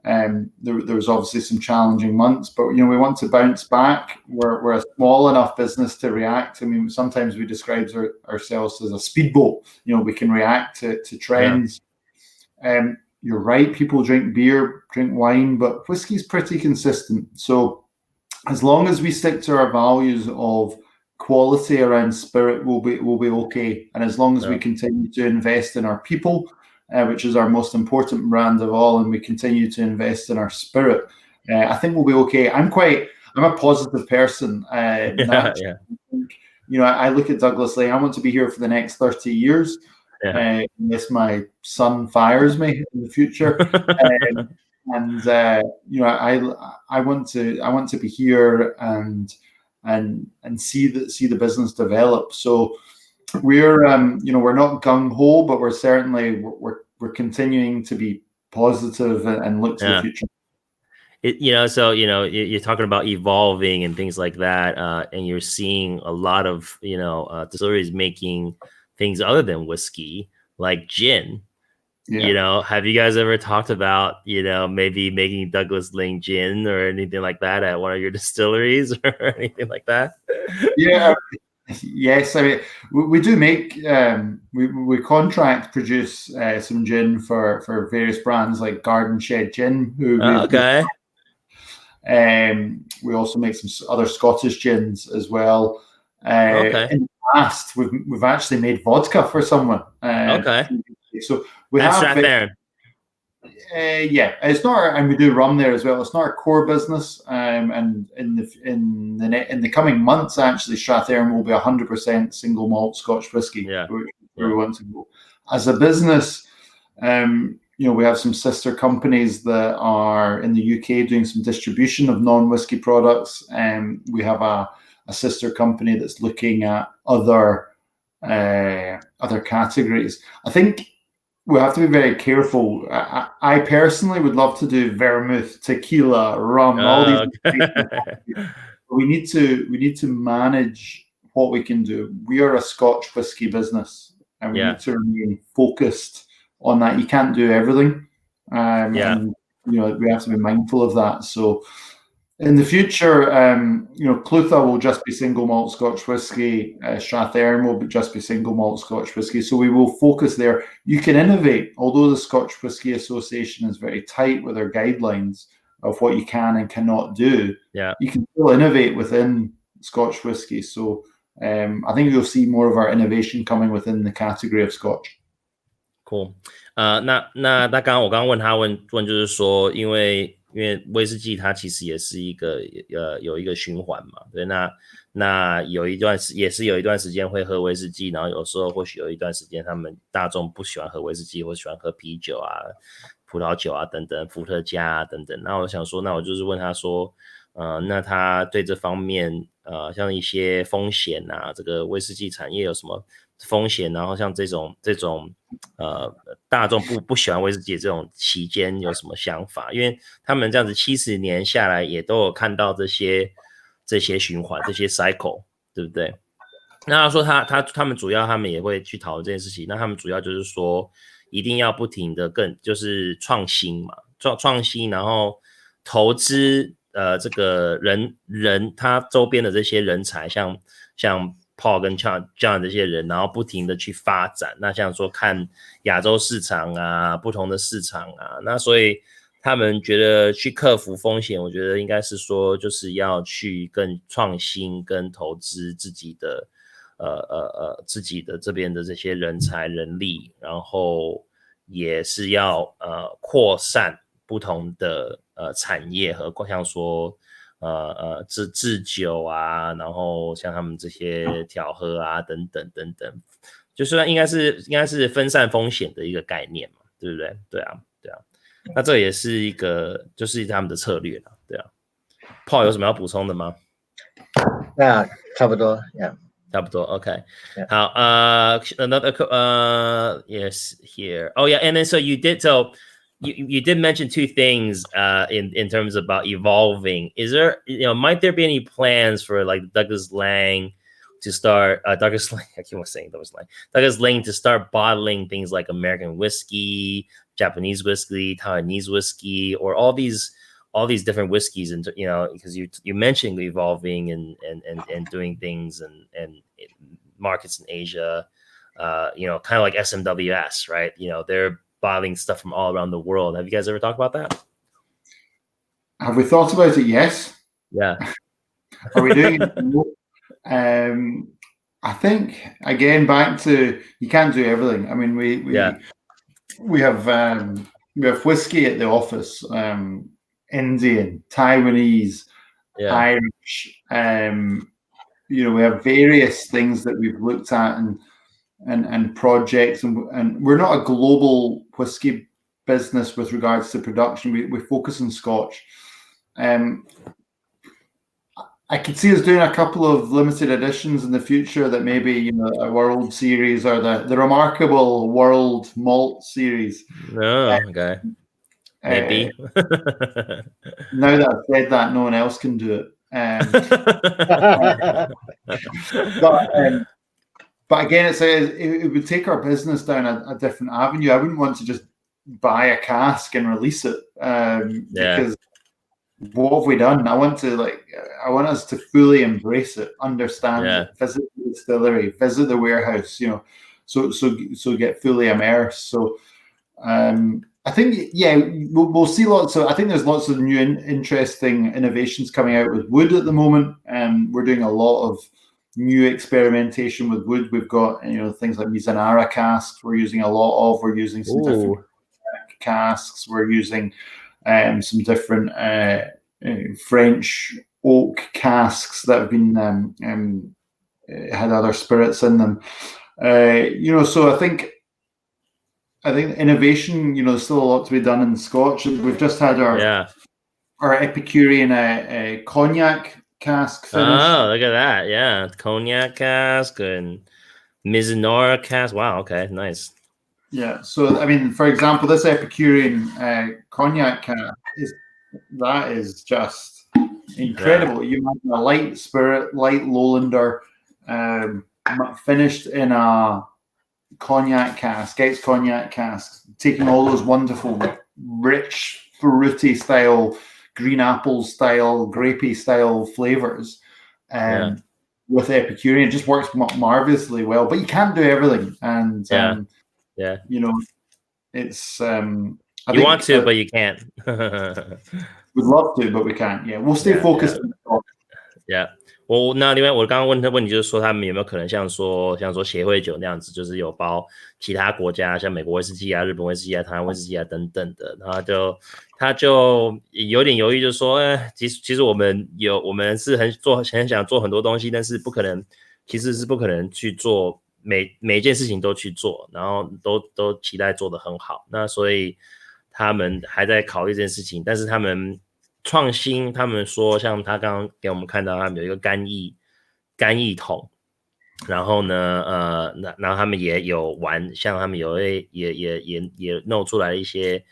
There was obviously some challenging months, but we want to bounce back. We're a small enough business to react. I mean, sometimes we describe ourselves as a speedboat. We can react to trends. You're right. People drink beer, drink wine, but whiskey's pretty consistent. So as long as we stick to our values of quality around spirit, we'll be okay. And as long as we continue to invest in our people, which is our most important brand of all, and we continue to invest in our spirit, I think we'll be okay. I'm a positive person. I look at Douglas Laing. I want to be here for the next 30 years. Unless my son fires me in the future. I want to be here and see the business develop. So we're not gung ho, but we're certainly we're continuing to be positive and look to the future. You're talking about evolving and things like that, and you're seeing a lot of distilleries making things other than whiskey, like gin. Have you guys ever talked about maybe making Douglas Laing gin or anything like that at one of your distilleries or anything like that? Yes, I mean we do make we contract produce some gin for various brands like Garden Shed Gin. We also make some other Scottish gins as well. In the past, we've actually made vodka for someone. So we have Strathayern. It's not, and we do rum there as well. It's not our core business. And in the coming months, actually, Strathayern will be 100% single malt Scotch whiskey. Where we want to go as a business. We have some sister companies that are in the UK doing some distribution of non-whiskey products, and we have a sister company that's looking at other categories. I think we have to be very careful. I personally would love to do vermouth, tequila, rum, all these. We need to manage what we can do. We are a Scotch whiskey business, and we need to remain focused on that. You can't do everything. And, we have to be mindful of that. So in the future, Clutha will just be single malt Scotch whiskey. Strathayern will just be single malt Scotch whiskey. So we will focus there. You can innovate, although the Scotch Whisky Association is very tight with their guidelines of what you can and cannot do. You can still innovate within Scotch whiskey. So I think you'll see more of our innovation coming within the category of Scotch. Cool. 那我刚刚问他就是说，因为威士忌它其实也是一个有一个循环嘛，对，那有一段时间会喝威士忌，然后有时候或许有一段时间他们大众不喜欢喝威士忌，或喜欢喝啤酒啊、葡萄酒啊等等，伏特加啊等等。那我想说，那我就是问他说，那他对这方面像一些风险啊，这个威士忌产业有什么风险？然后像这种大众不喜欢威士忌这种期间有什么想法？因为他们这样子70年下来也都有看到这些循环、这些 cycle， 对不对？那他说他们主要他们也会去讨论这件事情。那他们主要就是说一定要不停的就是创新嘛，创新，然后投资这个人他周边的这些人才，像Paul 跟 John 这些人，然后不停的去发展。那像说看亚洲市场啊，不同的市场啊，那所以他们觉得去克服风险，我觉得应该是说就是要去更创新跟投资自己的自己的这边的这些人才人力，然后也是要扩散不同的产业和像说制酒啊，然后像他们这些调喝啊等等等等，就是应该是分散风险的一个概念嘛，对不对？对啊，那这也是一个就是他们的策略啦，对啊。Paul 有什么要补充的吗？差不多 ，Yeah。差不多 ，OK， yeah. 好，another yes here. Oh yeah, and then so you did mention two things in terms about evolving. Is there might there be any plans for like Douglas Laing to start Douglas Laing? I keep on saying Douglas Laing to start bottling things like American whiskey, Japanese whiskey, Taiwanese whiskey, or all these different whiskeys, and because you mentioned evolving and doing things and markets in Asia, kind of like SMWS, right? They're bottling stuff from all around the world. Have you guys ever talked about that? Have we thought about it? Yes. Yeah. Are we doing it? I think again back to you can't do everything. I mean, we have whiskey at the office. Indian, Taiwanese, Irish, we have various things that we've looked at and projects, and we're not a global whiskey business with regards to production. We focus on Scotch. I could see us doing a couple of limited editions in the future, that maybe a World Series or the Remarkable World Malt Series. Oh, okay. Maybe. Now that I've said that, no one else can do it. But again, it would take our business down a different avenue. I wouldn't want to just buy a cask and release it because what have we done? I want us to fully embrace it, understand it, visit the distillery, visit the warehouse, so get fully immersed. So I think, we'll see lots of. I think there's lots of new interesting innovations coming out with wood at the moment, and we're doing a lot of new experimentation with wood. We've got things like Mizunara casks. We're using a lot of. We're using some different casks. We're using some different French oak casks that have been had other spirits in them. So I think innovation, there's still a lot to be done in Scotch. We've just had our Epicurean cognac cask finished. Oh, look at that. Yeah. Cognac cask and Mizunara cask. Wow. Okay. Nice. Yeah. So, I mean, for example, this Epicurean cognac cask is just incredible. You have a light spirit, light lowlander, finished in a cognac cask, ex-cognac cask, taking all those wonderful, rich, fruity style, green apple style, grapey style flavors, with Epicurean. It just works marvelously well. But you can't do everything, and it's. You want to, but you can't. We'd love to, but we can't. Yeah, we'll stay focused. Yeah. 那另外我刚刚问的问题就是说，他们有没有可能像说协会酒那样子，就是有包其他国家，像美国威士忌啊、日本威士忌啊、台湾威士忌啊等等的，然后他就有点犹豫，就说，其实我们是很想做很多东西，但是其实是不可能去做每一件事情都去做，然后都期待做得很好，那所以他们还在考虑这件事情，但是他们创新，他们说像他刚刚给我们看到，他们有一个干邑桶，然后呢，然后他们也有玩，像他们也弄出来一些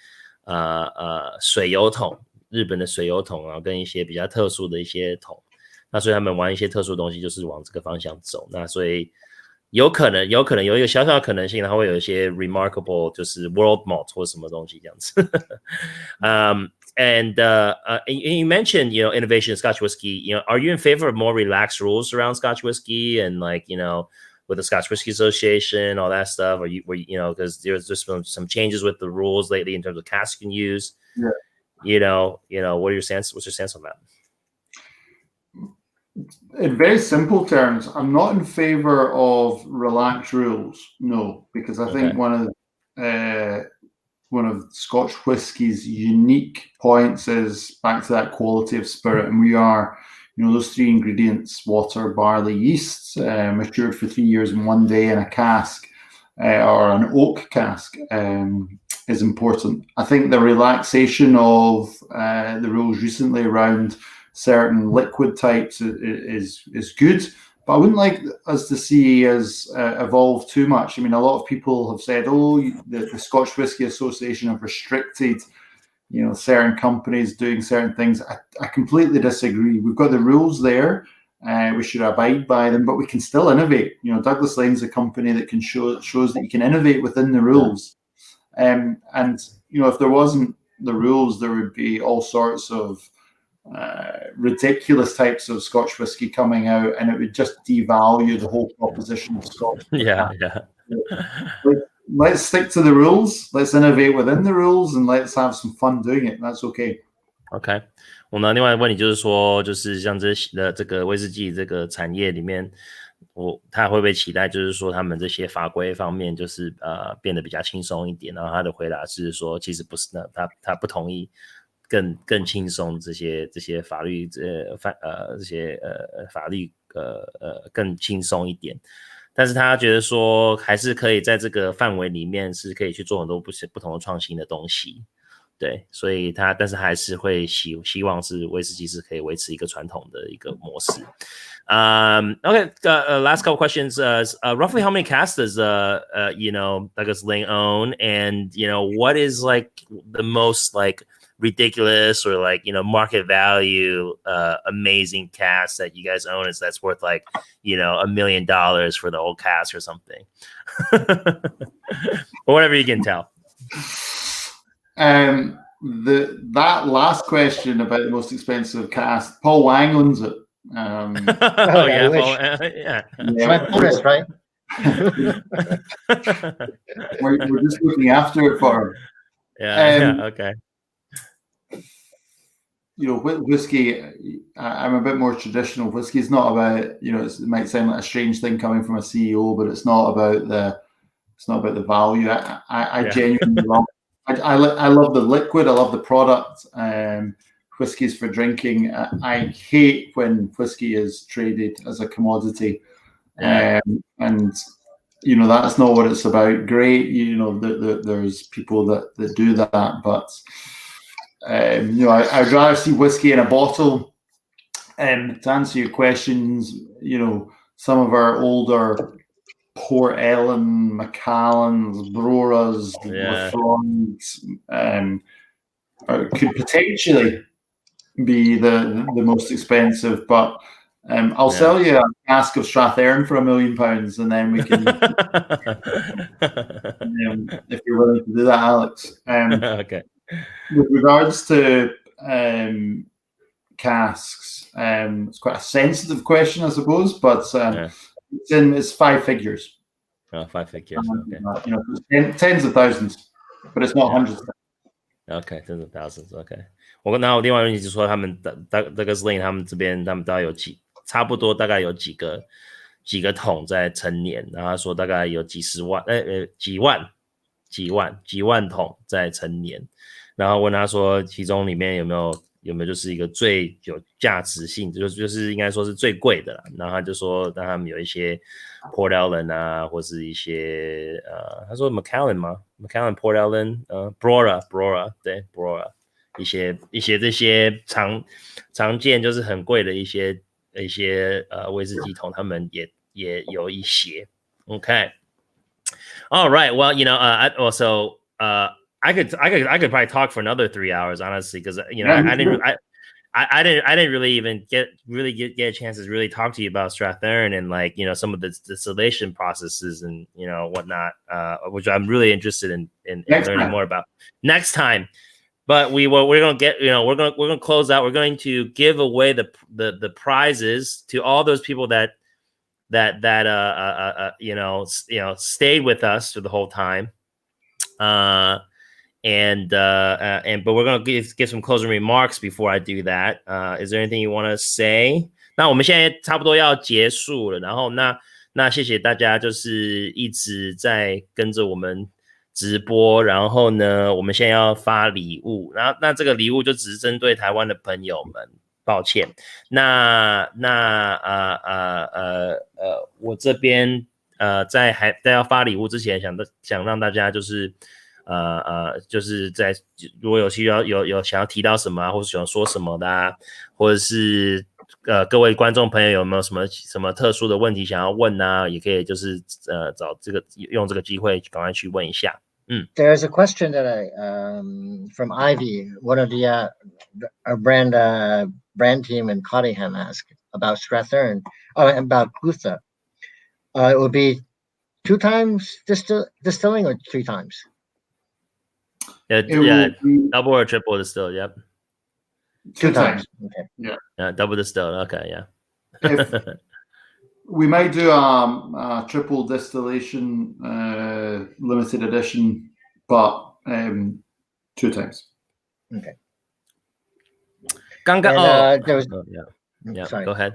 水油桶，日本的水油桶，然后跟一些比较特殊的一些桶，那所以他们玩一些特殊的东西，就是往这个方向走，那所以有可能有一个小小的可能性，它会有一些 remarkable 就是 world malt 或什么东西这样子。And you mentioned, innovation in Scotch whiskey. Are you in favor of more relaxed rules around Scotch whiskey and with the Scotch Whiskey Association, all that stuff? Because there's just some changes with the rules lately in terms of cask you can use. you know, what's your sense on that? In very simple terms, I'm not in favor of relaxed rules. No, because I think one of Scotch whiskey's unique points is back to that quality of spirit, and we are, those three ingredients: water, barley, yeast, matured for 3 years in 1 day in a cask or an oak cask, is important. I think the relaxation of the rules recently around certain liquid types is good, but I wouldn't like us to see us evolve too much. I mean, a lot of people have said, the Scotch Whisky Association have restricted, certain companies doing certain things. I completely disagree. We've got the rules there. We should abide by them, but we can still innovate. Douglas Lane's a company that can shows that you can innovate within the rules. And if there wasn't the rules, there would be all sorts of ridiculous types of Scotch whiskey coming out, and it would just devalue the whole proposition of Scotch. Yeah. Let's stick to the rules. Let's innovate within the rules, and let's have some fun doing it. That's okay. OK， 我呢，另外一个问题就是说，就是像这个威士忌这个产业里面，他会不会期待，就是说他们这些法规方面，就是变得比较轻松一点？然后他的回答是说，其实不是呢，他不同意。更轻松这些法律法律更轻松一点，但是他觉得说还是可以在这个范围里面是可以去做很多不同的创新的东西，对，所以但是还是会希望是威士忌是可以维持一个传统的一个模式。Okay, last couple questions. Roughly how many casks does Douglas Laing own, and what is like the most like ridiculous or like market value amazing cask that you guys own is that's worth like $1 million for the old cask or something? Or whatever you can tell. That last question about the most expensive cask, Paul Wang owns it. Yeah, Paul, yeah. My bonus, right? we're just looking after it for him. Yeah, okay. Whiskey, I'm a bit more traditional. Whiskey is not about, it might sound like a strange thing coming from a CEO, but it's not about the value. I genuinely love. I love the liquid. I love the product. Whiskey's for drinking. I hate when whiskey is traded as a commodity, and that's not what it's about. Great, there's people that do that, but I'd rather see whiskey in a bottle. To answer your questions, some of our older Port Ellen, Macallans, Broras, Lafroigs, could potentially be the most expensive, but I'll sell you a cask of Strathearn for £1 million, and then we can, if you're willing to do that, Alex. Okay. With regards to casks, it's quite a sensitive question, I suppose, but it's 5 figures. Oh, 5 figures. Okay. Tens of thousands, but it's not hundreds. Okay, tens of thousands. Okay. 我另外一个问题就是说，他们Douglas Laing 他们这边，他们大概有差不多大概有几个桶在陈年，然后他说大概有几万桶在陈年，然后问他说其中里面有没有就是一个最有价值性，就是应该说是最贵的啦，然后他就说让他们有一些 Port Ellen 啊，或是一些他说 Macallan Port Ellen Brora 对 Brora 一些这些常见就是很贵的一些威士忌桶，他们也有一些。Okay. All right. Well, I could probably talk for another 3 hours, honestly, because I didn't really even get a chance to really talk to you about Strathearn and like some of the distillation processes and whatnot, which I'm really interested in learning more about next time. But we're gonna get we're gonna close out. We're going to give away the prizes to all those people that stayed with us for the whole time. but we're gonna give some closing remarks before I do that. Is there anything you want to say? 那我们现在差不多要结束了，然后那谢谢大家，就是一直在跟着我们直播，然后呢，我们现在要发礼物，然后那这个礼物就只是针对台湾的朋友们，抱歉。我这边在要发礼物之前，想让大家就是就是如果有需要有想要提到什么啊，或者想说什么的啊，或者是各位观众朋友有没有什么特殊的问题想要问啊，也可以就是用这个机会赶快去问一下。There's a question that from Ivy, one of the our brand team in Cottingham asked about Strathern, about Gutha. It would be 2 times distilling or 3 times? Yeah, double or triple distill. Yep. 2 times. Okay. Yeah, double distill. Okay, yeah. We might do a triple distillation limited edition, but 2 times. Okay. 刚刚there was yeah. Sorry. Go ahead.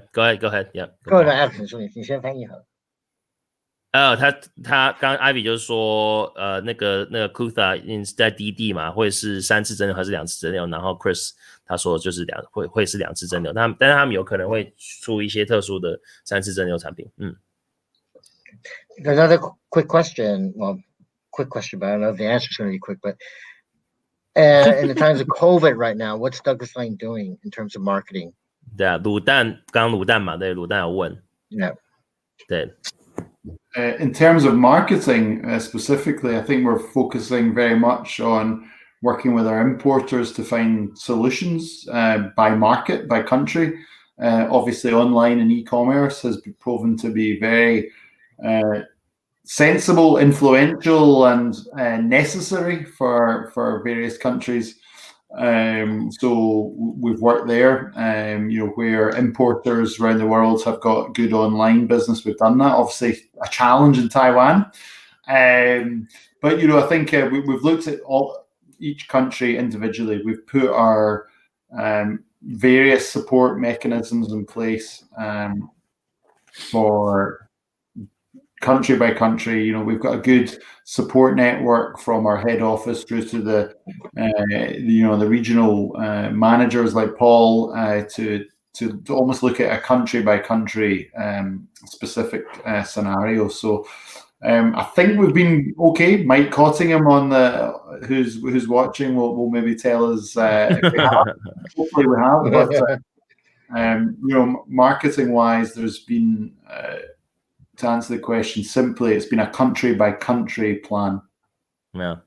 Yeah. Go ahead, Alex. 你先翻译好了。他刚刚 Ivy 就是说，那个 Kutha 是在低地嘛，会是3次蒸馏还是2次蒸馏？然后 Chris 他说就是会是2次蒸馏，但是他们有可能会出一些特殊的3次蒸馏产品。Another quick question. Well, quick question, but I don't know if the answer is going to be quick. But in the times of COVID right now, what's Douglas Laing doing in terms of marketing? 对啊，刚刚卤蛋嘛，对，卤蛋有问。Yeah. 对。In terms of marketing specifically, I think we're focusing very much on working with our importers to find solutions by market, by country. Obviously, online and e-commerce has been proven to be very sensible, influential, and necessary for various countries. So we've worked there, where importers around the world have got good online business. We've done that. Obviously, a challenge in Taiwan, but I think we've looked at each country individually. We've put our various support mechanisms in place for country by country. We've got a good support network from our head office through to the regional managers like Paul to almost look at a country by country specific scenario. So I think we've been okay. Mike Cottingham who's watching will maybe tell us if we have. Hopefully we have. But marketing wise, there's been to answer the question simply, it's been a country by country plan. Yeah.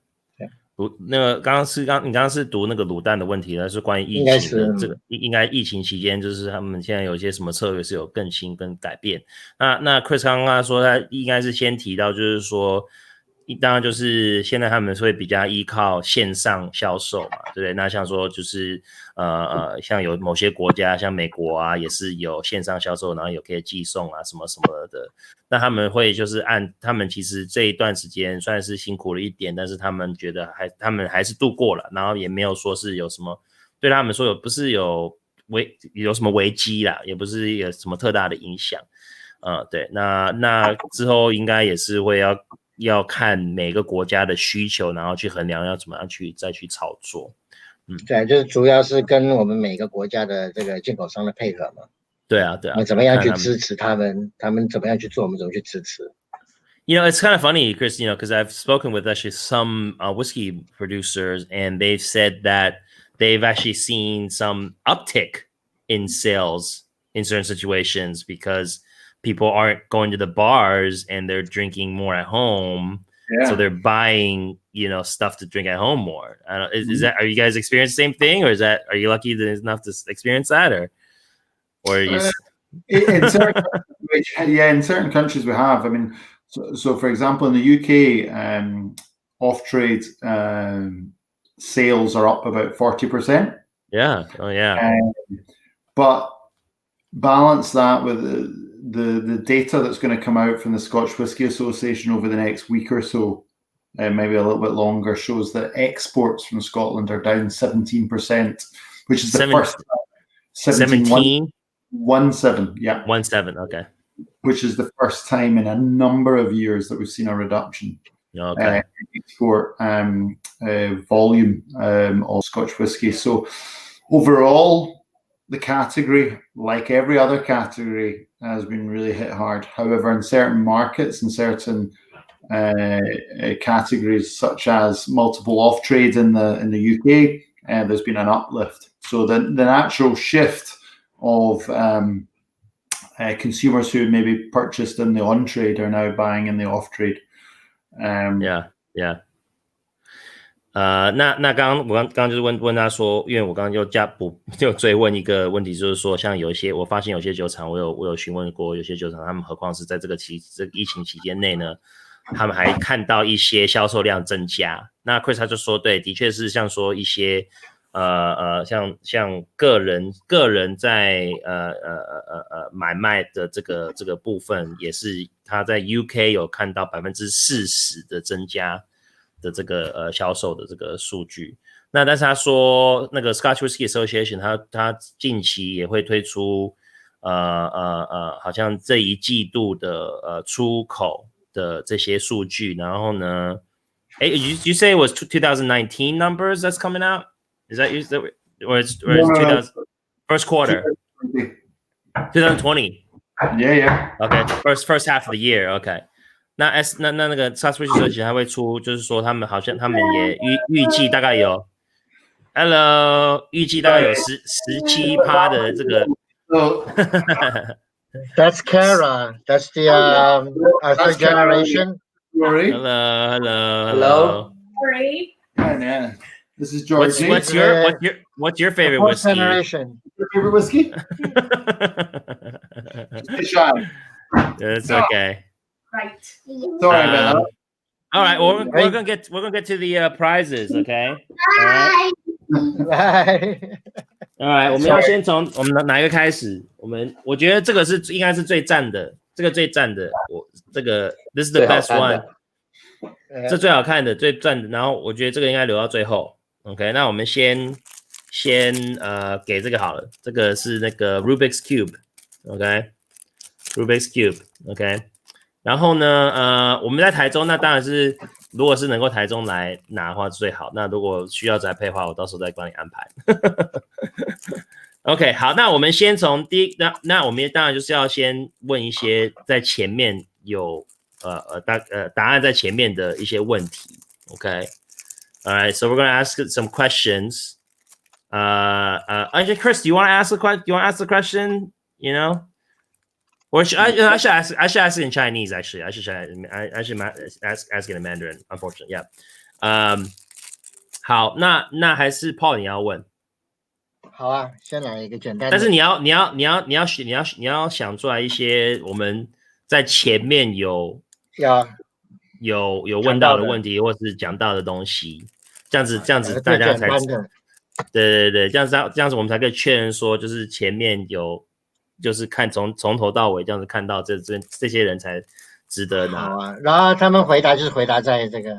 那个你刚刚是读那个卤蛋的问题呢，是关于疫情的这个，应该疫情期间就是他们现在有一些什么策略是有更新跟改变。那 Chris 刚刚说他应该是先提到，就是说当然就是现在他们会比较依靠线上销售嘛，对不对？那像说就是像有某些国家像美国啊，也是有线上销售，然后有可以寄送啊什么什么的。那他们会就是他们其实这一段时间虽然是辛苦了一点，但是他们觉得他们还是度过了，然后也没有说是有什么对他们说不是有什么危机啦，也不是有什么特大的影响。对，那之后应该也是会要看每个国家的需求，然后去衡量要怎么样再去操作。对，就是主要是跟我们每个国家的这个进口商的配合嘛。对啊，我们怎么样去支持他们怎么样去做，我们怎么去支持。It's kind of funny, Chris, because I've spoken with actually some whiskey producers, and they've said that they've actually seen some uptick in sales in certain situations because people aren't going to the bars and they're drinking more at home. Yeah. So they're buying, stuff to drink at home more. Is that, are you guys experiencing the same thing, or are you lucky enough to experience that, or you? In certain countries we have. I mean, so for example, in the UK, off-trade sales are up about 40%. Yeah. Oh yeah. But balance that with the data that's going to come out from the Scotch Whisky Association over the next week or so. maybe a little bit longer, shows that exports from Scotland are down 17%, which is the first 17? 17, yeah. 17, okay. Which is the first time in a number of years that we've seen a reduction. Okay. Export volume of Scotch whisky. So overall, the category, like every other category, has been really hit hard. However, in certain markets and certain categories, such as multiple off trade in the UK, there's been an uplift. So the natural shift of consumers who maybe purchased in the on trade are now buying in the off trade. Yeah. 那刚刚就是问他说，因为我刚刚又追问一个问题，就是说像我发现有些酒厂，我有询问过有些酒厂，他们何况是在这个疫情期间内呢，他们还看到一些销售量增加。那 Chris 他就说，对，的确是像说一些像个人在买卖的这个部分，也是他在 UK 有看到40%的增加的这个销售的这个数据。那但是他说那个 Scotch Whisky Association 他近期也会推出好像这一季度的出口的这些数据。然后呢you say it was 2019 numbers that's coming out? Is that or it's 2000 first quarter? 2020. Yeah. Okay, first half of the year. Okay. 那个 Scotch Whisky Association 还会出，就是说他们也预计大概有 预计大概有17% 的这个。That's Kara. That's the our third generation. Hello. Sorry. Yeah. This is Georgie. What's your favorite whiskey? Generation. Your favorite whiskey? Shy. It's okay. Right. Sorry about that. All right, well, we're gonna get to the prizes, okay? All right, 我们要先从我们哪一个开始？我觉得这个应该是最赞的，这个最赞的，this is the best one， 这最好看的，最赞的。然后我觉得这个应该留到最后 ，OK？ 那我们先给这个好了，这个是那个 Rubik's Cube，OK？Rubik's Cube，OK？然后呢，我们在台中，那当然是如果是能够台中来拿的话最好。那如果需要宅配的话，我到时候再帮你安排。OK， 好，那我们先从那我们当然就是要先问一些在前面有答案在前面的一些问题。OK， all right, so we're gonna ask some questions. Actually, Chris, do you want to ask the question? You know. Or I should ask it in Chinese. Actually, I should ask it in Mandarin. Unfortunately, yeah. 好，那还是 Paul 你要问。好啊，先来一个简单的。但是你要想出来一些我们在前面有问到的问题，或是讲到的东西，这样子大家才对，这样子我们才可以确认说，就是前面有。就是看从头到尾这样子看到这些人才值得拿。好啊，然后他们回答就是回答在这个。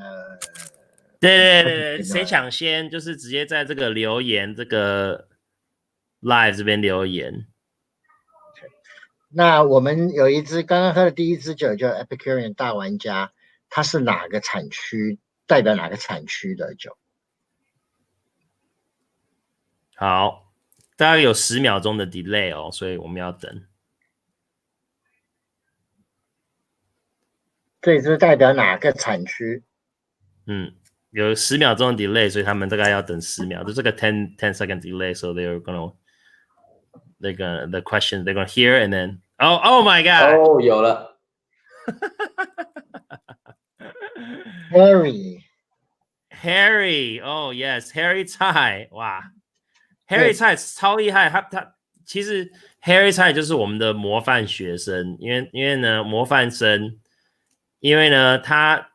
对，谁抢先就是直接在这个留言这个 live 这边留言。那我们有一支刚刚喝的第一支酒叫 Epicurean 大玩家，它是哪个产区？代表哪个产区的酒？好。大概有10秒钟的 delay 哦，所以我们要等。这是代表哪个产区？有10秒钟的 delay， 所以他们大概要等10秒，就这个10 second delay， so the question they're gonna hear and then oh my god， 哦，有了。Harry， oh yes， Harry 蔡，哇。Harry 蔡超厉害，他其实 Harry 蔡就是我们的模范学生，因为呢模范生，因为呢他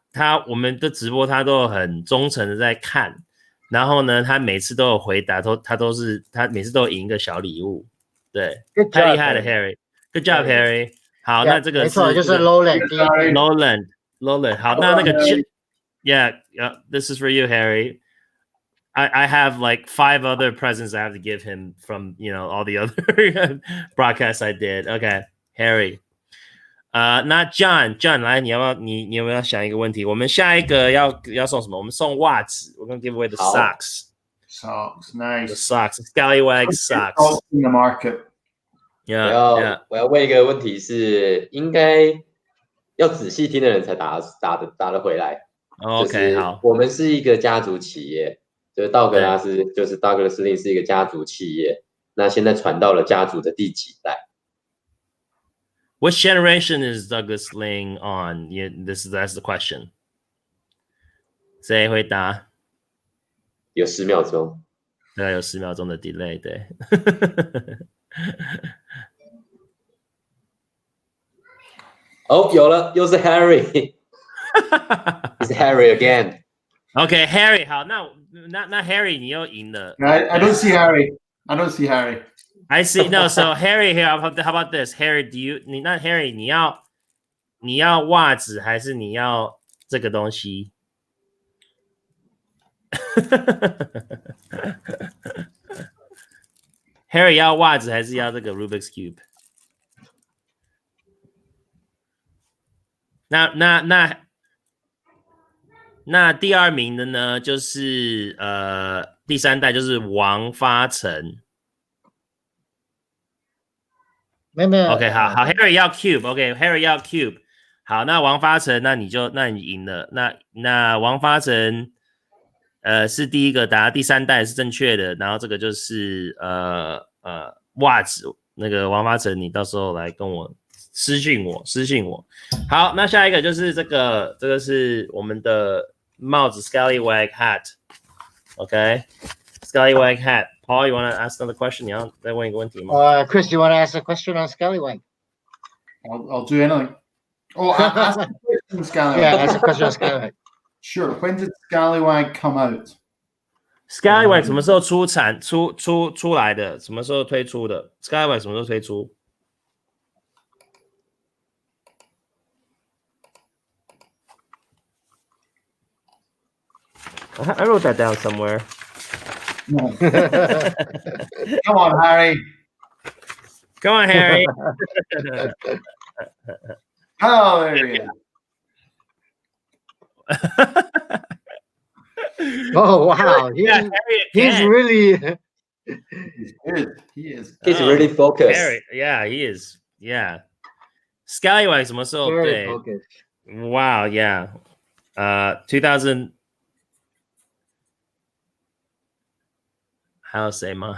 我们的直播他都很忠诚的在看，然后呢他每次都有回答，他每次都有赢一个小礼物，对，太厉害了 Harry，Good job Harry， 好，那这个没错就是 Lowland， 好，那个 Yeah, this is for you, Harry. I have like 5 other presents I have to give him from all the other broadcasts I did. Okay, Harry. 那 John 来，你有没有想一个问题？我们下一个要送什么？我们送袜子。We're gonna give away the socks. Socks, nice. The socks, Scallywag socks. In the market. Yeah. 我要问一个问题是，应该要仔细听的人才答得回来。OK， 好。我们是一个家族企业，就是道格拉斯，就是道格拉斯令是一个家族企业。那现在传到了家族的第几代？ Which generation is Douglas Laing on? That's the question. 谁回答？有10秒钟。对，有10秒钟的 delay。对。哦，有了，又是 Harry。It's Harry again. Okay, Harry. 好，那 Harry 你又赢了。I don't see Harry. I see. No, so Harry here. How about this? Harry, Harry 你要袜子还是你要这个东西？Harry 要袜子还是要这个 Rubik's Cube？ 那第2名的呢，就是第3代就是王发成。没有。OK， 好 ，Harry 要 Cube。OK，Harry 要 Cube。好，那王发成，那你赢了。那王发成，是第一个答，第3代是正确的。然后这个就是袜子，那个王发成，你到时候来跟我私讯我。好，那下一个就是这个是我们的帽子 Scallywag hat。OK，Scallywag hat。Paul, you want to ask another question? 你要再问一个问题吗？Chris, you want to ask a question on Scallywag? I'll do anything. Oh, ask a question on Scallywag. Yeah, ask a question on Scallywag. Sure. When did Scallywag come out? Scallywag 什么时候出来的？什么时候推出的 ？Scallywag 什么时候推出？I wrote that down somewhere. Come on, Harry. Oh, there you go. Oh, wow. He's really... He's good. He is. He's really focused. Harry, yeah, he is. Yeah. Scallywag 什么时候？对 focused. Wow, yeah. 2000... 还有谁吗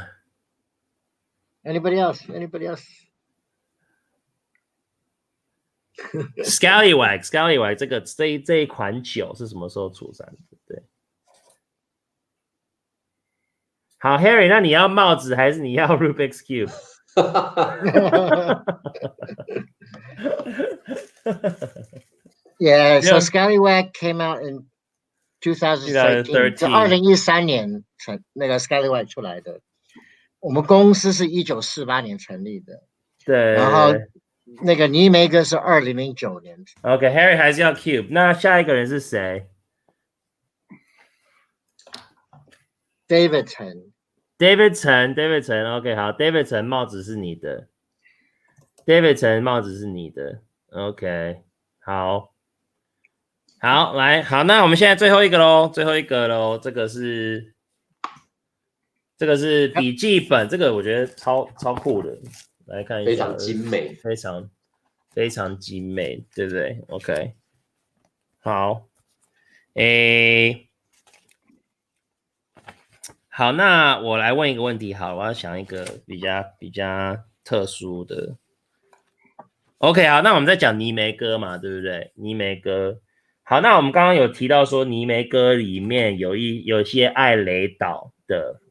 Anybody else? Scallywag 这一款酒是什么时候出产的？对，好 ，Harry， 那你要帽子还是你要 Rubik's Cube？ Yeah, so Scallywag came out in 2013， 2013年那个 Scallywag 出来的。我们公司是1948年成立的，对。然后那个尼梅哥是2009年。OK，Harry 还是要 Cube。那下一个人是谁 ？David Chen。OK， 好 ，David Chen 帽子是你的。David Chen 帽子是你的。OK， 好。好，来，好，那我们现在最后一个喽，这个是笔记本，这个我觉得超酷的，来看一下，非常精美，非常精美，对不对 ？OK， 好，好，那我来问一个问题，好，我要想一个比较特殊的。OK， 好，那我们在讲泥煤哥嘛，对不对？泥煤哥。好，那我们刚刚有提到说泥煤哥里面有一些艾雷岛的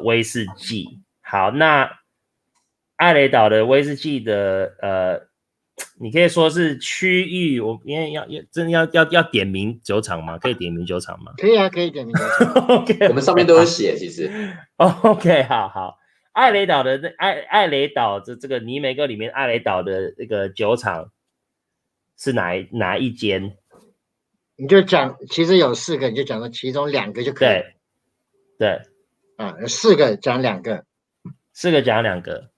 威士忌。好，那艾雷岛的威士忌的你可以说是区域，我因为真的要点名酒厂吗？可以点名酒厂吗？可以啊，可以点名酒厂。OK， 我们上面都有写，其实。OK， 好。艾雷岛的艾雷岛这个泥煤哥里面艾雷岛的这个酒厂是哪一间？你就讲，其实有4个，你就讲到其中2个就可以了。对，啊，4个讲2个，4个讲2个，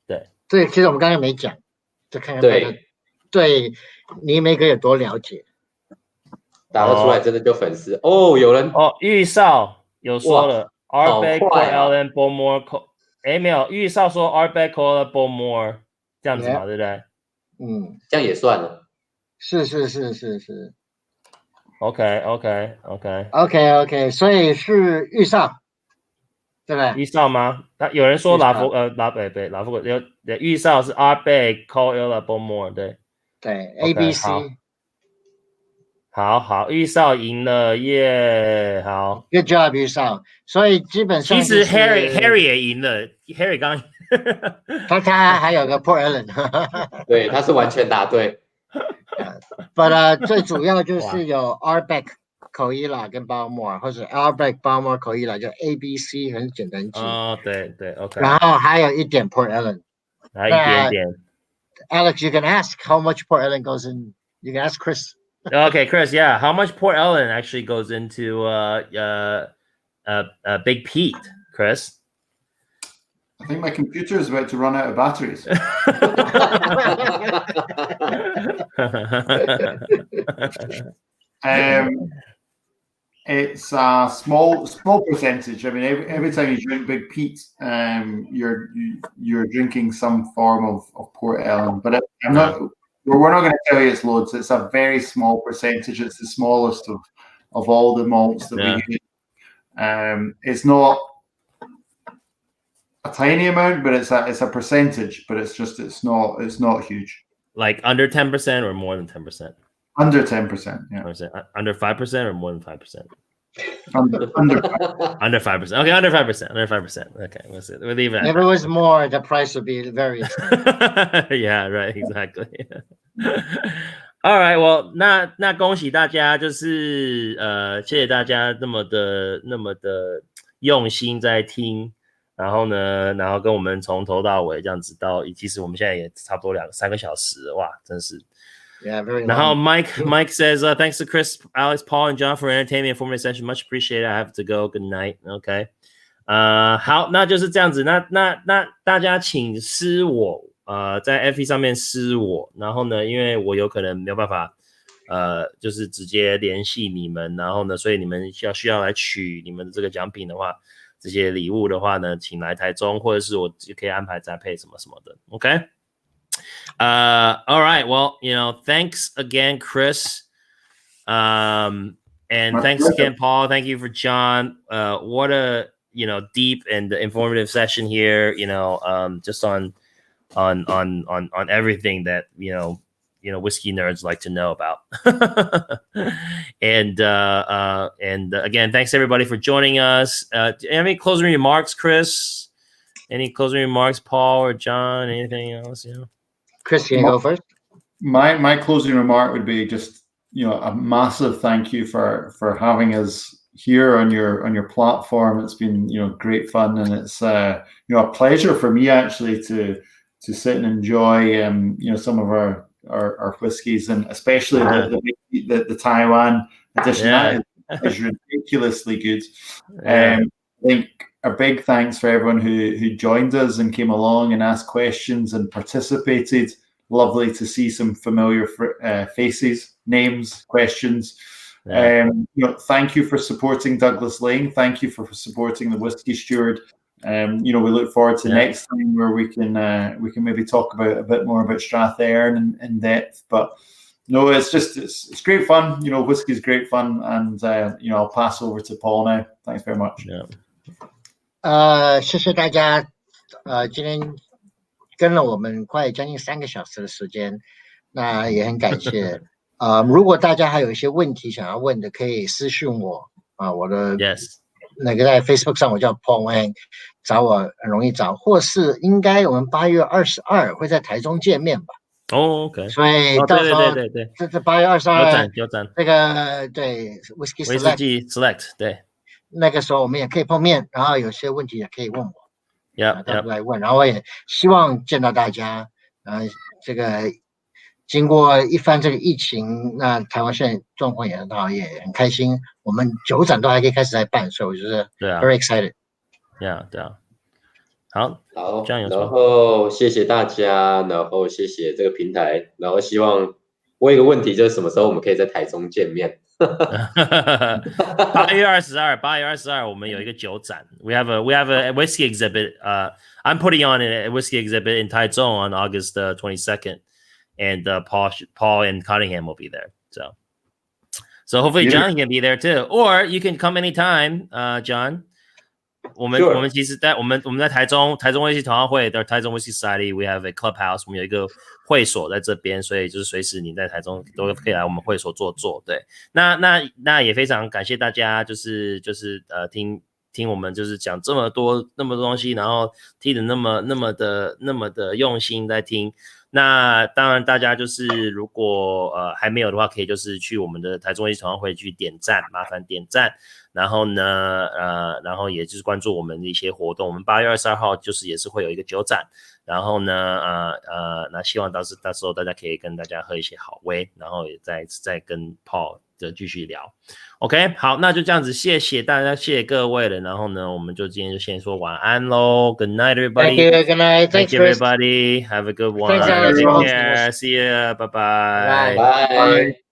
对。这其实我们刚才没讲，就看看大家对尼梅格有多了解。答得出来真的就粉丝哦，有人玉少有说了 ，Ardbeg Ellen Bowmore， 没有，玉少说 Ardbeg Bowmore 这样子嘛，对不对？这样也算了。是。OK， 所以是玉少，对不对？玉少吗？有人说拉夫有玉少是 Ardbeg Ellen Bowmore， 对 ABC。好，玉少赢了耶！好 ，Good job， 玉少。所以基本上、其实 Harry 也赢了 ，Harry 刚他还有个 Port Ellen， 对，他是完全答对。But 最主要就是有 Ardbeg Koila 跟 Bowmore， 或者 Ardbeg Bowmore Koila 就 ABC， 很简单记。对 ，OK。然后还有一点 Port Ellen， 还有一点点。Alex，you can ask how much Port Ellen goes in. You can ask Chris. Okay, Chris. Yeah, how much Port Ellen actually goes into Big Pete, Chris? I think my computer is about to run out of batteries. It's a small percentage. I mean, every time you drink Big Pete, you're drinking some form of Port Ellen. But I'm not. We're not going to tell you it's loads. It's a very small percentage. It's the smallest of all the malts that we use. It's not a tiny amount, but it's a percentage. But it's not huge. Like under 10% or more than 10%? Under 10%. Yeah. Under 5% or more than 5%? Under 5%. Under 5%. Okay, under 5%. Under 5%. Okay, we'll leave it. If it was more, the price would be very expensive. Yeah, right, exactly. All right, well, 那恭喜大家，就是谢谢大家那么的用心在听，然后跟我们从头到尾这样子到，其实我们现在也差不多3个小时了，哇，真是。Yeah, very long. 然后 Mike says, thanks to Chris, Alex, Paul, and John for entertaining and informative session. Much appreciated. I have to go. Good night. OK. 好，那就是这样子。那大家请私我，在 FB 上面私我。然后呢，因为我有可能没有办法，就是直接联系你们。然后呢，所以你们需要来取你们的这个奖品的话，这些礼物的话呢，請來台中，或者是我就可以安排宅配什么什么的。OK。all right, well, thanks again, Chris, and thanks again, Paul. Thank you for John. What a deep and informative session here, just on everything that whiskey nerds like to know about. and again, thanks everybody for joining us. Do you have any closing remarks, Chris? Any closing remarks, Paul or John? Anything else? Chris, can you go first? My closing remark would be just a massive thank you for having us here on your platform. It's been great fun, and it's a pleasure for me actually to sit and enjoy some of our whiskeys, and especially the Taiwan edition. Yeah. That is ridiculously good. I think a big thanks for everyone who joined us and came along and asked questions and participated. Lovely to see some familiar faces, names, questions. Thank you for supporting Douglas Laing. Thank you for supporting the Whiskey Steward. We look forward to next time where we can maybe talk about a bit more about Strathearn in depth. But no, it's great fun. Whiskey is great fun, and I'll pass over to Paul now. Thanks very much. 谢谢大家，今天跟了我们快将近3个小时的时间，那也很感谢。如果大家还有一些问题想要问的，可以私讯我我的那个在 Facebook 上我叫 Paul Wang， 找我很容易找，或是应该我们8月22会在台中见面吧。OK。所以到时候对，这8月22有展这个对 Whisky 威士忌 Select 对。那个时候我们也可以碰面，然后有些问题也可以问我，到时候来问，然后我也希望见到大家，这个经过一番这个疫情，那台湾现在状况也很好，也很开心。我们酒展都还可以开始来办，所以我觉得 very excited。对啊，好，这样有然后谢谢大家，然后谢谢这个平台，然后希望我有一个问题，就是什么时候我们可以在台中见面8月22，我们有一个酒展。We have a whiskey exhibit. I'm putting on a whiskey exhibit in Taichung on August 22nd, and Paul and Cunningham will be there. So hopefully John can be there too, or you can come anytime, John. 我们其实我们在台中威士忌同好会的台中 Whisky Society, we have a clubhouse. 我们有一个会所在这边，所以就是随时你在台中都可以来我们会所坐。对，那也非常感谢大家，就是听我们就是讲那么多东西，然后听得那么的用心在听。那当然，大家就是如果还没有的话，可以就是去我们的台中威士忌同好会去点赞，麻烦点赞。然后呢，然后也就是关注我们的一些活动。我们8月22号就是也是会有一个酒展，然后呢，那希望到时候大家可以跟大家喝一些好威，然后也再跟 Paul 的继续聊。OK， 好，那就这样子，谢谢大家，谢谢各位了。然后呢，我们就今天就先说晚安喽。Good night, everybody. Thank you. Good night. Thank you, everybody. Have a good one. Thanks, everyone. Take care. See ya. Bye bye. Bye. Bye.